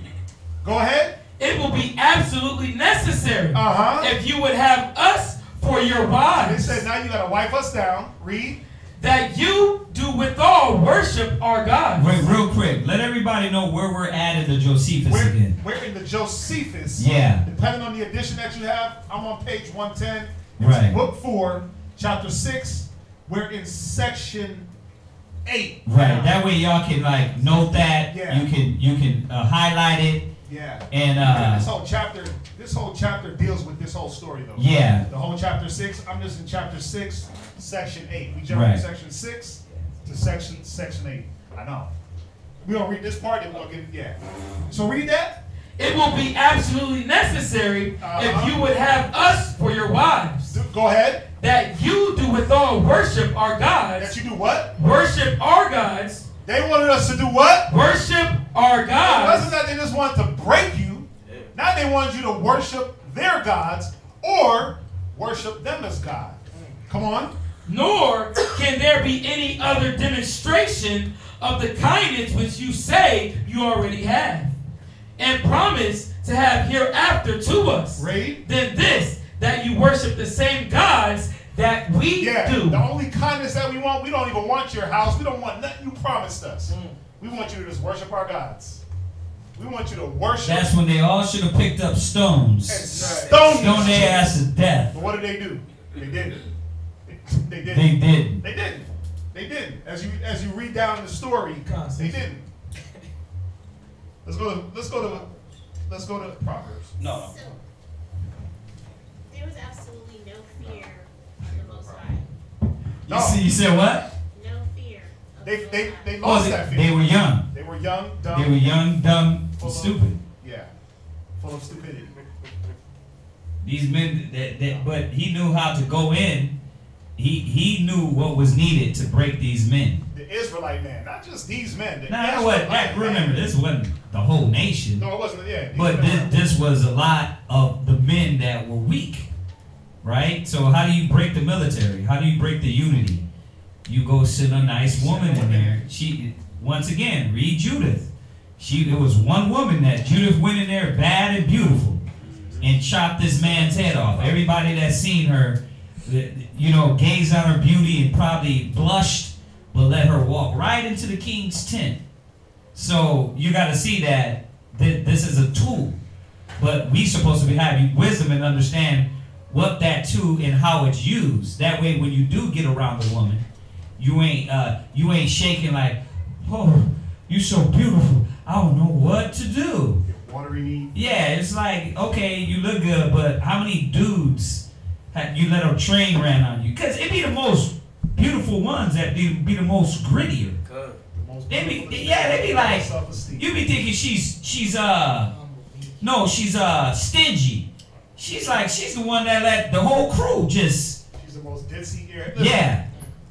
Go ahead. It will be absolutely necessary if you would have us for your wives. They said, now you got to wipe us down. Read. That you do withal worship our God. Wait, real quick. Let everybody know where we're at in the Josephus again. We're in the Josephus. Yeah. Depending on the edition that you have, I'm on page 110. It's right. Book 4, chapter 6. We're in section 8. Right. That way y'all can like note that. Yeah. You can highlight it. Yeah. And this whole chapter deals with this whole story though. Yeah. The whole chapter 6. I'm just in chapter 6, section 8. We jump from section 6 to section 8. I know. We don't read this part, then we're gonna get So read that. It will be absolutely necessary if you would have us for your wives. Go ahead. That you do withal worship our gods. That you do what? Worship our gods. They wanted us to do what? Worship our gods. It wasn't that they just wanted to break you. Now they wanted you to worship their gods or worship them as God. Come on. Nor can there be any other demonstration of the kindness which you say you already have and promise to have hereafter to us. Read. Than this, that you worship the same gods that we do. The only kindness that we want, we don't even want your house. We don't want nothing you promised us. We want you to just worship our gods. We want you to worship. That's when they all should have picked up stones. Stone their ass to death. But what did they do? They didn't. They didn't. They didn't. They didn't. They didn't. As you read down the story, they didn't. Let's go to Proverbs. No. So, there was absolutely No. You said what? No fear. They lost that fear. They were young. They were young, dumb. They were young, dumb, and stupid. Yeah. Full of stupidity. These men, but he knew how to go in. He knew what was needed to break these men. The Israelite man, not just these men. Remember, this wasn't the whole nation. No, it wasn't. Yeah. But this was a lot of the men that were weak, right? So how do you break the military? How do you break the unity? You go sit a nice woman in there. She, once again, read Judith. It was one woman that Judith went in there, bad and beautiful, and chopped this man's head off. Everybody that's seen her, gazed on her beauty and probably blushed, but let her walk right into the king's tent. So you got to see that this is a tool, but we supposed to be having wisdom and understand what that tool and how it's used. That way, when you do get around the woman, you ain't shaking like, oh, you so beautiful. I don't know what to do. Watery knee. Yeah, it's like, okay, you look good, but how many dudes you let a train ran on you? Because it be the most beautiful ones that be the most grittier. They be like, you be thinking she's stingy. She's the one that let the whole crew just. She's the most ditzy here. Yeah.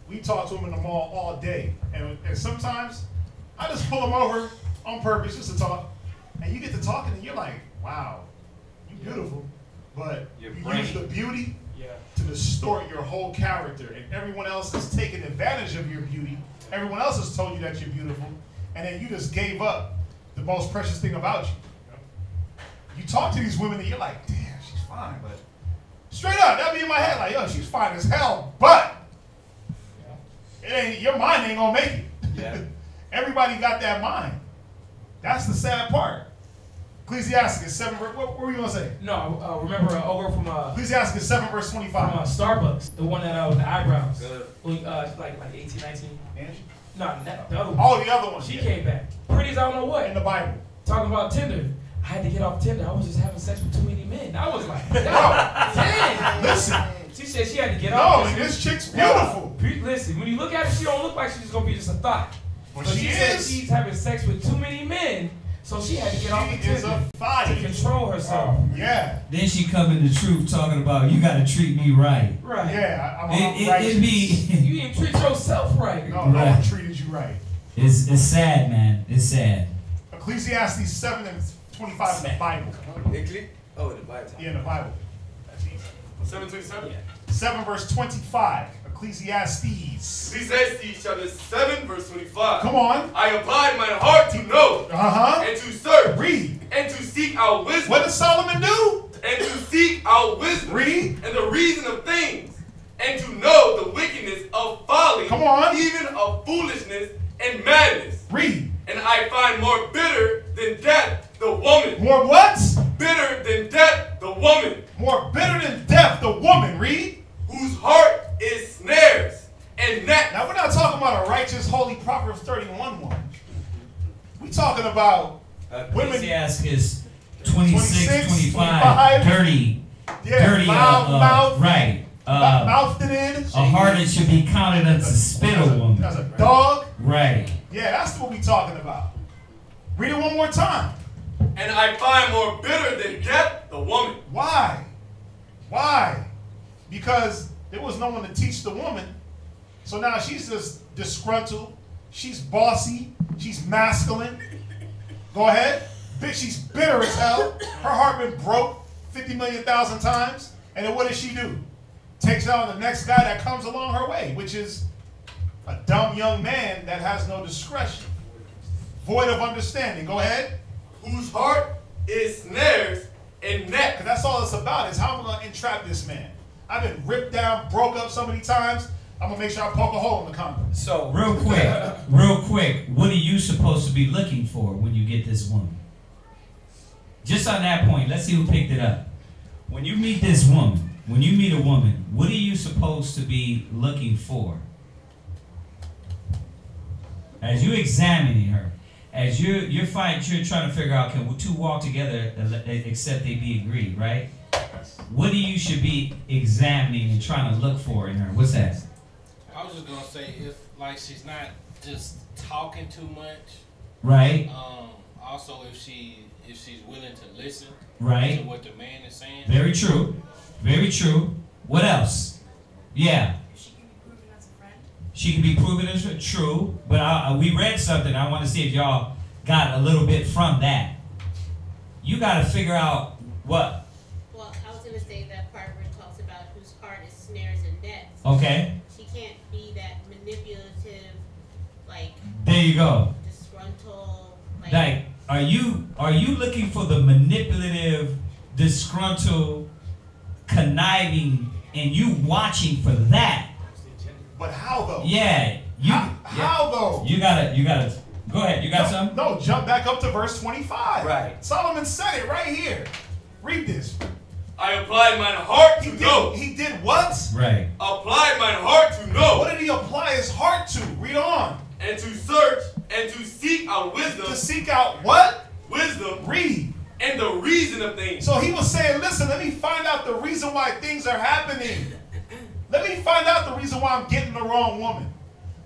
We talk to them in the mall all day, and sometimes I just pull them over on purpose just to talk, and you get to talking, and you're like, wow, you beautiful, but you use the beauty to distort your whole character, and everyone else is taking advantage of your beauty. Everyone else has told you that you're beautiful, and then you just gave up the most precious thing about you. You talk to these women, and you're like, damn, she's fine, but straight up, that'd be in my head, like, yo, she's fine as hell, but your mind ain't gonna make it. Yeah. Everybody got that mind. That's the sad part. Ecclesiastes 7, what were you gonna say? No, remember over from Ecclesiastes 7 verse 25. From Starbucks, the one that with the eyebrows. Like 18, 19. Angie? No, the other one. Oh, the other one. She came back. Pretty as I don't know what. In the Bible. Talking about Tinder. I had to get off Tinder. I was just having sex with too many men. I was like, dang. Listen. She said she had to get off. No, this chick's beautiful. Listen, when you look at her, she don't look like she's gonna be just a thought. Well, so she said she's having sex with too many men, so she had to get off the Tinder to control herself. Yeah. Then she come in the truth talking about you gotta treat me right. Right. Yeah, it be you didn't treat yourself right. No one treated you right. It's sad, man. It's sad. Ecclesiastes 7 and 25 in the Bible. Oh, in the Bible. Yeah, in the Bible. 7:27? Yeah. 7 verse 25. Ecclesiastes. Ecclesiastes chapter 7 verse 25. Come on. I applied my heart to know and to search. Read. And to seek out wisdom. What did Solomon do? And to seek out wisdom. Read. And the reason of things. And to know the wickedness of folly. Come on. Even of foolishness and madness. Read. And I find more bitter than death the woman. More what? Bitter than death the woman. More bitter than death the woman. Read. Whose heart is snares and nets. Now we're not talking about a righteous, holy Proverbs 31 woman. We talking about women. Ecclesiastes 26, 25, dirty. Yeah, dirty. Mouth. Right. Mouthed it in. A heart that should be counted unto spit a woman. As a dog. Right. Yeah, that's what we talking about. Read it one more time. And I find more bitter than death the woman. Why? Why? Because there was no one to teach the woman. So now she's just disgruntled. She's bossy. She's masculine. Go ahead. Bitch, she's bitter as hell. Her heart been broke 50 million thousand times. And then what does she do? Takes out the next guy that comes along her way, which is a dumb young man that has no discretion. Void of understanding. Go ahead. Whose heart is snares and nets. Because that's all it's about, is how I'm going to entrap this man. I've been ripped down, broke up so many times, I'm going to make sure I poke a hole in the condom. So, real quick, what are you supposed to be looking for when you get this woman? Just on that point, let's see who picked it up. When you meet this woman, when you meet a woman, what are you supposed to be looking for? As you're examining her, as you're trying to figure out, can two walk together except they be agreed, right? What do you should be examining and trying to look for in her? What's that? How was just gonna say if like she's not just talking too much. Right. Also, if she's willing to listen. Right. To what the man is saying. Very true. Very true. What else? Yeah. She can be proven as a friend. She can be proven as true, but we read something. I want to see if y'all got a little bit from that. You got to figure out what. Well, I was going to say that part where it talks about whose heart is snares and nets. Okay. She can't be that manipulative, like. There you go. Disgruntled. Like, are you looking for the manipulative, disgruntled, conniving, and you watching for that? But how though? Yeah. How though? You gotta. Go ahead. You got something? No, jump back up to verse 25. Right. Solomon said it right here. Read this. I applied mine heart to know. He did what? Right. Applied mine heart to know. What did he apply his heart to? Read on. And to search and to seek out wisdom. To seek out what? Wisdom. Read. And the reason of things. So he was saying, listen, let me find out the reason why things are happening. Let me find out the reason why I'm getting the wrong woman.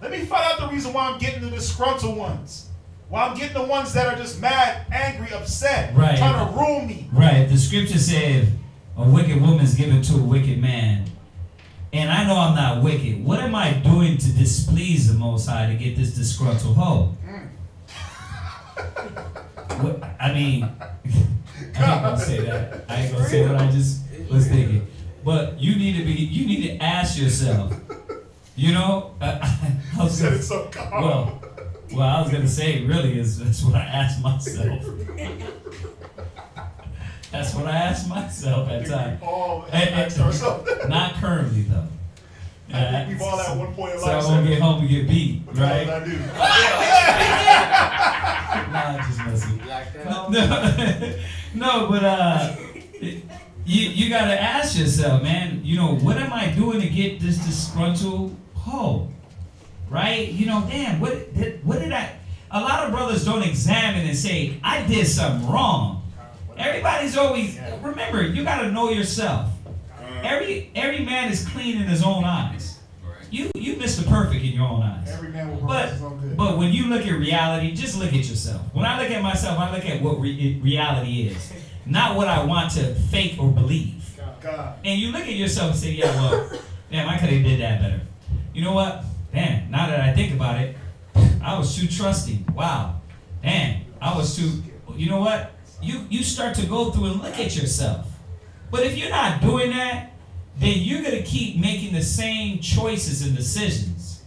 Let me find out the reason why I'm getting the disgruntled ones. Why I'm getting the ones that are just mad, angry, upset, right. trying to ruin me. Right. The scripture said, a wicked woman is given to a wicked man. And I know I'm not wicked. What am I doing to displease the Most High to get this disgruntled hoe? I mean, I ain't gonna say that. I ain't gonna say what I just was thinking. But you need to ask yourself. You know, I was said it so calm. Well, I was gonna say really that's what I asked myself. That's what I asked myself at times. Not currently though. I think we've all at one point in life. So I won't get home and get beat, right? I do. Nah, I'm just messing. No, but you gotta ask yourself, man. You know, what am I doing to get this disgruntled hoe? Right? You know, damn. What did I? A lot of brothers don't examine and say, I did something wrong. Everybody's always remember. You gotta know yourself. Every man is clean in his own eyes. You Mr. Perfect in your own eyes. Every man will profess his own good. But when you look at reality, just look at yourself. When I look at myself, I look at what reality is, not what I want to fake or believe. God. And you look at yourself and say, yeah, well, damn, I could have did that better. You know what? Damn, now that I think about it, I was too trusting. Wow. Damn, I was too, you know what? You start to go through and look at yourself. But if you're not doing that, then you're going to keep making the same choices and decisions,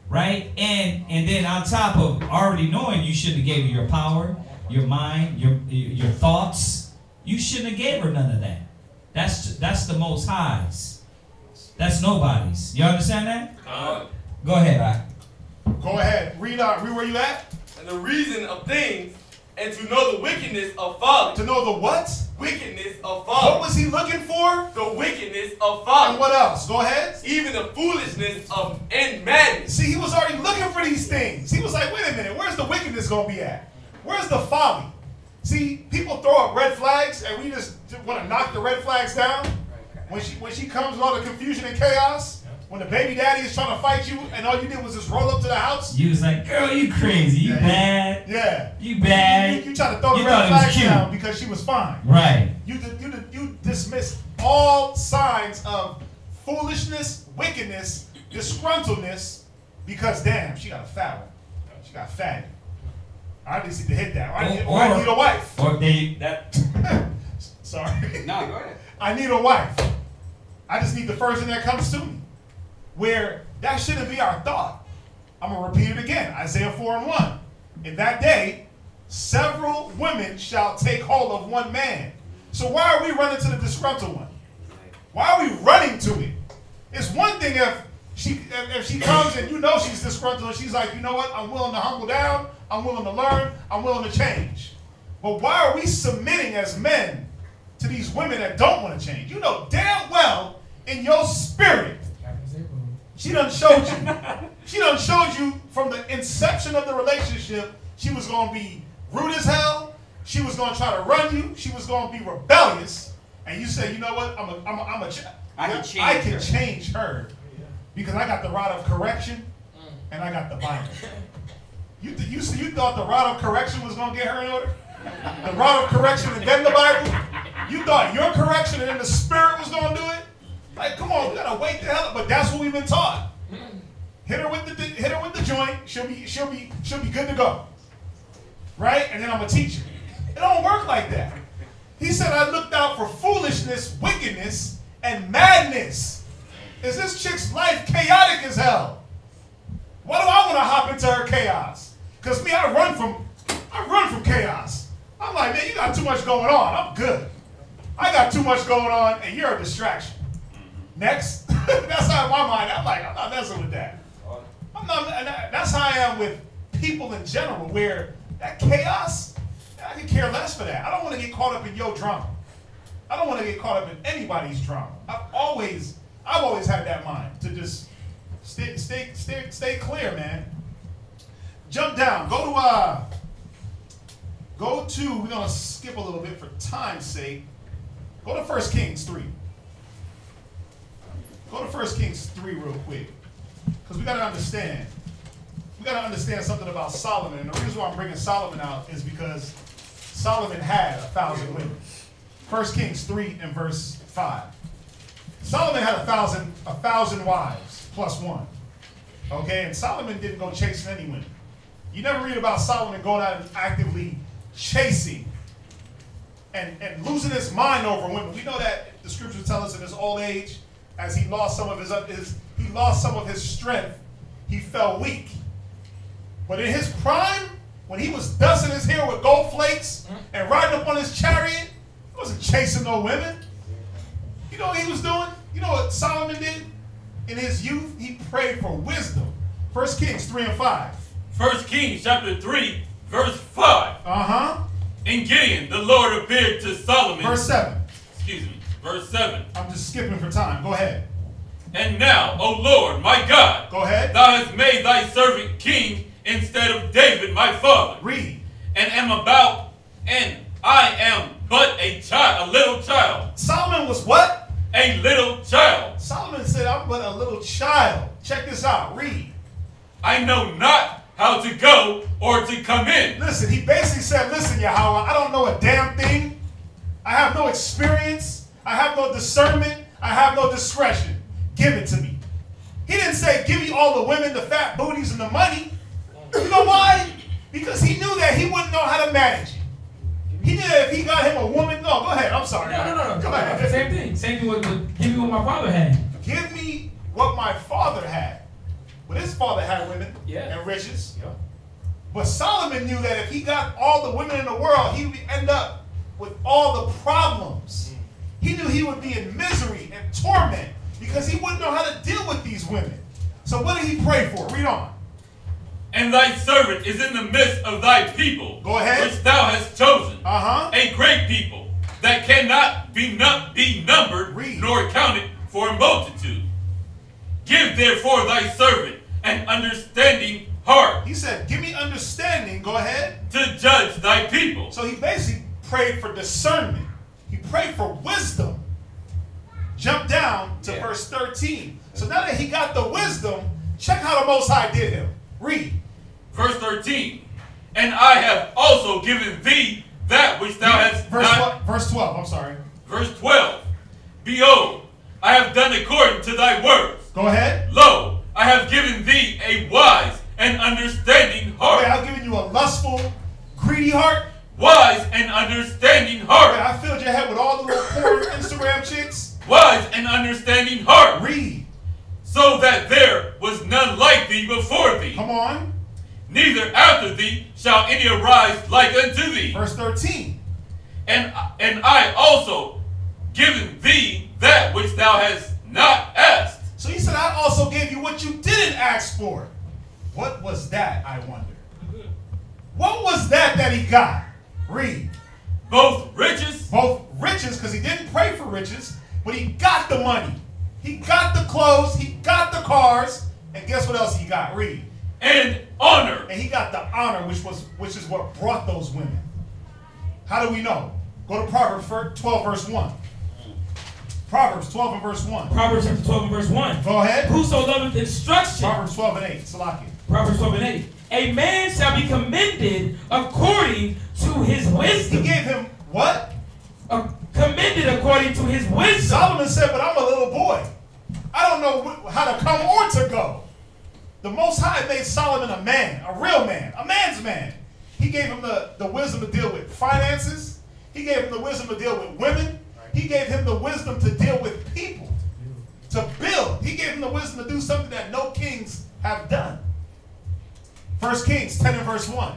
right? And then on top of already knowing you shouldn't have gave her your power, your mind, your thoughts, you shouldn't have gave her none of that. That's the Most High's. That's nobody's. You understand that? Go ahead, I. Go ahead. Read where you at? And the reason of things, and to know the wickedness of folly. To know the what? Wickedness of folly. What was he looking for? The wickedness of folly. And what else? Go ahead. Even the foolishness of and madness. See, he was already looking for these things. He was like, wait a minute, where's the wickedness going to be at? Where's the folly? See, people throw up red flags, and we just want to knock the red flags down. When she comes with all the confusion and chaos, when the baby daddy is trying to fight you, and all you did was just roll up to the house. You was like, girl, you crazy. You bad. Yeah. You bad. You tried to throw the red flags down because she was fine. Right. You dismissed all signs of foolishness, wickedness, disgruntledness, because damn, she got a fat one. She got fatty. I just need to hit that. I need a wife. Or that. Sorry. No, go ahead. I need a wife. I just need the first thing that comes to me. Where that shouldn't be our thought. I'm going to repeat it again. Isaiah 4:1. In that day, several women shall take hold of one man. So why are we running to the disgruntled one? Why are we running to it? It's one thing if she comes and you know she's disgruntled and she's like, you know what, I'm willing to humble down, I'm willing to learn, I'm willing to change. But why are we submitting as men to these women that don't want to change? You know damn well in your spirit, she done showed you. She done showed you from the inception of the relationship, she was going to be rude as hell. She was going to try to run you. She was going to be rebellious. And you say, you know what, I can change her. Because I got the rod of correction and I got the Bible. You thought the rod of correction was going to get her in order? The rod of correction and then the Bible? You thought your correction and then the Spirit was going to do it? Like, come on, we got to wait the hell up. But that's what we've been taught. Hit her with the joint. She'll be good to go. Right? And then I'm going to teach her. It don't work like that. He said, I looked out for foolishness, wickedness, and madness. Is this chick's life chaotic as hell? Why do I want to hop into her chaos? Because me, I run from chaos. I'm like, man, you got too much going on. I'm good. I got too much going on, and you're a distraction. Next. That's how in my mind, I'm like, I'm not messing with that. That's how I am with people in general, where that chaos, I could care less for that. I don't want to get caught up in your drama. I don't want to get caught up in anybody's drama. I've always had that mind to just stay clear, man. Jump down. We're gonna skip a little bit for time's sake. Go to 1 Kings 3. Go to 1 Kings 3 real quick. Because we gotta understand something about Solomon. And the reason why I'm bringing Solomon out is because Solomon had 1,000 women. 1 Kings 3 and verse 5. Solomon had 1,000 wives plus one. Okay, and Solomon didn't go chasing any women. You never read about Solomon going out and actively chasing and losing his mind over women. We know that the scriptures tell us in his old age, as he lost some of his strength, he fell weak. But in his prime, when he was dusting his hair with gold flakes and riding up on his chariot, he wasn't chasing no women. You know what he was doing? You know what Solomon did? In his youth, he prayed for wisdom. 1 Kings 3 and 5. 1 Kings chapter 3, verse 5. Uh-huh. In Gideon, the Lord appeared to Solomon. Verse 7. Excuse me. Verse 7. I'm just skipping for time. Go ahead. And now, O Lord, my God, go ahead. Thou hast made thy servant king instead of David, my father. Read. And I am but a child, a little child. Solomon was what? A little child. Solomon said, I'm but a little child. Check this out. Read. I know not how to go or to come in. Listen, he basically said, listen, Yahweh, I don't know a damn thing. I have no experience. I have no discernment. I have no discretion. Give it to me. He didn't say, give me all the women, the fat booties, and the money. You know why? Because he knew that he wouldn't know how to manage it. He knew that if he got him a woman, no, go ahead. I'm sorry. No. Go ahead. Same thing with give me what my father had. Give me what my father had. Well, his father had women and riches. Yeah. But Solomon knew that if he got all the women in the world, he would end up with all the problems. He knew he would be in misery and torment because he wouldn't know how to deal with these women. So what did he pray for? Read on. And thy servant is in the midst of thy people. Go ahead. Which thou hast chosen. A great people that cannot be numbered nor counted for a multitude. Give therefore thy servant an understanding heart. He said, give me understanding. Go ahead. To judge thy people. So he basically prayed for discernment. He prayed for wisdom. Jump down to verse 13. So now that he got the wisdom, check how the Most High did him. Read. Verse 13. And I have also given thee that which thou hast Verse 12, I'm sorry. Verse 12. Behold, I have done according to thy words. Go ahead. Lo, I have given thee a wise and understanding heart. Okay, I've given you a lustful, greedy heart. Wise and understanding heart. Okay, I filled your head with all the little porn Instagram chicks. Wise and understanding heart. Read. So that there was none like thee before thee. Come on. Neither after thee shall any arise like unto thee. Verse 13. And I also given thee that which thou hast not asked. So he said, I also gave you what you didn't ask for. What was that, I wonder? What was that he got? Read. Both riches. Both riches, because he didn't pray for riches, but he got the money. He got the clothes. He got the cars. And guess what else he got? Read. And honor. And he got the honor, which is what brought those women. How do we know? Go to Proverbs 12, verse 1. Proverbs 12 and verse 1. Proverbs chapter 12 and verse 1. Go ahead. Whoso loveth instruction. Proverbs 12 and 8. Salaki. Proverbs 12 and 8. A man shall be commended according to his wisdom. He gave him what? Commended according to his wisdom. Solomon said, but I'm a little boy. I don't know how to come or to go. The Most High made Solomon a man, a real man, a man's man. He gave him the wisdom to deal with finances. He gave him the wisdom to deal with women. He gave him the wisdom to deal with people, to build. He gave him the wisdom to do something that no kings have done. 1 Kings 10 and verse 1.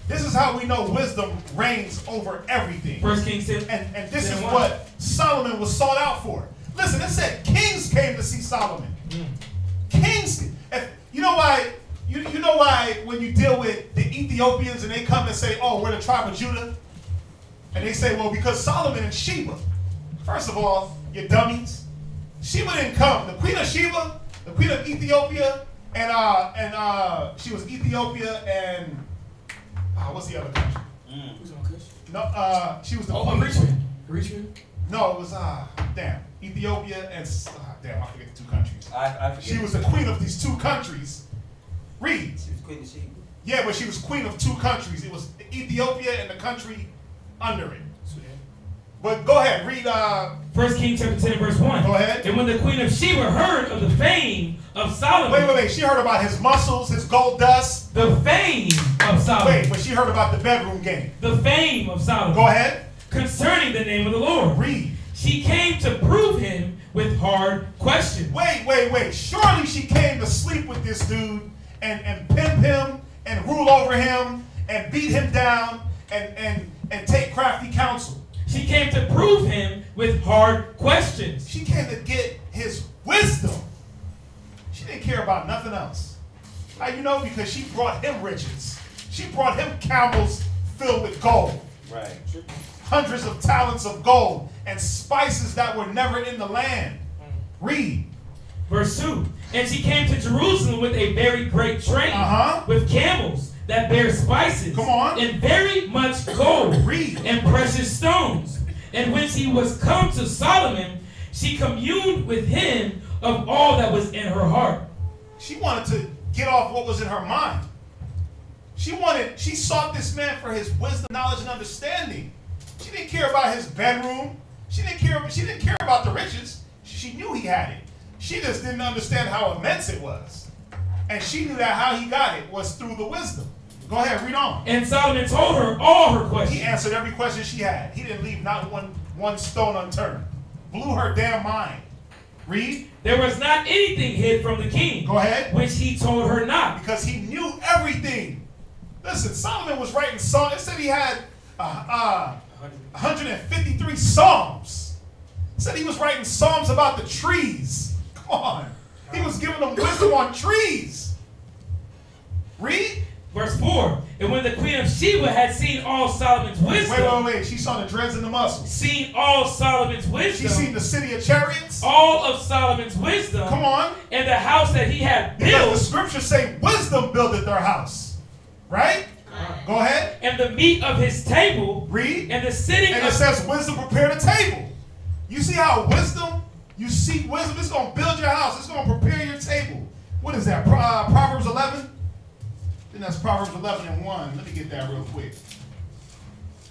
This is how we know wisdom reigns over everything. 1 Kings 10. And this is what Solomon was sought out for. Listen, it said kings came to see Solomon. Kings. You know why? You know why when you deal with the Ethiopians and they come and say, "Oh, we're the tribe of Judah," and they say, "Well, because Solomon and Sheba." First of all, you dummies. Sheba didn't come. The queen of Sheba, the queen of Ethiopia, and she was Ethiopia and what's the other country? Who's on Kush? No, she was the queen. Richmond? No, it was Ethiopia and I forget the two countries. I forget. She was the queen of these two countries. Read. She was queen of Sheba. Yeah, but she was queen of two countries. It was Ethiopia and the country under it. But go ahead, read 1 Kings chapter 10 verse 1. Go ahead. And when the queen of Sheba heard of the fame of Solomon. Wait. She heard about his muscles, his gold dust. The fame of Solomon. Wait, but she heard about the bedroom game. The fame of Solomon. Go ahead. Concerning the name of the Lord. Read. She came to prove him with hard questions. Wait. Surely she came to sleep with this dude and pimp him and rule over him and beat him down and take crafty counsel. She came to prove him with hard questions. She came to get his wisdom. She didn't care about nothing else. How you know? Because she brought him riches. She brought him camels filled with gold. Right. Hundreds of talents of gold and spices that were never in the land. Read. Verse 2. And she came to Jerusalem with a very great train, with camels that bear spices, come on, and very much gold, read, and precious stones. And when she was come to Solomon, she communed with him of all that was in her heart. She wanted to get off what was in her mind. She sought this man for his wisdom, knowledge, and understanding. She didn't care about his bedroom. She didn't care about the riches. She knew he had it. She just didn't understand how immense it was. And she knew that how he got it was through the wisdom. Go ahead, read on. And Solomon told her all her questions. He answered every question she had. He didn't leave not one stone unturned. Blew her damn mind. Read. There was not anything hid from the king. Go ahead. Which he told her not. Because he knew everything. Listen, Solomon was writing songs. It said he had 153 psalms. It said he was writing psalms about the trees. Come on. He was giving them wisdom on trees. Read. Verse 4. And when the queen of Sheba had seen all Solomon's wisdom. Wait. She saw the dreads and the muscles. Seen all Solomon's wisdom. She seen the city of chariots. All of Solomon's wisdom. Come on. And the house that he had built. Because the scriptures say wisdom buildeth their house. Right? Go ahead. And the meat of his table. Read. And the sitting and it says wisdom prepared a table. You see how wisdom, you seek wisdom, it's going to build your house. It's going to prepare your table. What is that? Proverbs 11? I think that's Proverbs 11 and 1. Let me get that real quick.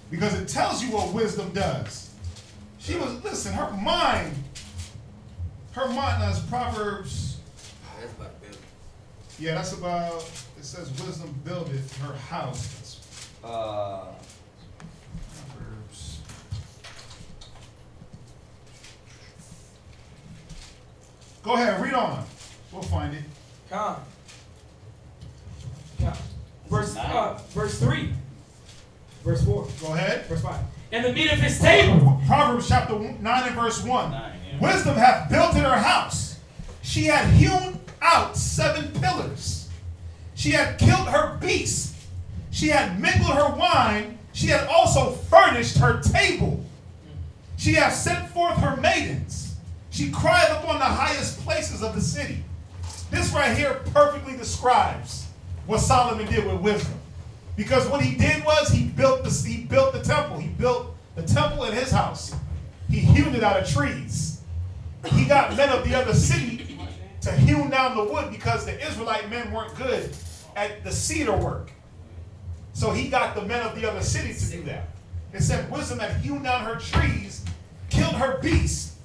Because it tells you what wisdom does. She was, listen, her mind, that's Proverbs. That's about building. Yeah, that's about, it says wisdom buildeth her house. Proverbs. Go ahead, read on. We'll find it. Come. Verse 3. Verse 4. Go ahead. Verse 5. And the meat of his table. Proverbs chapter 9 and verse 1. Wisdom hath built in her house. She had hewn out 7 pillars. She had killed her beasts. She had mingled her wine. She had also furnished her table. She hath sent forth her maidens. She cried upon the highest places of the city. This right here perfectly describes what Solomon did with wisdom. Because what he did was he built the temple. He built the temple in his house. He hewn it out of trees. he got men of the other city to hew down the wood because the Israelite men weren't good at the cedar work. So he got the men of the other city to do that. It said wisdom had hewn down her trees, killed her beasts,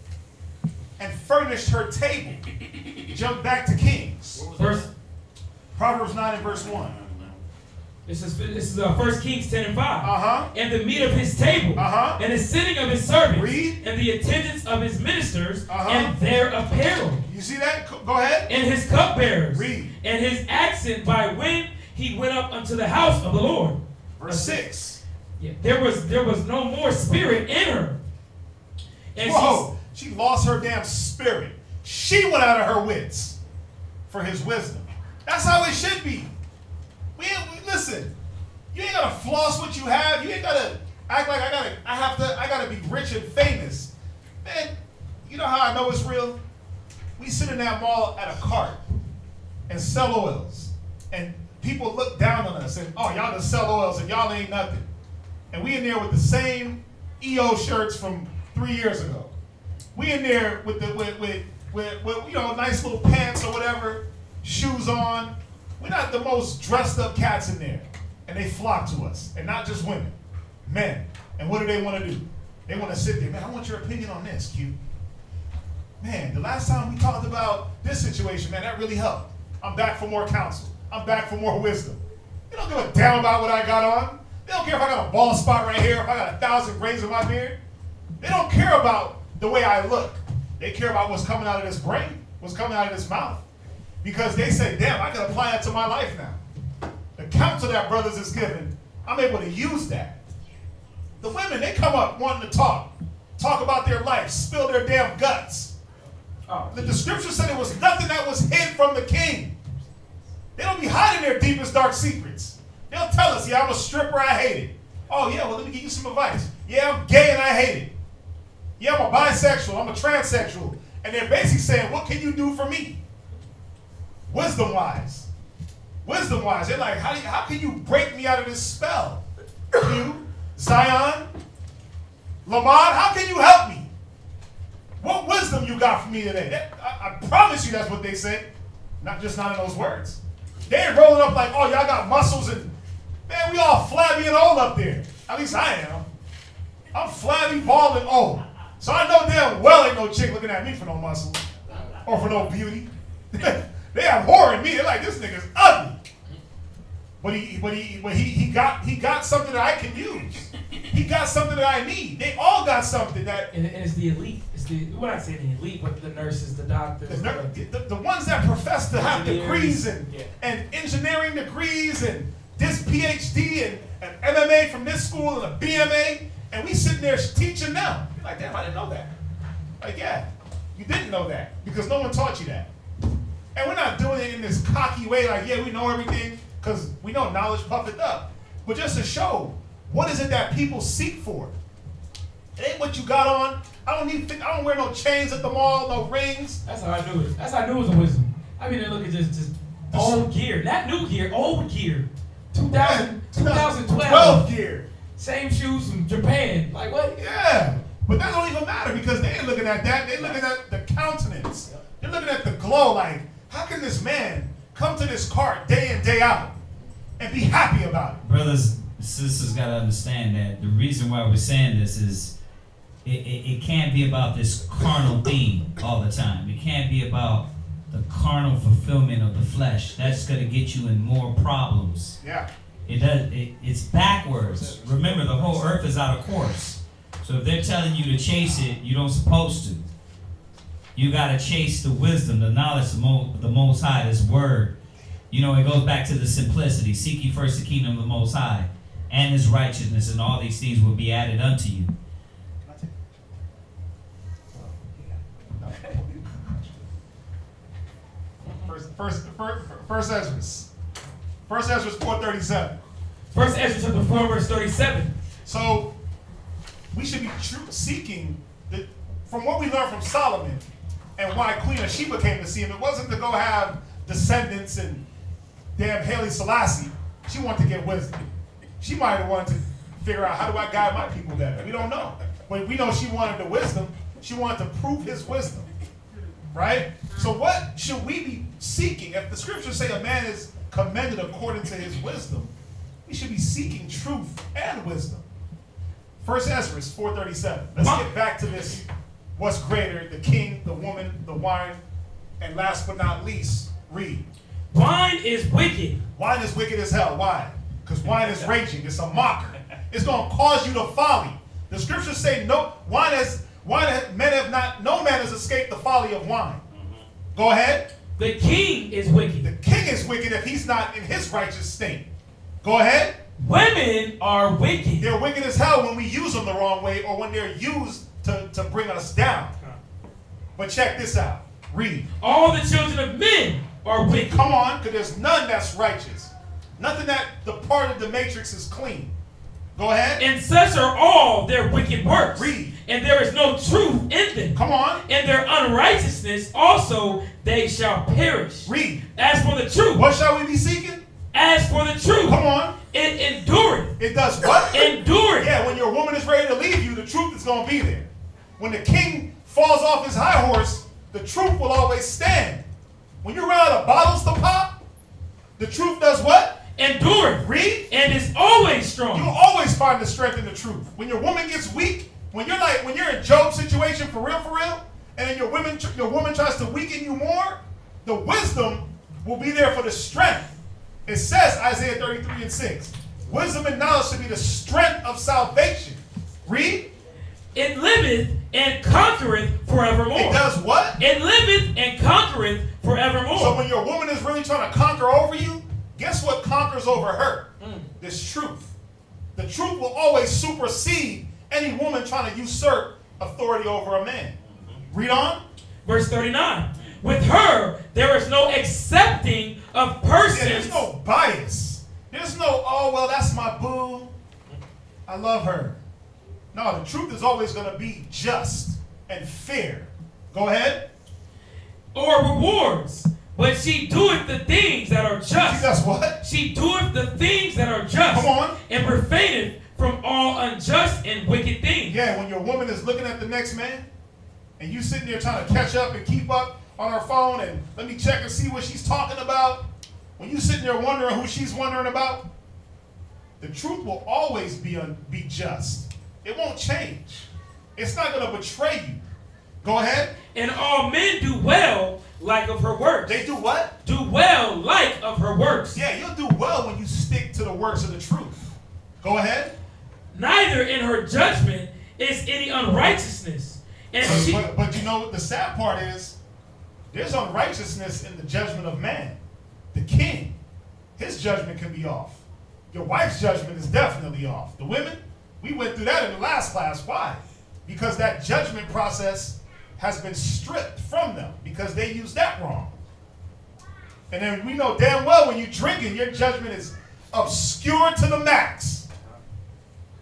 and furnished her table. Jump back to Kings. Proverbs 9 and verse 1. This is 1 Kings 10 and 5. And the meat of his table, and the sitting of his servants, and the attendance of his ministers, and their apparel. You see that? Go ahead. And his cupbearers. Read. And his accent by when he went up unto the house of the Lord. Verse 6. Yeah, there was no more spirit in her. And whoa, she lost her damn spirit. She went out of her wits for his wisdom. That's how it should be. Listen, you ain't gotta floss what you have. You ain't gotta act like I gotta be rich and famous. Man, you know how I know it's real? We sit in that mall at a cart and sell oils. And people look down on us and, oh, y'all just sell oils and y'all ain't nothing. And we in there with the same EO shirts from 3 years ago. We in there with you know, nice little pants or whatever, shoes on. We're not the most dressed up cats in there. And they flock to us. And not just women, men. And what do they want to do? They want to sit there, man, I want your opinion on this, Q. Man, the last time we talked about this situation, man, that really helped. I'm back for more counsel. I'm back for more wisdom. They don't give a damn about what I got on. They don't care if I got a bald spot right here, if I got 1,000 grays in my beard. They don't care about the way I look. They care about what's coming out of this brain, what's coming out of this mouth. Because they say, damn, I can apply that to my life now. The counsel that brothers is given, I'm able to use that. The women, they come up wanting to talk about their life, spill their damn guts. The scripture said it was nothing that was hid from the king. They don't be hiding their deepest dark secrets. They'll tell us, yeah, I'm a stripper, I hate it. Oh yeah, well let me give you some advice. Yeah, I'm gay and I hate it. Yeah, I'm a bisexual, I'm a transsexual. And they're basically saying, what can you do for me? Wisdom-wise. Wisdom-wise. They're like, how can you break me out of this spell? You, Zion, Lamont, how can you help me? What wisdom you got for me today? I promise you that's what they say. Not in those words. They ain't rolling up like, oh, y'all got muscles and, man, we all flabby and old up there. At least I am. I'm flabby, bald, and old. So I know damn well ain't no chick looking at me for no muscle or for no beauty. They abhorring me. They're like, this nigga's ugly. But he got something that I can use. He got something that I need. They all got something that. And it's the elite. It's the, when I say the elite, but the nurses, the doctors, the ones that profess to have degrees and engineering degrees and this PhD and an MMA from this school and a BMA, and we sitting there teaching them. You're like, damn, I didn't know that. Like, yeah, you didn't know that because no one taught you that. And we're not doing it in this cocky way like, yeah, we know everything, because we know knowledge puffeth up. But just to show, what is it that people seek for? It ain't what you got on. I don't wear no chains at the mall, no rings. That's how I knew it. That's how I knew it was a wisdom. I mean, look at just old gear. Not new gear, old gear. 2012 gear. Same shoes from Japan. Like what? Yeah. But that don't even matter because they ain't looking at that. They're looking at the countenance. They're looking at the glow like, how can this man come to this cart day in, day out and be happy about it? Brothers, sisters got to understand that the reason why we're saying this is it can't be about this carnal theme all the time. It can't be about the carnal fulfillment of the flesh. That's going to get you in more problems. Yeah. It's backwards. Remember, the whole earth is out of course. So if they're telling you to chase it, you don't supposed to. You got to chase the wisdom, the knowledge of the Most High, His Word. You know, it goes back to the simplicity. Seek ye first the kingdom of the Most High and His righteousness, and all these things will be added unto you. First Ezra 4:37. First Ezra chapter 4 verse 37. So we should be seeking from what we learned from Solomon and why Queen of Sheba came to see him. It wasn't to go have descendants and damn Haile Selassie. She wanted to get wisdom. She might have wanted to figure out how do I guide my people better. We don't know. But we know she wanted the wisdom. She wanted to prove his wisdom. Right? So what should we be seeking? If the scriptures say a man is commended according to his wisdom, we should be seeking truth and wisdom. 1 Ezra 4:37. Let's get back to this. What's greater, the king, the woman, the wine, and last but not least, read. Wine is wicked. Wine is wicked as hell. Why? Because wine is raging. It's a mocker. It's going to cause you to folly. The scriptures say no man has escaped the folly of wine. Go ahead. The king is wicked. The king is wicked if he's not in his righteous state. Go ahead. Women are wicked. They're wicked as hell when we use them the wrong way or when they're used to bring us down. But check this out. Read. All the children of men are wicked. Come on, because there's none that's righteous. Nothing that the part of the matrix is clean. Go ahead. And such are all their wicked works. Read. And there is no truth in them. Come on. And their unrighteousness also they shall perish. Read. As for the truth. What shall we be seeking? As for the truth. Come on. It endureth. It does what? Endureth. Yeah, when your woman is ready to leave you, the truth is going to be there. When the king falls off his high horse, the truth will always stand. When you run out of bottles to pop, the truth does what? Endureth. Read. And is always strong. You'll always find the strength in the truth. When your woman gets weak, when you're in Job's situation for real, and then your woman tries to weaken you more, the wisdom will be there for the strength. It says, Isaiah 33:6, wisdom and knowledge should be the strength of salvation. Read. It liveth and conquereth forevermore. It does what? It liveth and conquereth forevermore. So when your woman is really trying to conquer over you, guess what conquers over her? This truth. The truth will always supersede any woman trying to usurp authority over a man. Read on. Verse 39. With her, there is no accepting of persons. Yeah, there's no bias. There's no, oh, well, that's my boo. I love her. No, the truth is always going to be just and fair. Go ahead. Or rewards. But she doeth the things that are just. She does what? She doeth the things that are just. Come on. And refraineth from all unjust and wicked things. Yeah, when your woman is looking at the next man, and you sitting there trying to catch up and keep up on her phone, and let me check and see what she's talking about. When you sitting there wondering who she's wondering about, the truth will always be just. It won't change. It's not going to betray you. Go ahead. And all men do well like of her works. They do what? Do well like of her works. Yeah, you'll do well when you stick to the works of the truth. Go ahead. Neither in her judgment is any unrighteousness. And but you know what the sad part is? There's unrighteousness in the judgment of man. The king, his judgment can be off. Your wife's judgment is definitely off. The women, we went through that in the last class. Why? Because that judgment process has been stripped from them because they used that wrong. And then we know damn well when you're drinking, your judgment is obscured to the max.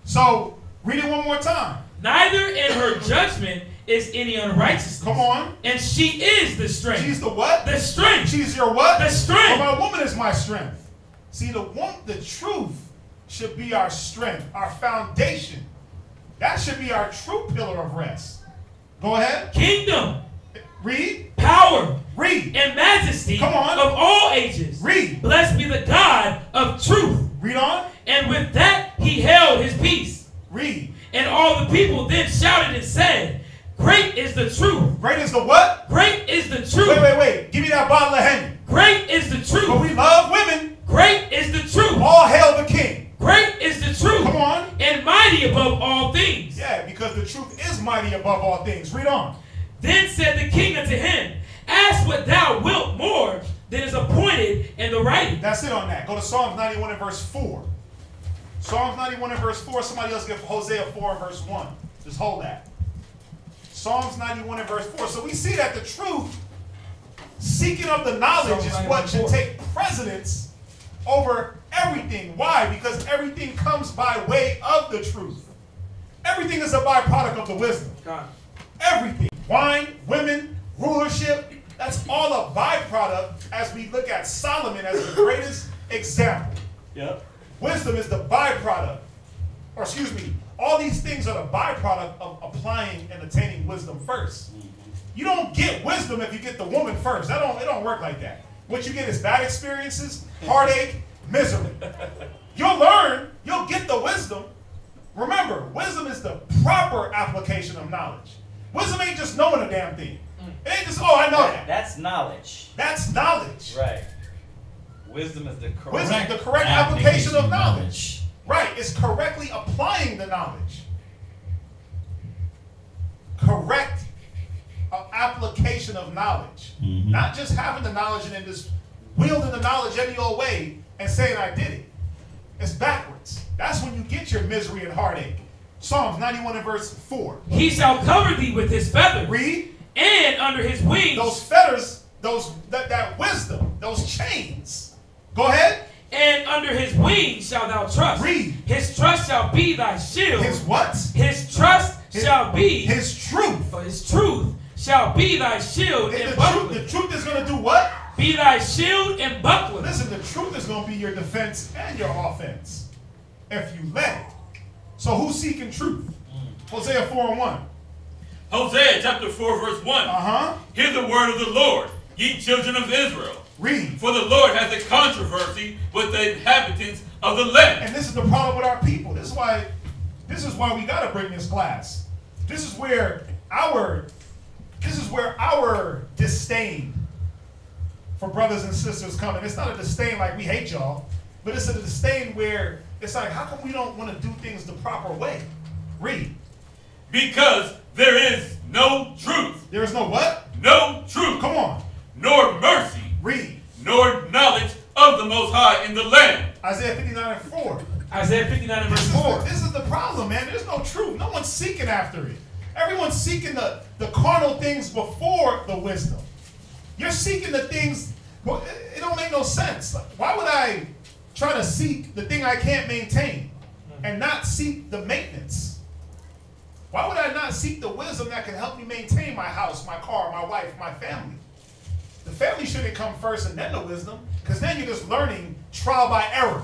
So, read it one more time. Neither in her judgment is any unrighteousness. Come on. And she is the strength. She's the what? The strength. She's your what? The strength. Well, my woman is my strength. See, the truth should be our strength, our foundation. That should be our true pillar of rest. Go ahead. Kingdom. Read. Power. Read. And majesty. Come on. Of all ages. Read. Blessed be the God of truth. Read on. And with that he held his peace. Read. And all the people then shouted and said, great is the truth. Great is the what? Great is the truth. Wait. Give me that bottle of Henny. Great is the truth. But we love women. Great is the truth. All hail the king. Great is the truth. Come on. And mighty above all things. Yeah, because the truth is mighty above all things. Read on. Then said the king unto him, ask what thou wilt more than is appointed in the writing. That's it on that. Go to Psalms 91 and verse 4. Psalms 91 and verse 4. Somebody else give Hosea 4 and verse 1. Just hold that. Psalms 91 and verse 4. So we see that the truth, seeking of the knowledge, is what should take precedence over everything. Why? Because everything comes by way of the truth. Everything is a byproduct of the wisdom. Everything. Wine, women, rulership, that's all a byproduct as we look at Solomon as the greatest example. Yep. Wisdom is the byproduct. Or excuse me, all these things are the byproduct of applying and attaining wisdom first. You don't get wisdom if you get the woman first. It don't work like that. What you get is bad experiences, heartache, misery. You'll learn, you'll get the wisdom. Remember, wisdom is the proper application of knowledge. Wisdom ain't just knowing a damn thing. It ain't just, oh, I know that. That's knowledge. That's knowledge. Right. Wisdom is the correct, wisdom, the correct application of knowledge. Right. It's correctly applying the knowledge. Correct application of knowledge. Not just having the knowledge and then just wielding the knowledge any old way and saying I did it. It's backwards. That's when you get your misery and heartache. Psalms 91 and verse 4. He shall cover thee with his feathers. Read. And under his wings. Those feathers, that wisdom, those chains. Go ahead. And under his wings shalt thou trust. Read. His trust shall be thy shield. His what? His trust shall be. His truth. His truth shall be thy shield and buckler. The truth is going to do what? Be thy shield and buckler. Listen, the truth is going to be your defense and your offense. If you let it. So who's seeking truth? Hosea 4 and 1. Hosea chapter 4 verse 1. Hear the word of the Lord, ye children of Israel. Read. For the Lord has a controversy with the inhabitants of the land. And this is the problem with our people. This is why we got to bring this class. This is where our disdain for brothers and sisters come. And it's not a disdain like we hate y'all, but it's a disdain where it's like, how come we don't want to do things the proper way? Read. Because there is no truth. There is no what? No truth. Come on. Nor mercy. Read. Nor knowledge of the Most High in the land. Isaiah 59 and 4. Isaiah 59 and verse 4. This is the problem, man. There's no truth. No one's seeking after it. Everyone's seeking the carnal things before the wisdom. You're seeking the things, well, it don't make no sense. Why would I try to seek the thing I can't maintain and not seek the maintenance? Why would I not seek the wisdom that can help me maintain my house, my car, my wife, my family? The family shouldn't come first and then the wisdom, because then you're just learning trial by error.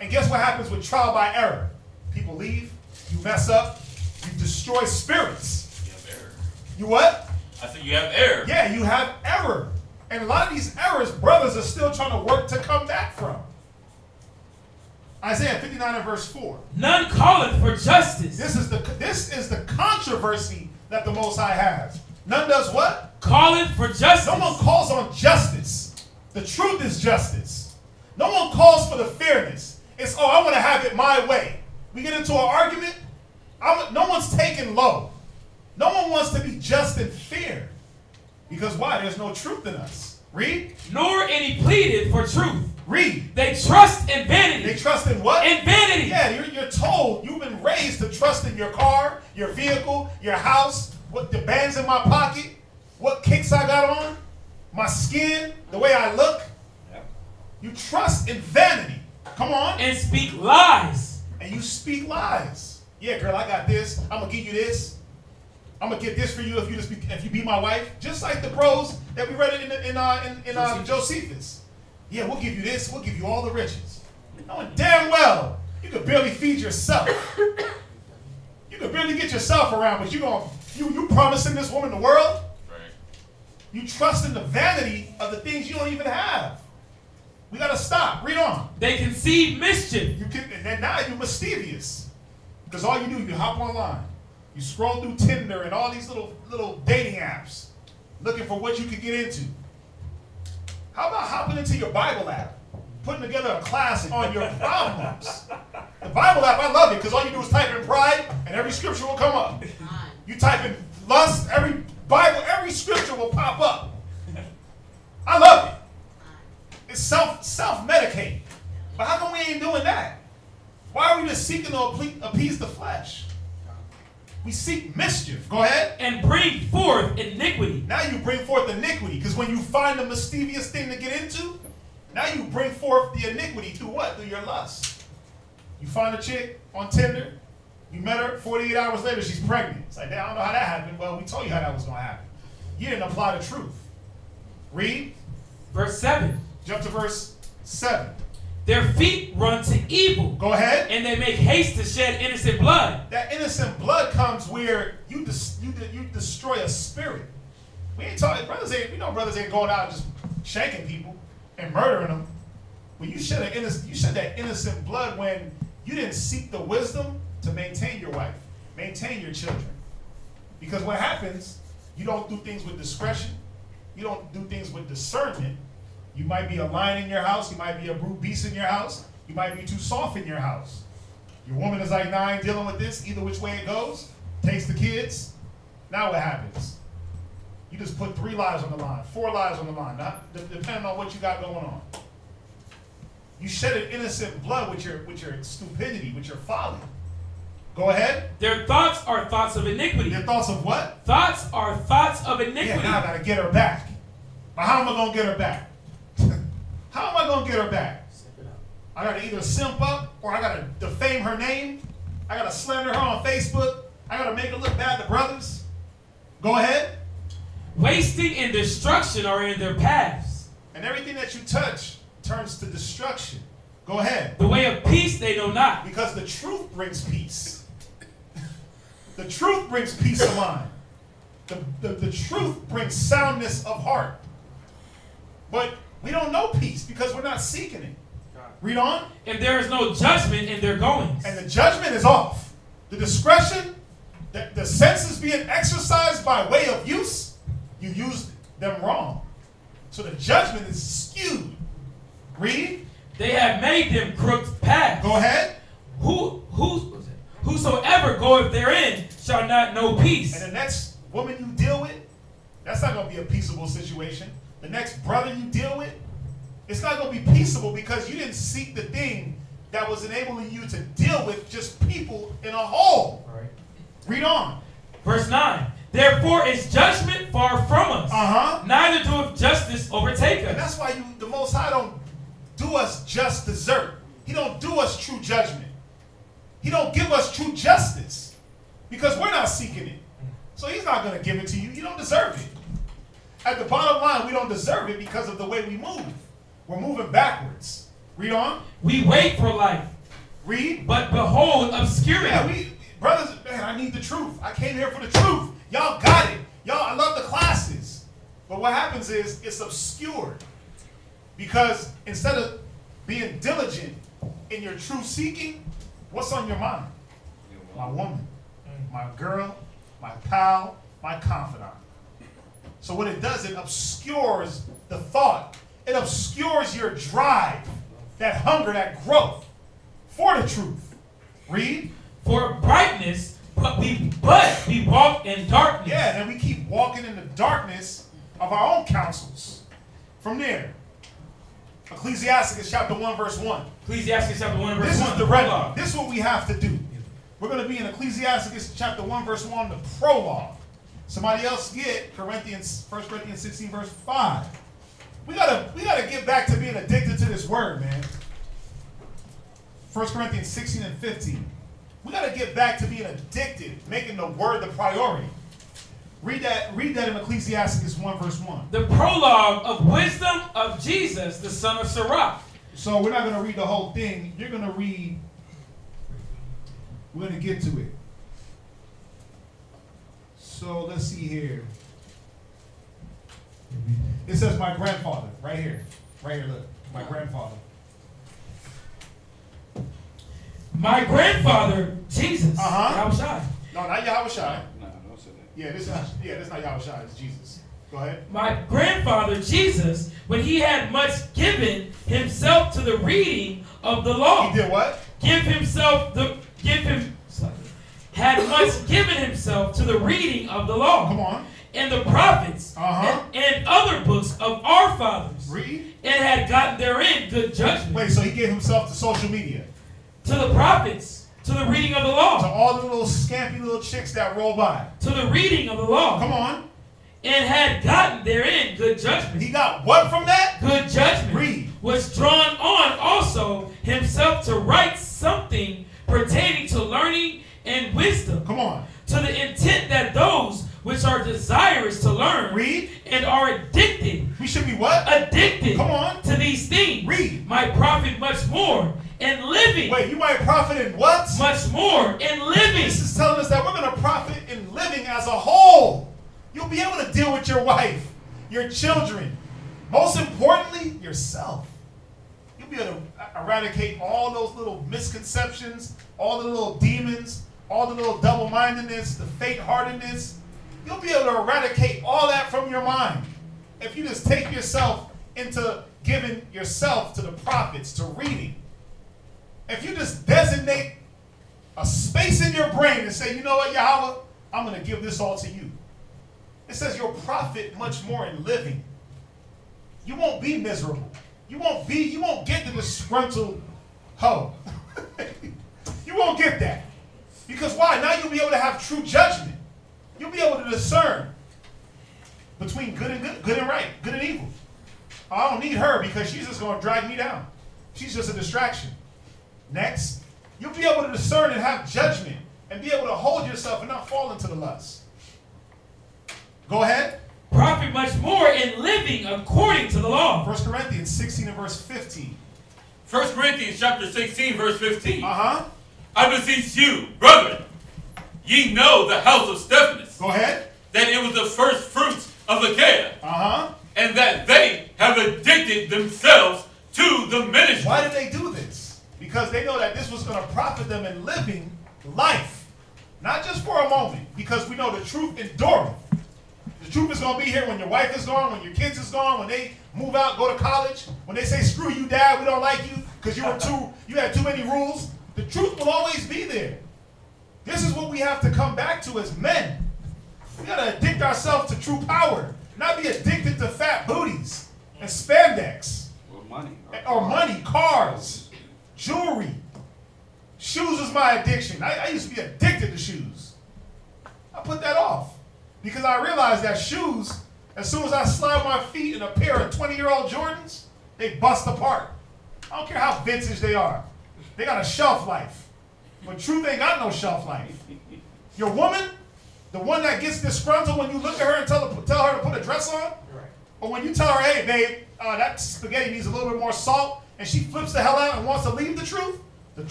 And guess what happens with trial by error? People leave, you mess up, you destroy spirits. You have error. You what? I said you have error. Yeah, you have error. And a lot of these errors, brothers are still trying to work to come back from. Isaiah 59 and verse 4. None calleth for justice. This is the controversy that the Most High has. None does what? Calleth for justice. No one calls on justice. The truth is justice. No one calls for the fairness. It's, oh, I want to have it my way. We get into an argument. No one's taking low. No one wants to be just and fair. Because why? There's no truth in us. Read. Nor any pleaded for truth. Read. They trust in vanity. They trust in what? In vanity. Yeah, you're told, you've been raised to trust in your car, your vehicle, your house, what the bands in my pocket, what kicks I got on, my skin, the way I look. Yep. You trust in vanity. Come on. And speak lies. And you speak lies. Yeah, girl, I got this. I'm going to give you this. I'm going to get this for you if you be my wife. Just like the bros that we read in Josephus. Yeah, we'll give you this. We'll give you all the riches. Knowing damn well you could barely feed yourself. You could barely get yourself around, but you promising this woman the world? Right. You trust in the vanity of the things you don't even have. We got to stop. Read on. They conceive mischief. And now you're mischievous. Because all you do, you hop online. You scroll through Tinder and all these little dating apps looking for what you could get into. How about hopping into your Bible app, putting together a class on your problems? The Bible app, I love it because all you do is type in pride and every scripture will come up. You type in lust, every scripture will pop up. I love it. It's self-medicate. But how come we ain't doing that? Why are we just seeking to appease the flesh? We seek mischief. Go ahead. And bring forth iniquity. Now you bring forth iniquity. Because when you find a mischievous thing to get into, now you bring forth the iniquity through what? Through your lust. You find a chick on Tinder. You met her. 48 hours later, she's pregnant. It's like, I don't know how that happened. Well, we told you how that was going to happen. You didn't apply the truth. Read. Verse 7. Jump to verse 7. Their feet run to evil. Go ahead. And they make haste to shed innocent blood. That innocent blood comes where you destroy a spirit. We ain't talking, brothers ain't going out and just shanking people and murdering them. When you shed that innocent blood when you didn't seek the wisdom to maintain your wife, maintain your children. Because what happens, you don't do things with discretion. You don't do things with discernment. You might be a lion in your house. You might be a brute beast in your house. You might be too soft in your house. Your woman is like, nah, I ain't dealing with this. Either which way it goes. Takes the kids. Now what happens? You just put 3 lives on the line, 4 lives on the line, not depending on what you got going on. You shedded innocent blood with your stupidity, with your folly. Go ahead. Their thoughts are thoughts of iniquity. Their thoughts of what? Thoughts are thoughts of iniquity. Yeah, now I gotta get her back. But how am I gonna get her back? How am I gonna get her back? I gotta either simp up or I gotta defame her name. I gotta slander her on Facebook. I gotta make her look bad to brothers. Go ahead. Wasting and destruction are in their paths. And everything that you touch turns to destruction. Go ahead. The way of peace they know not. Because the truth brings peace. The truth brings peace of mind. The truth brings soundness of heart. But we don't know peace because we're not seeking it. Read on. And there is no judgment in their goings. And the judgment is off. The discretion, the senses being exercised by way of use, you used them wrong. So the judgment is skewed. Read. They have made them crooked paths. Go ahead. Whosoever goeth therein shall not know peace. And the next woman you deal with, that's not going to be a peaceable situation. The next brother you deal with, it's not going to be peaceable because you didn't seek the thing that was enabling you to deal with just people in a whole. All right. Read on. Verse 9. Therefore is judgment far from us. Neither doeth justice overtake us. And that's why the Most High don't do us just desert. He don't do us true judgment. He don't give us true justice because we're not seeking it. So he's not going to give it to you. You don't deserve it. At the bottom line, we don't deserve it because of the way we move. We're moving backwards. Read on. We wait for life. Read. But behold obscurity. Yeah, brothers, man, I need the truth. I came here for the truth. Y'all got it. Y'all, I love the classes. But what happens is it's obscured. Because instead of being diligent in your true seeking, what's on your mind? My woman, my girl, my pal, my confidant. So what it does, it obscures the thought. It obscures your drive, that hunger, that growth for the truth. Read. For brightness, but we walk in darkness. Yeah, then we keep walking in the darkness of our own counsels. From there, Ecclesiasticus chapter 1, verse 1. Ecclesiasticus chapter 1, verse 1. This is the prologue. This is what we have to do. We're going to be in Ecclesiasticus chapter 1, verse 1, the prologue. Somebody else get 1 Corinthians 16, verse 5. We gotta get back to being addicted to this word, man. 1 Corinthians 16 and 15. We gotta get back to being addicted, making the word the priority. Read that in Ecclesiasticus 1, verse 1. The prologue of wisdom of Jesus, the son of Sirach. So we're not going to read the whole thing. You're going to read. We're going to get to it. So let's see here. It says my grandfather, right here. Right here, look. My grandfather. My grandfather, Jesus. Yahushua. No, not Yahushua. No, don't say that. Yeah, this is not Yahushua, it's Jesus. Go ahead. My grandfather, Jesus, when he had much given himself to the reading of the law. He did what? Had much given himself to the reading of the law. Come on. And the prophets and other books of our fathers. Read. And had gotten therein good judgment. Wait, so he gave himself to social media? To the prophets, to the reading of the law. To all the little scampy little chicks that roll by. To the reading of the law. Come on. And had gotten therein good judgment. He got what from that? Good judgment. Read. Was drawn on also himself to write something pertaining to learning and wisdom. Come on. To the intent that those which are desirous to learn read and are addicted. We should be what? Addicted. Come on. To these things. Read. Might profit much more in living. Wait, you might profit in what? Much more in living. This is telling us that we're going to profit in living as a whole. You'll You'll be able to deal with your wife, your children, most importantly, yourself. You'll be able to eradicate all those little misconceptions, all the little demons, all the little double-mindedness, the faint-heartedness. You'll be able to eradicate all that from your mind if you just take yourself into giving yourself to the prophets, to reading. If you just designate a space in your brain and say, you know what, Yahweh, I'm going to give this all to you. It says you'll profit much more in living. You won't be miserable. You won't get the disgruntled hoe. You won't get that. Because why? Now you'll be able to have true judgment. You'll be able to discern between good and right, good and evil. I don't need her because she's just going to drag me down. She's just a distraction. Next, you'll be able to discern and have judgment and be able to hold yourself and not fall into the lust. Go ahead. Profit much more in living according to the law. 1 Corinthians 16 and verse 15. 1 Corinthians chapter 16, verse 15. Uh-huh. I beseech you, brethren, ye know the house of Stephanus. Go ahead. That it was the first fruits of Achaia. Uh-huh. And that they have addicted themselves to the ministry. Why did they do this? Because they know that this was going to profit them in living life. Not just for a moment. Because we know the truth endureth. The truth is going to be here when your wife is gone, when your kids is gone, when they move out, go to college, when they say, screw you, Dad, we don't like you because you had too many rules. The truth will always be there. This is what we have to come back to as men. We got to addict ourselves to true power. Not be addicted to fat booties and spandex. Or money, cars, jewelry. Shoes is my addiction. I used to be addicted to shoes. I put that off. Because I realized that shoes, as soon as I slide my feet in a pair of 20-year-old Jordans, they bust apart. I don't care how vintage they are. They got a shelf life. But truth ain't got no shelf life. Your woman, the one that gets disgruntled when you look at her and tell her to put a dress on, or when you tell her, hey, babe, that spaghetti needs a little bit more salt, and she flips the hell out and wants to leave the truth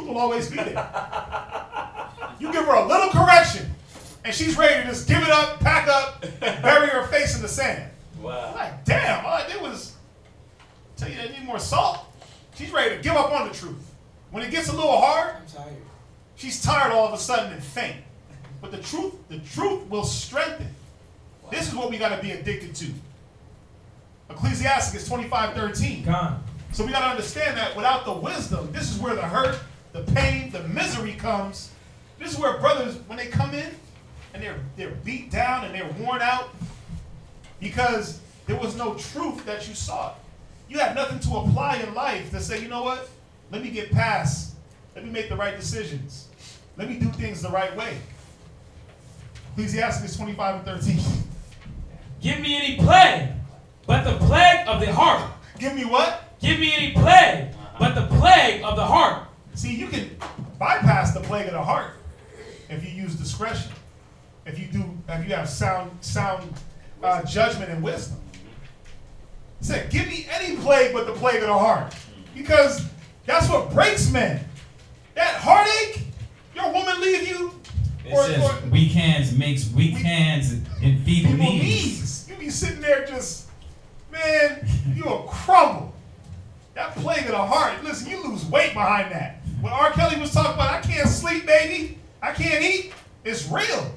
will always be there. You give her a little correction, and she's ready to just give it up, pack up, and bury her face in the sand. Wow. I'm like, damn, all I did was tell you they need more salt. She's ready to give up on the truth. When it gets a little hard, I'm tired. She's tired all of a sudden and faint. But the truth will strengthen. Wow. This is what we got to be addicted to. Ecclesiastes 25:13. Gone. So we got to understand that without the wisdom, this is where the hurt, the pain, the misery comes. This is where brothers, when they come in, and they're beat down and they're worn out because there was no truth that you sought. You had nothing to apply in life to say, you know what? Let me get past. Let me make the right decisions. Let me do things the right way. Ecclesiastes 25:13. Give me any plague, but the plague of the heart. Give me what? Give me any plague, but the plague of the heart. See, you can bypass the plague of the heart if you use discretion. If you have sound judgment and wisdom. He said, give me any plague but the plague of the heart. Because that's what breaks men. That heartache, your woman leave you. It says weak hands makes weak hands and feeble knees. You be sitting there just, man, you'll crumble. That plague of the heart, listen, you lose weight behind that. When R. Kelly was talking about, I can't sleep, baby, I can't eat, it's real.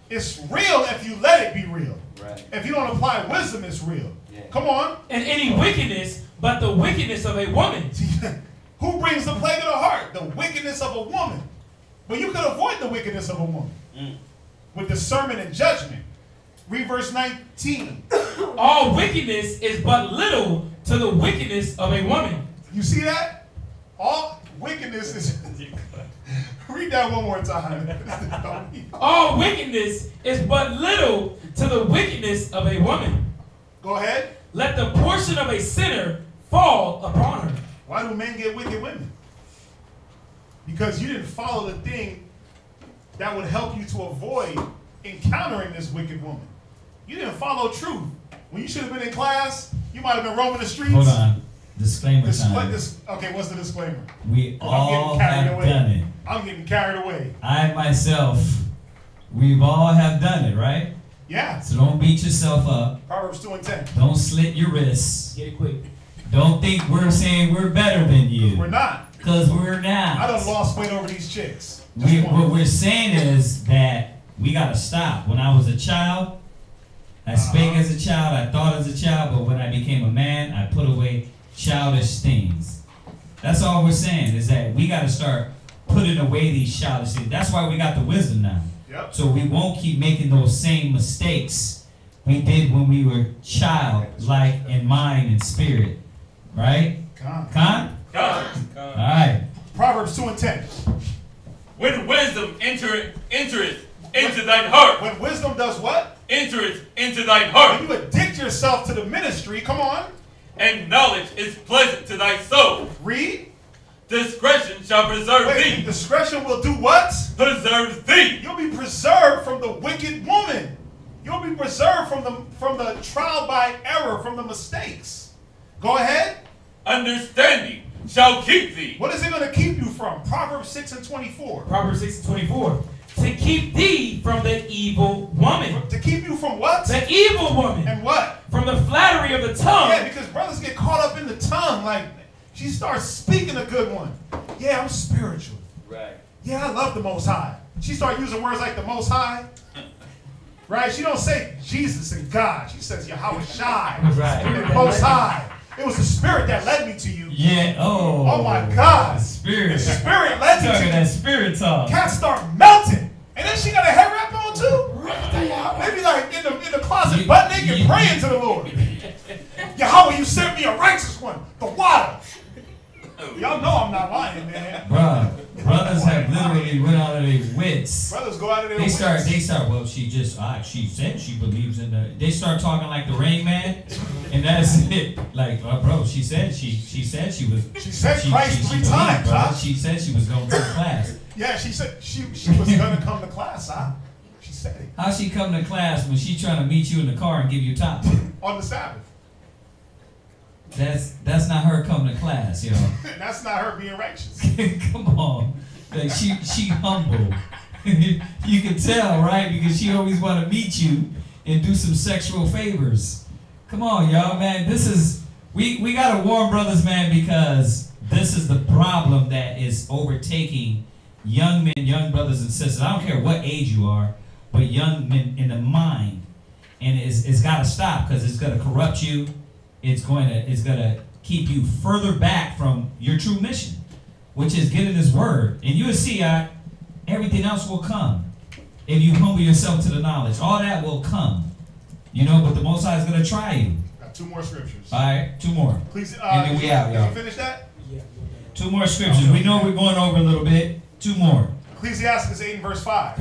It's real if you let it be real. Right. If you don't apply wisdom, it's real. Yeah. Come on. And any wickedness, but the wickedness of a woman. Who brings the plague of the heart? The wickedness of a woman. But you could avoid the wickedness of a woman with discernment and judgment. Read verse 19. All wickedness is but little to the wickedness of a woman. You see that? All wickedness is... Read that one more time. All wickedness is but little to the wickedness of a woman. Go ahead. Let the portion of a sinner fall upon her. Why do men get wicked women? Because you didn't follow the thing that would help you to avoid encountering this wicked woman. You didn't follow truth. When you should have been in class, you might have been roaming the streets. Hold on. Disclaimer time. Okay, what's the disclaimer? We all have done it. I'm getting carried away. I myself, we've all have done it, right? Yeah. So don't beat yourself up. Proverbs 2:10. Don't slit your wrists. Get it quick. Don't think we're saying we're better than you. We're not. Because we're not. I done lost weight over these chicks. What we're saying is that we got to stop. When I was a child, I spake as a child, I thought as a child, but when I became a man, I put away childish things. That's all we're saying, is that we got to start putting away these childish things. That's why we got the wisdom now. Yep. So we won't keep making those same mistakes we did when we were childlike in mind and spirit. Right? Con? All right. Proverbs 2:10. When wisdom entereth into thine heart. When wisdom does what? Entereth into thine heart. When you addict yourself to the ministry, come on. And knowledge is pleasant to thy soul. Read. Discretion shall preserve thee. Discretion will do what? Preserve thee. You'll be preserved from the wicked woman. You'll be preserved from the trial by error, from the mistakes. Go ahead. Understanding shall keep thee. What is it going to keep you from? Proverbs 6:24. Proverbs 6:24. To keep thee from the evil woman. To keep you from what? The evil woman. And what? From the flattery of the tongue. Yeah, because brothers get caught up in the tongue. Like, she starts speaking a good one. Yeah, I'm spiritual. Right. Yeah, I love the Most High. She starts using words like the Most High. Right? She don't say Jesus and God. She says Yahweh Shai. Right. And Most High. It was the Spirit that led me to you. Yeah. Oh my God. The Spirit. The Spirit led me to you. That spirit talk. Cats start melting. And then she got a hair wrap on too. They be like in the closet, butt naked, praying to the Lord. Yahweh, you sent me a righteous one. The water. Y'all know I'm not lying, man. Bruh, brothers have literally went out of their wits. Brothers go out of their wits. They start, well, she said she believes in the, they start talking like the Rain Man, and that's it. Like, bro, she said she said she was. She said Christ 3 times, huh? She said she was going to class. Yeah, she said she was going to come to class, huh? She said it. How she come to class when she trying to meet you in the car and give you top? On the Sabbath. That's not her coming to class, yo. That's not her being righteous. Come on. Like she humble. You can tell, right? Because she always want to meet you and do some sexual favors. Come on, y'all, man. This is we gotta warn brothers, man, because this is the problem that is overtaking young men, young brothers and sisters. I don't care what age you are, but young men in the mind. And it's gotta stop, because it's gonna corrupt you. It's gonna keep you further back from your true mission, which is getting His word. And you will see everything else will come if you humble yourself to the knowledge. All that will come, but the Most High is gonna try you. Got 2 more scriptures. All right, 2 more. Please, and then we out, y'all. Did you finish that? Yeah. 2 more scriptures. We know we're going over a little bit. 2 more. Ecclesiastes 8 and verse 5.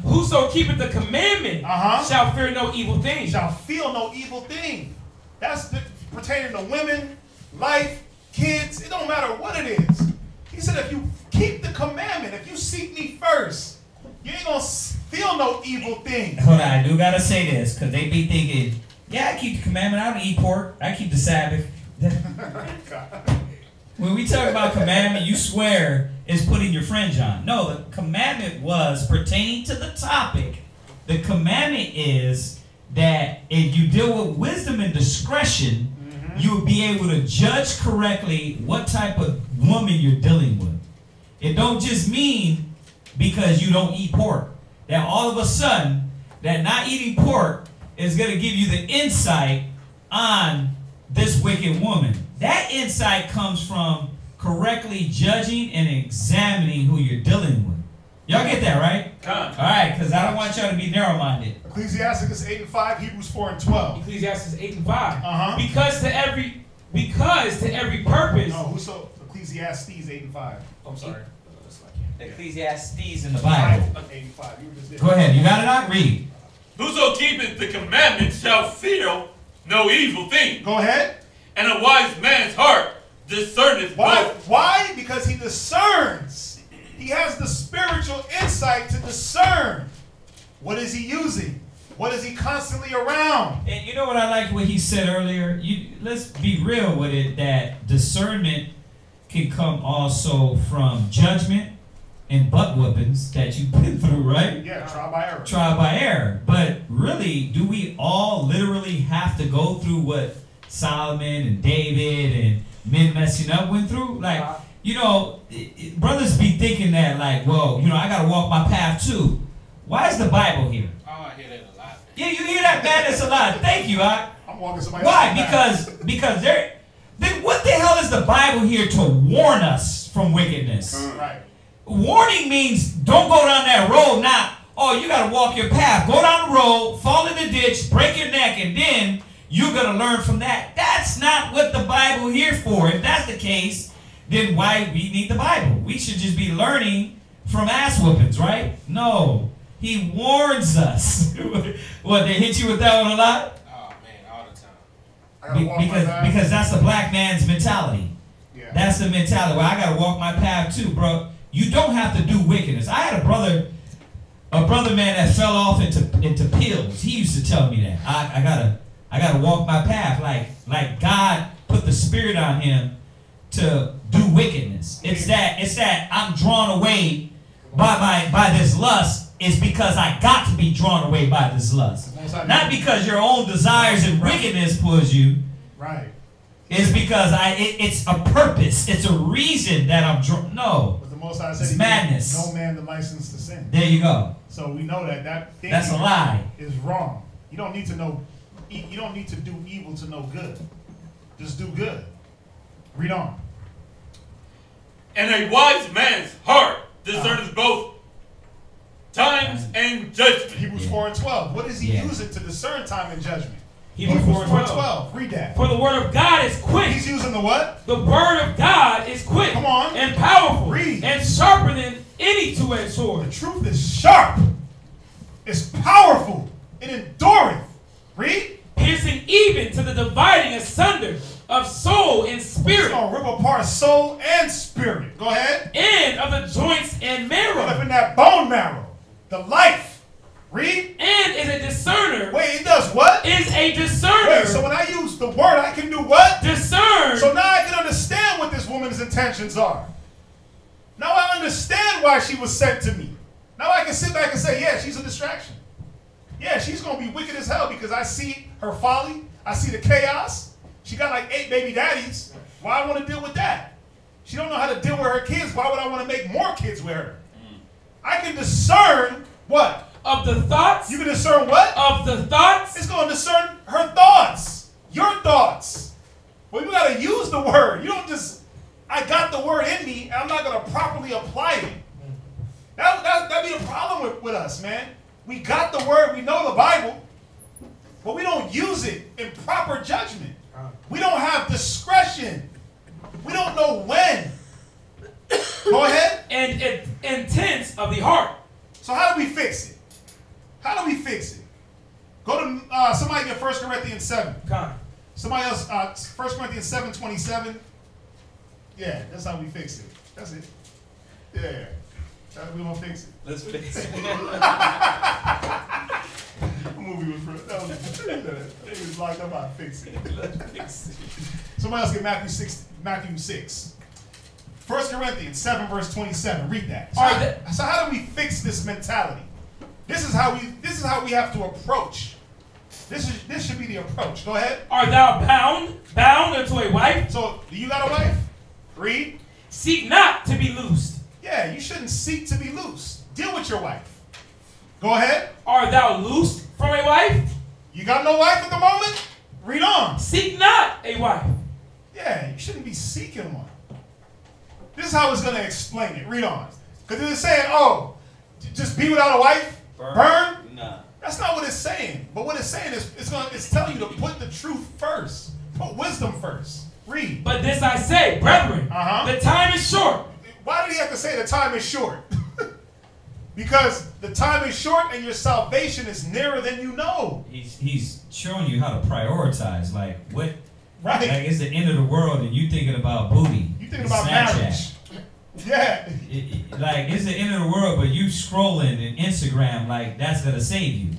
Whoso keepeth the commandment shall fear no evil thing. Shall feel no evil thing. That's pertaining to women, life, kids. It don't matter what it is. He said if you keep the commandment, if you seek me first, you ain't going to feel no evil thing. Hold on, I do got to say this, because they be thinking, yeah, I keep the commandment. I don't eat pork. I keep the Sabbath. When we talk about commandment, you swear it's putting your fringe on. No, the commandment was pertaining to the topic. The commandment is that if you deal with wisdom and discretion, you will be able to judge correctly what type of woman you're dealing with. It don't just mean because you don't eat pork, that all of a sudden, that not eating pork is going to give you the insight on this wicked woman. That insight comes from correctly judging and examining who you're dealing with. Y'all get that, right? All right, because I don't want y'all to be narrow-minded. Ecclesiastes 8 and 5, Hebrews 4 and 12. Ecclesiastes 8 and 5. Because to every purpose. No, whoso Ecclesiastes 8 and 5. I'm sorry. Ecclesiastes in the Bible. 8 and 5. You just did. Go ahead. You got it out? Read. Whoso keepeth the commandments shall fear no evil thing. Go ahead. And a wise man's heart discerneth both. Why? Because he discerns. He has the spiritual insight to discern. What is he using? What is he constantly around? And you know what I like what he said earlier? Let's be real with it, that discernment can come also from judgment and butt whoopings that you've been through, right? Yeah, trial by error. Trial by error. But really, really, do we all literally have to go through what Solomon and David and men messing up went through? Like, you know, brothers be thinking that, like, well, you know, I got to walk my path too. Why is the Bible here? Oh, I hear that a lot. Man. Yeah, you hear that, man? It's a lot. Thank you, I. I'm walking somebody Why? else's Because there. Then what the hell is the Bible here to warn us from wickedness? Right. Warning means don't go down that road. Not, oh, you got to walk your path. Go down the road, fall in the ditch, break your neck, and then you're going to learn from that. That's not what the Bible here for. If that's the case, then why we need the Bible? We should just be learning from ass whoopings, right? No. He warns us. What, they hit you with that one a lot? Because that's the black man's mentality. Yeah. That's the mentality. Well, I gotta walk my path too, bro. You don't have to do wickedness. I had a brother man that fell off into pills. He used to tell me that I gotta walk my path. Like God put the spirit on him to do wickedness. It's that I'm drawn away by this lust. Is because I got to be drawn away by this lust. Not because your own desires and wickedness pulls you. Right. It's because it's a purpose. It's a reason that I'm drawn. No. But the Most High said, it's madness. No man the license to sin. There you go. So we know that thing that's a lie. Is wrong. You don't need to know. You don't need to do evil to know good. Just do good. Read on. And a wise man's heart discerns both times and judgment. Hebrews 4:12. What does he use it to discern time and judgment? Hebrews 4:12. Read that. For the word of God is quick. He's using the what? The word of God is quick. Come on. And powerful. Read. And sharper than any two-edged sword. The truth is sharp. It's powerful. It endureth. Read. Piercing even to the dividing asunder of soul and spirit. It's going to rip apart soul and spirit. Go ahead. And of the joints and marrow. Up in that bone marrow. The life. Read. And is a discerner. Wait, it does what? Is a discerner. Wait, so when I use the word, I can do what? Discern. So now I can understand what this woman's intentions are. Now I understand why she was sent to me. Now I can sit back and say, yeah, she's a distraction. Yeah, she's going to be wicked as hell because I see her folly. I see the chaos. She got like 8 baby daddies. Why I want to deal with that? She don't know how to deal with her kids. Why would I want to make more kids with her? I can discern what? Of the thoughts. You can discern what? Of the thoughts. It's going to discern her thoughts. Your thoughts. Well, you got to use the word. You don't just, I got the word in me, and I'm not going to properly apply it. That'd be the problem with us, man. We got the word, we know the Bible, but we don't use it in proper judgment. We don't have discretion. We don't know when. Go ahead. And intents of the heart. So how do we fix it? How do we fix it? Go to somebody get 1 Corinthians 7. Somebody else, 1 Corinthians 7:27. Yeah, that's how we fix it. That's it. Yeah. We gonna fix it. Let's fix it. Movie was he was locked up. I fix it. Let's fix it. Somebody else get Matthew 6. 1 Corinthians 7 verse 27. Read that. So how do we fix this mentality? This is how we have to approach. This should be the approach. Go ahead. Art thou bound unto a wife? So do you got a wife? Read. Seek not to be loosed. Yeah, you shouldn't seek to be loose. Deal with your wife. Go ahead. Art thou loosed from a wife? You got no wife at the moment? Read on. Seek not a wife. Yeah, you shouldn't be seeking one. This is how it's going to explain it. Read on. Because it's saying, oh, just be without a wife? Burn? Nah. That's not what it's saying. But what it's saying is it's telling you to put the truth first. Put wisdom first. Read. But this I say, brethren, the time is short. Why did he have to say the time is short? Because the time is short and your salvation is nearer than you know. He's showing you how to prioritize. Like what? Right. Like it's the end of the world and you thinking about booty. You thinking about marriage. Yeah. Like it's the end of the world, but you scrolling in Instagram like that's gonna save you.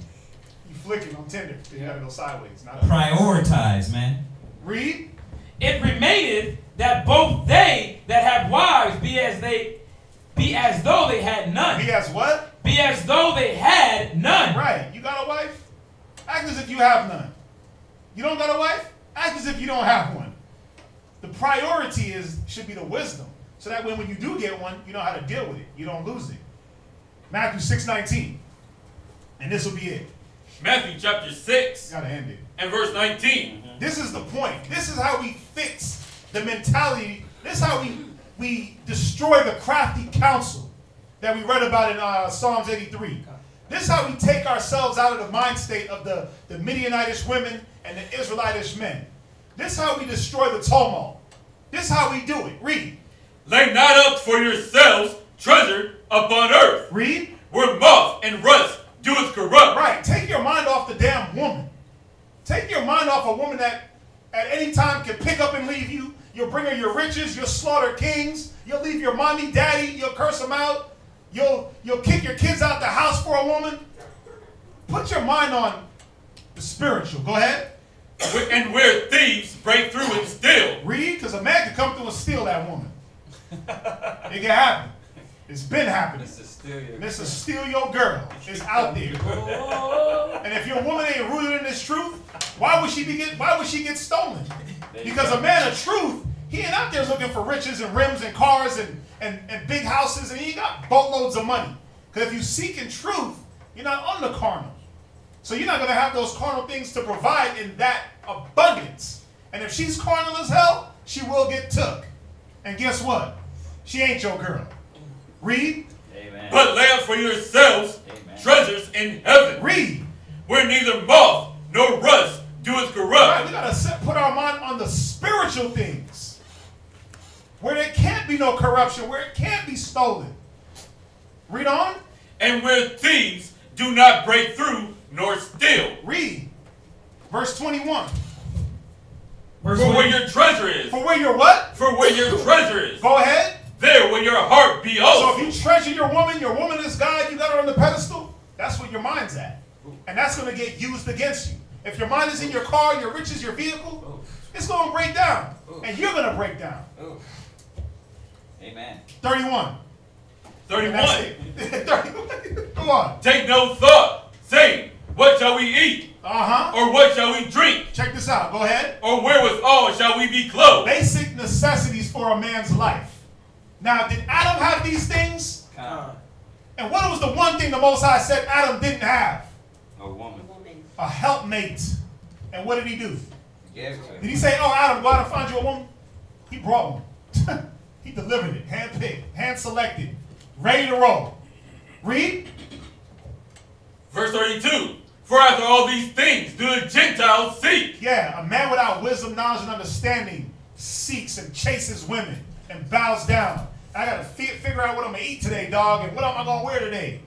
You flicking on Tinder. You gotta go sideways. Prioritize, man. Read. It remaineth that both they that have wives be as though they had none. Be as what? Be as though they had none. Right. You got a wife? Act as if you have none. You don't got a wife? Act as if you don't have one. The priority should be the wisdom. So that when you do get one, you know how to deal with it. You don't lose it. Matthew 6:19. And this will be it. Matthew chapter 6. Gotta end it. And verse 19. This is the point. This is how we fix the mentality. This is how we destroy the crafty counsel that we read about in Psalms 83. This is how we take ourselves out of the mind state of the Midianitish women and the Israelitish men. This is how we destroy the tumult. This is how we do it. Read. Lay not up for yourselves treasure upon earth. Read. Where moth and rust doeth corrupt. Right. Take your mind off the damn woman. Take your mind off a woman that at any time can pick up and leave you. You'll bring her your riches. You'll slaughter kings. You'll leave your mommy, daddy. You'll curse them out. You'll kick your kids out the house for a woman. Put your mind on the spiritual. Go ahead. And where thieves break through and steal. Read, because a man can come through and steal that woman. It can happen. It's been happening. This is steal your girl. It's out there. And if your woman ain't rooted in this truth, why would she get stolen? Because a man of truth, he ain't out there looking for riches and rims and cars and big houses, and he ain't got boatloads of money. Because if you seek in truth, you're not on the carnal. So you're not going to have those carnal things to provide in that abundance. And if she's carnal as hell, she will get took. And guess what? She ain't your girl. Read. Amen. But lay up for yourselves treasures in heaven. Read. Where neither moth nor rust doeth corrupt. Right, we got to put our mind on the spiritual things. Where there can't be no corruption. Where it can't be stolen. Read on. And where thieves do not break through nor steal. Read. Verse 21. For where your treasure is. For where your what? For where your treasure is. Go ahead. There will your heart be also. So if you treasure your woman is God, you got her on the pedestal, that's where your mind's at. And that's going to get used against you. If your mind is in your car, your riches, your vehicle, it's going to break down. And you're going to break down. Amen. 31. 31. Go on. Take no thought, saying, what shall we eat? Or what shall we drink? Check this out. Go ahead. Or wherewithal shall we be clothed? Basic necessities for a man's life. Now, did Adam have these things? And what was the one thing the Most High said Adam didn't have? A woman. A helpmate. And what did he do? He gave it to him. Did he say, oh, Adam, go out and find you a woman? He brought one. He delivered it. Hand-picked, hand-selected, ready to roll. Read. Verse 32. For after all these things do the Gentiles seek. Yeah, a man without wisdom, knowledge, and understanding seeks and chases women and bows down. I got to figure out what I'm going to eat today, dog, and what am I going to wear today.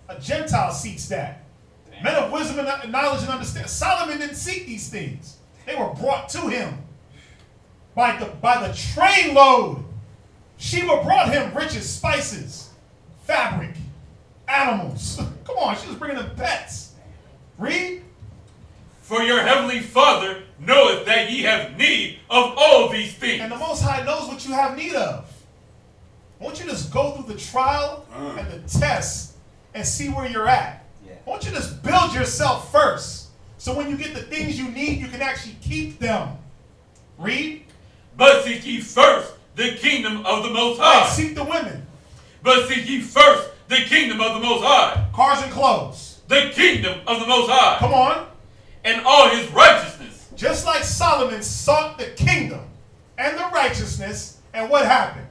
A Gentile seeks that. Damn. Men of wisdom and knowledge and understanding. Solomon didn't seek these things. They were brought to him by the trainload. Sheba brought him riches, spices, fabric, animals. Come on, she was bringing them pets. Read. For your heavenly Father knoweth that ye have need of all these things. And the Most High knows what you have need of. Won't you just go through the trial and the test and see where you're at? Yeah. Won't you just build yourself first? So when you get the things you need, you can actually keep them. Read. But seek ye first the kingdom of the Most High. Right, seek the women. But seek ye first the kingdom of the Most High. Cars and clothes. The kingdom of the Most High. Come on. And all his righteousness. Just like Solomon sought the kingdom and the righteousness, and what happened?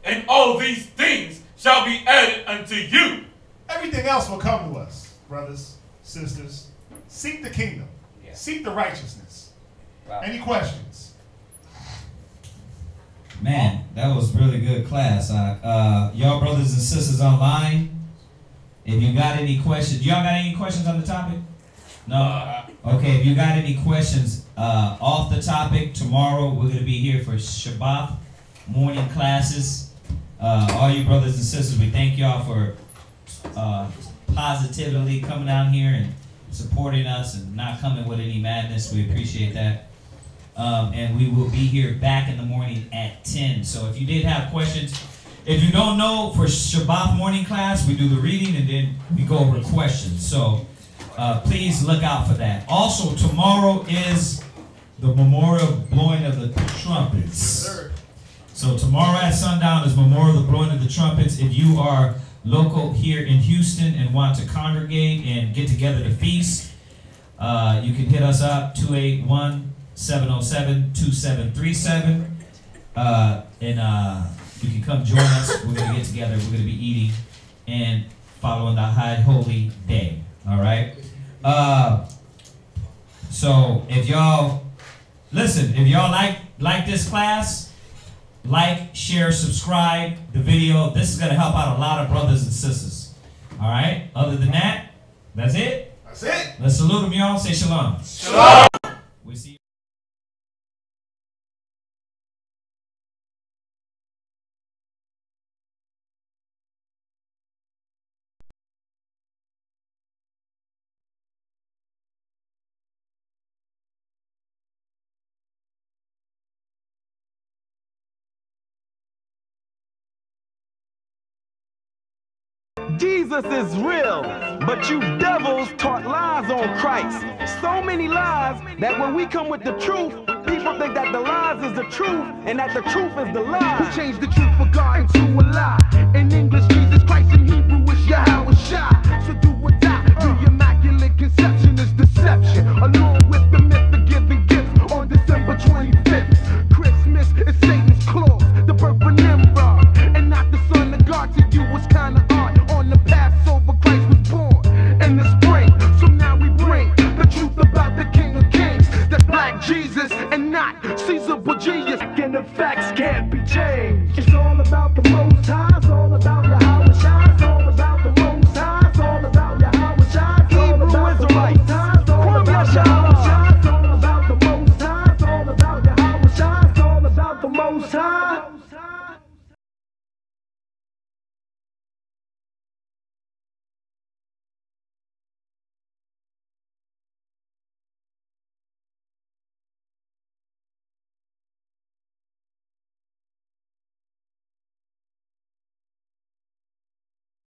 And all these things shall be added unto you. Everything else will come to us, brothers, sisters. Seek the kingdom. Yeah. Seek the righteousness. Wow. Any questions? Man, that was really good class. Y'all brothers and sisters online, if you got any questions, y'all got any questions on the topic? No? Okay, if you got any questions off the topic, tomorrow we're going to be here for Shabbat morning classes. All you brothers and sisters, we thank y'all for positively coming out here and supporting us and not coming with any madness. We appreciate that. And we will be here back in the morning at 10. So if you did have questions, if you don't know, for Shabbat morning class, we do the reading and then we go over questions. So please look out for that. Also, tomorrow is the memorial blowing of the trumpets. So tomorrow at sundown is memorial the blowing of the trumpets. If you are local here in Houston and want to congregate and get together to feast, you can hit us up, 281-707-2737. And you can come join us. We're going to get together. We're going to be eating and following the high holy day. All right? So if y'all, listen, if y'all like this class, like, share, subscribe the video. This is going to help out a lot of brothers and sisters. All right? Other than that, that's it? That's it. Let's salute them, y'all. Say shalom. Shalom. We see you. Jesus is real, but you devils taught lies on Christ. So many lies that when we come with the truth, people think that the lies is the truth and that the truth is the lie. Who changed the truth for God into a lie? In English, Jesus Christ, in Hebrew, is Yahweh Shai.